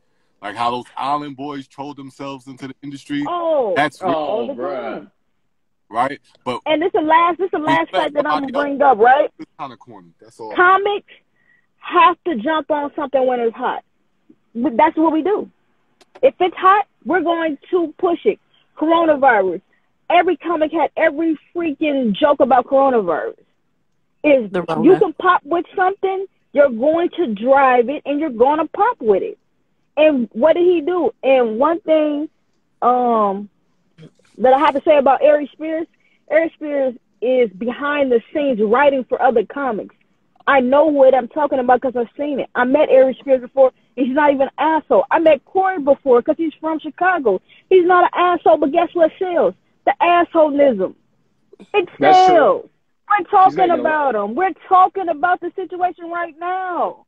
how those island boys trolled themselves into the industry.
Oh,
that's
all the time.
Right, but
and this is the last fact that I'm gonna bring up. Right,
it's kind of corny. That's all.
Comics have to jump on something when it's hot. That's what we do. If it's hot, we're going to push it. Coronavirus. Every comic had every freaking joke about coronavirus. You can pop with something, you're going to drive it, and you're going to pop with it. And what did he do? And one thing that I have to say about Ari Spears is behind the scenes writing for other comics. I know what I'm talking about because I've seen it. I met Ari Spears before, and he's not even an asshole. I met Corey before because he's from Chicago. He's not an asshole, but guess what sells? The assholism. It sells. We're talking about him. We're talking about the situation right now.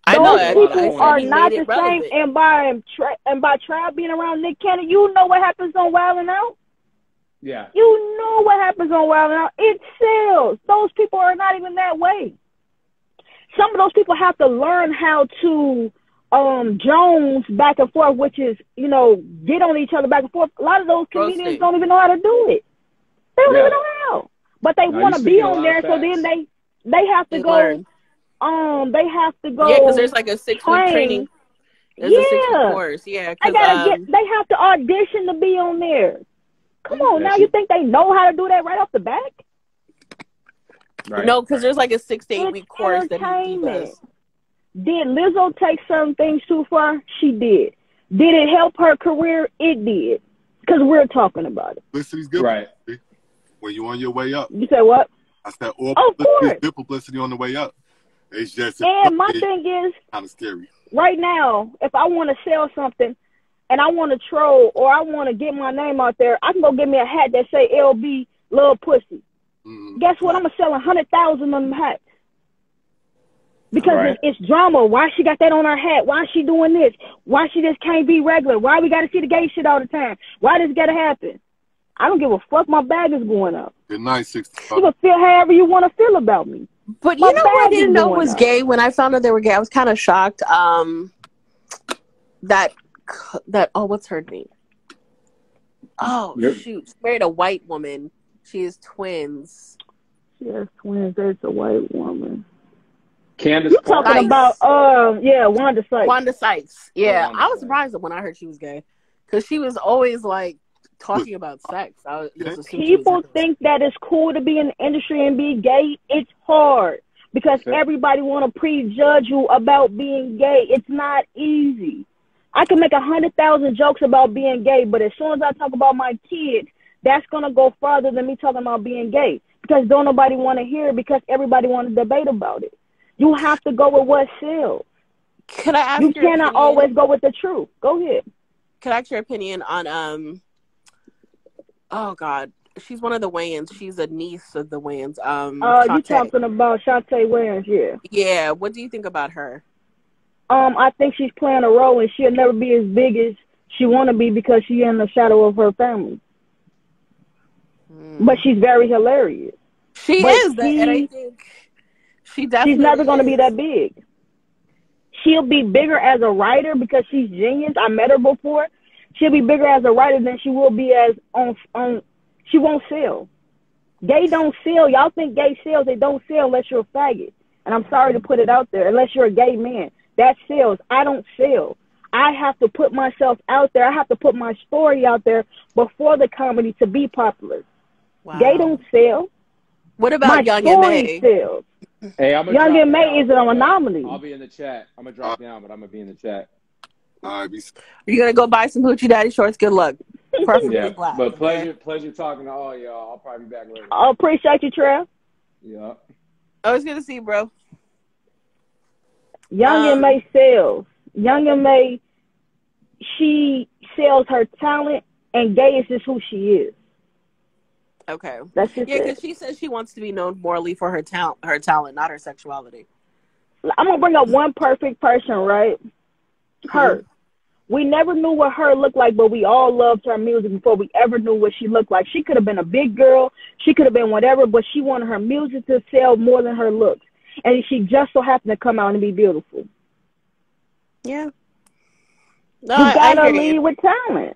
I know
people are not the same. And by Trav being around Nick Cannon, you know what happens on Wild 'N Out?
Yeah.
You know what happens on Wild 'N Out. It sells. Those people are not even that way. Some of those people have to learn how to Jones back and forth, which is, get on each other back and forth. A lot of those comedians don't even know how to do it. They don't even know how. But they want to be on there, so then they have to go.
Learn.
They have to go.
Yeah, because there's like a 6-week training. There's a 6-week course. Yeah,
they have to audition to be on there. Come on, now you think they know how to do that right off the bat?
Right. No, because there's like a 6 to 8 week course that he does.
Did Lizzo take some things too far? She did. Did it help her career? It did. Because we're talking about it.
Publicity's good. Right. When you're on your way up.
You said what?
I said all publicity is good publicity on the way up. It's just
and my thing is
kind of scary.
Right now, if I want to sell something and I want to troll or I want to get my name out there, I can go get me a hat that say LB Love Pussy. Guess what? I'm gonna sell 100,000 of them hats because it's drama. Why she got that on her hat? Why she doing this? Why she just can't be regular? Why we gotta see the gay shit all the time? Why this gotta happen? I don't give a fuck. My bag is going up.
Good night, 65.
You can feel however you want to feel about me.
But you know what I didn't know was gay? When I found out they were gay, I was kind of shocked. That what's her name? Oh, shoot. She married a white woman. She has twins.
She has twins. There's a white woman.
Candace.
You talking about, Wanda Sykes.
Wanda Sykes. Yeah, I was surprised when I heard she was gay. Because she was always, like, talking about sex.
People think that it's cool to be in the industry and be gay. It's hard because everybody want to prejudge you about being gay. It's not easy. I can make 100,000 jokes about being gay, but as soon as I talk about my kids, that's going to go farther than me talking about being gay because don't nobody want to hear it because everybody want to debate about it. You have to go with what sells.
Can I ask
you cannot always go with the truth. Go ahead.
Can I ask your opinion on oh God, she's one of the Wayans. She's a niece of the Wayans.
You talking about Shantae Wayans? Yeah.
Yeah. What do you think about her?
I think she's playing a role, and she'll never be as big as she want to be because she's in the shadow of her family. But she's very hilarious.
She is, and I think she definitely.
She's never going to be that big. She'll be bigger as a writer because she's genius. I met her before. She'll be bigger as a writer than she will be as on. She won't sell. Gay don't sell. Y'all think gay sells. They don't sell unless you're a faggot. And I'm sorry to put it out there. Unless you're a gay man, that sells. I don't sell. I have to put myself out there. I have to put my story out there before the comedy to be popular. Wow. They don't sell.
What about Young
M.A.?
Sells.
Hey, I'm gonna
Young
drop
and May
down.
is an anomaly.
I'll be in the chat. I'm gonna drop down, but I'm gonna be in the chat.
You're gonna go buy some Hoochie Daddy shorts. Good luck. Preferably
Yeah,
black.
but
Okay?
pleasure talking to all y'all. I'll probably be back later.
I appreciate you, Trev.
Yeah.
I was gonna see, bro.
Young and May sells. Young and May, she sells her talent, and Gay is just who she is.
Okay.
That's just
because
it.
she says she wants to be known morally for her talent, not her sexuality.
I'm gonna bring up one perfect person, right? Her. We never knew what her looked like, but we all loved her music before we ever knew what she looked like. She could have been a big girl. She could have been whatever, but she wanted her music to sell more than her looks. And she just so happened to come out and be beautiful.
Yeah. No,
You gotta
I hear
lead
you.
with talent.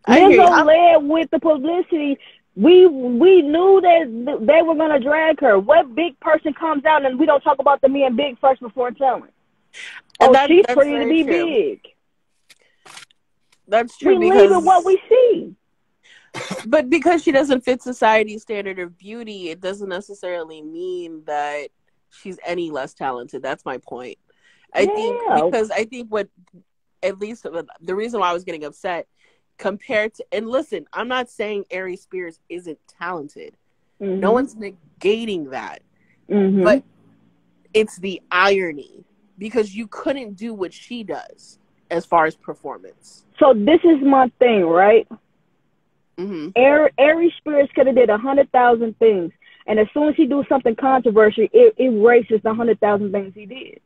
I hear you.
Lizzo led with the publicity. We knew that they were gonna drag her. What big person comes out and we don't talk about them being big first before talent?
And
she's
that's
pretty to
very
be
true.
big.
That's true
We
because
leave with what we see.
But because she doesn't fit society's standard of beauty, it doesn't necessarily mean that she's any less talented. That's my point. I think what, at least the reason why I was getting upset compared to, and listen, I'm not saying Ari Spears isn't talented.
Mm-hmm.
No one's negating that.
Mm-hmm.
But it's the irony because you couldn't do what she does as far as performance.
So this is my thing, right?
Mm-hmm.
Ari Spears could have did 100,000 things, and as soon as he do something controversial, it erases the 100,000 things he did.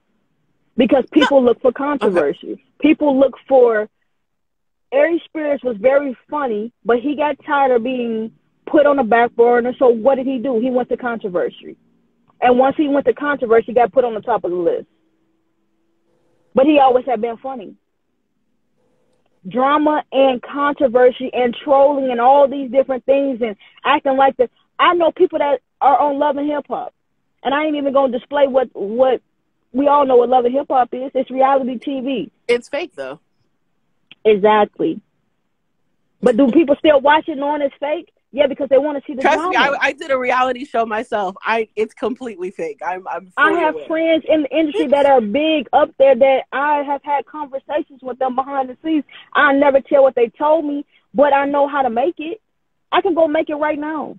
Because people look for controversy. Okay. People look for. Ari Spears was very funny, but he got tired of being put on the back burner. So what did he do? He went to controversy, and once he went to controversy, he got put on the top of the list. But he always had been funny. Drama and controversy and trolling and all these different things and acting like that. I know people that are on Love and Hip Hop, and I ain't even gonna display what we all know what Love and Hip Hop is. It's reality TV.
It's fake though.
Exactly. But do people still watch it knowing it's fake? Yeah, because they want to see the
Trust
drama.
me, I did a reality show myself. It's completely fake.
I have friends in the industry that are big up there that I have had conversations with them behind the scenes. I never tell what they told me, but I know how to make it. I can go make it right now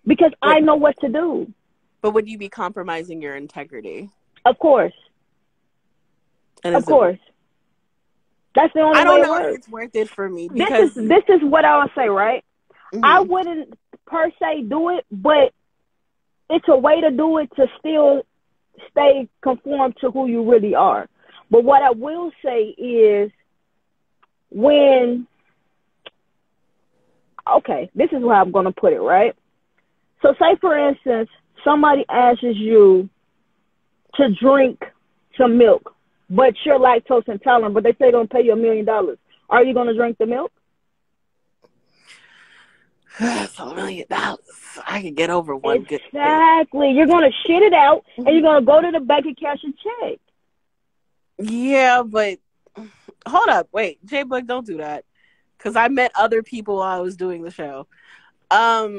because I know what to do.
But would you be compromising your integrity?
Of course. Of course. That's the only way it works.
I don't know if it's worth it for me because
this is what I would say, right? Mm-hmm. I wouldn't per se do it, but it's a way to do it to still stay conformed to who you really are. But what I will say is this is how I'm going to put it, right? So say, for instance, somebody asks you to drink some milk, but you're lactose intolerant, but they say they're going to pay you $1 million. Are you going to drink the milk?
That's $1 million. I can get over one good thing.
Exactly. You're going to shit it out, and you're going to go to the bank and cash a check.
Yeah, but hold up. Wait, J-Bug, don't do that. Because I met other people while I was doing the show.
Are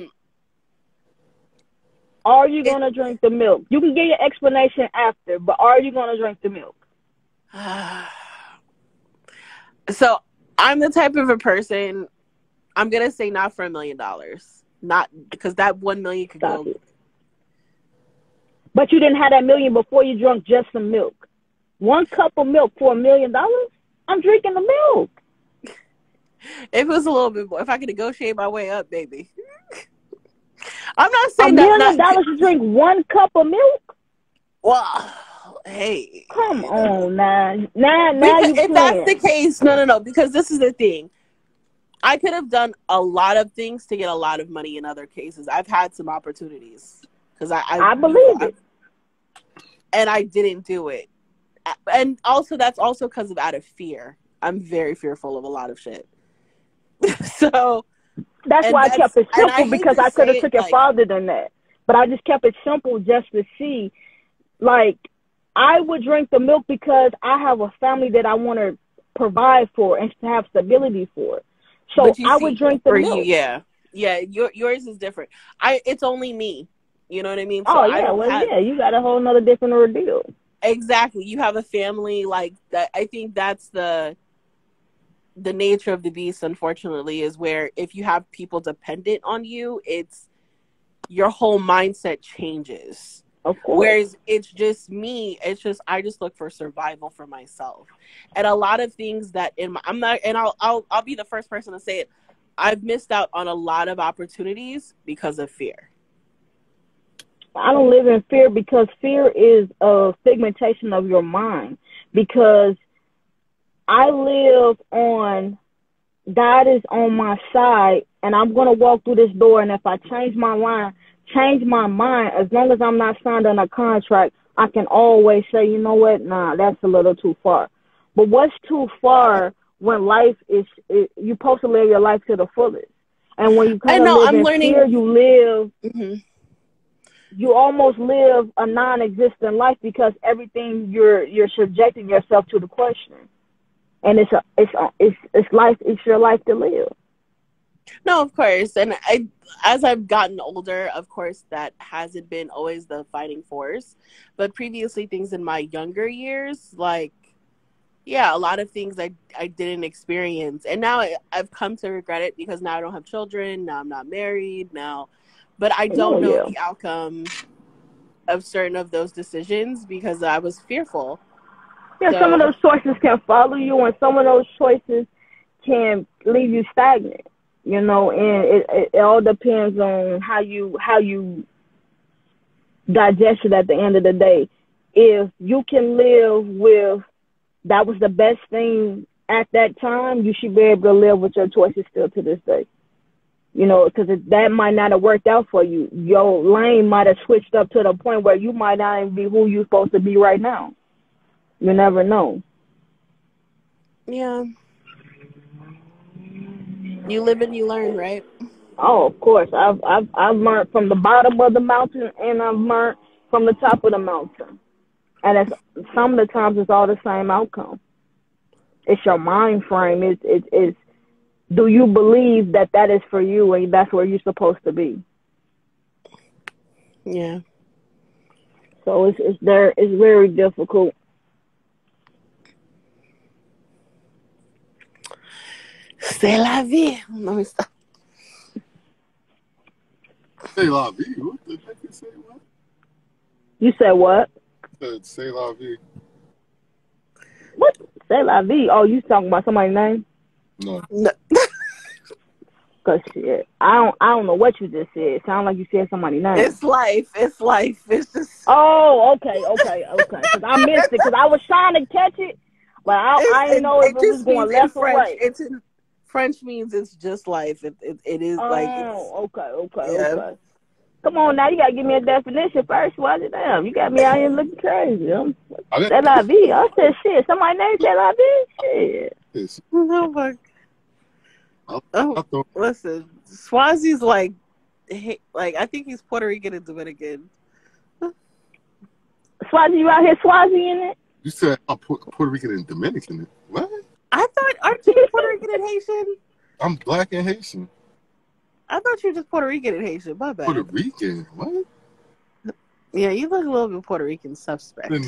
you going to drink the milk? You can get your explanation after, but are you going to drink the milk?
So I'm the type of a person, I'm going to say not for $1 million. Not because that 1 million could go.
But you didn't have that $1 million before you drank just some milk. 1 cup of milk for $1 million? I'm drinking the milk.
If it was a little bit more, if I could negotiate my way up, baby. I'm not saying
$1 million to drink 1 cup of milk?
Well, hey.
Come on, now. Now
if that's the case, no. Because this is the thing. I could have done a lot of things to get a lot of money in other cases. I've had some opportunities. Because I
believe it.
And I didn't do it. And also, that's also because of out of fear. I'm very fearful of a lot of shit. So
that's why I kept it simple, because I could have took it farther than that. But I just kept it simple just to see. Like, I would drink the milk because I have a family that I want to provide for and to have stability for. So I would drink the milk.
Yeah. Yours is different. It's only me. You know what I mean? So
Oh
I
yeah,
don't
well
have
yeah, you got a whole nother different ordeal.
exactly. You have a family like that. I think that's the nature of the beast, unfortunately, is where if you have people dependent on you, it's your whole mindset changes.
Of course.
Whereas it's just me, it's just I just look for survival for myself. And a lot of things that I'm not, and I'll be the first person to say it. I've missed out on a lot of opportunities because of fear.
I don't live in fear because fear is a segmentation of your mind. Because I live on God is on my side, and I'm gonna walk through this door. And if I change my mind, as long as I'm not signed on a contract, I can always say, you know what, nah, that's a little too far. But what's too far when life is you're supposed to live your life to the fullest, and when you kind of live in fear, you live.
Mm-hmm.
You almost live a non-existent life because everything you're subjecting yourself to the question. And it's life. It's your life to live.
No, of course. And as I've gotten older, of course, that hasn't been always the fighting force. But previously, things in my younger years, like, yeah, a lot of things I didn't experience. And now I've come to regret it because now I don't have children. Now I'm not married. Now, but I don't know the outcome of certain of those decisions because I was fearful.
Yeah, some of those choices can follow you, and some of those choices can leave you stagnant. You know, and it all depends on how you digest it at the end of the day. If you can live with that was the best thing at that time, you should be able to live with your choices still to this day. You know, because that might not have worked out for you. Your lane might have switched up to the point where you might not even be who you're supposed to be right now. You never know.
Yeah. You live and you learn, right?
Oh, of course. I've learned from the bottom of the mountain, and I've learned from the top of the mountain. And some of the times it's all the same outcome. It's your mind frame. It's do you believe that is for you and that's where you're supposed to be?
Yeah.
So it's very difficult.
C'est la vie. Let me stop.
C'est la vie. What the heck you say? What?
You said what?
I said c'est la vie.
What? C'est la vie. Oh, you talking about somebody's name?
No.
Cause shit, I don't know what you just said. It sounded like you said somebody's name.
It's life. It's life. It's just.
Oh, okay. Cause I missed it. Cause I was trying to catch it, but I didn't know if it was going left or right.
It's in French means it's just life. It is like.
Oh, okay. Come on now, you gotta give me a definition first. Why it damn? You got me out here looking crazy. C'est la vie. I said shit. Somebody named C'est la vie. Shit.
Oh my. Oh, listen, Swazi's like I think he's Puerto Rican and Dominican.
Swazi, you out here Swazi in it?
You said Puerto Rican and Dominican. What?
I thought, aren't you Puerto Rican and Haitian?
I'm black and Haitian.
I thought you were just Puerto Rican and Haitian. My bad.
Puerto Rican? What?
Yeah, you look a little bit Puerto Rican suspect.
She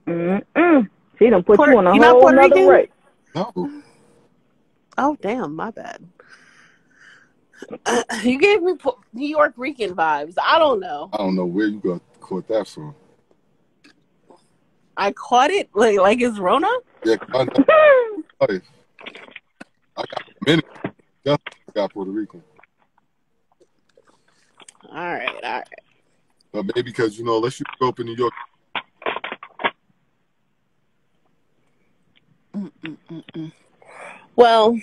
done put you on a whole nother rate.
No.
Oh, damn, my bad. You gave me New York Rican vibes. I don't know.
I don't know where you caught that from.
I caught it? Like it's Rona?
Yeah, I got Dominican. I got Puerto Rican.
All right.
But maybe because, unless you grow up in New York.
Well,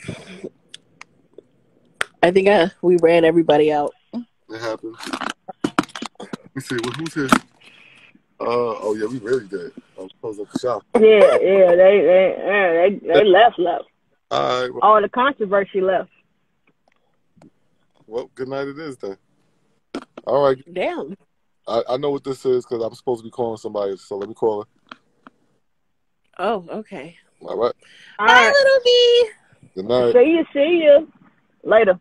I think we ran everybody out.
It happened. Let me see. Who's here? Oh yeah, we really did. I'll close up the shop.
Yeah, they left.
All right. Well,
all the controversy left.
Well, good night it is then. All right.
Damn.
I know what this is because I'm supposed to be calling somebody, so let me call her.
Oh, okay.
All right.
Bye, little B.
Good night.
See you. Later.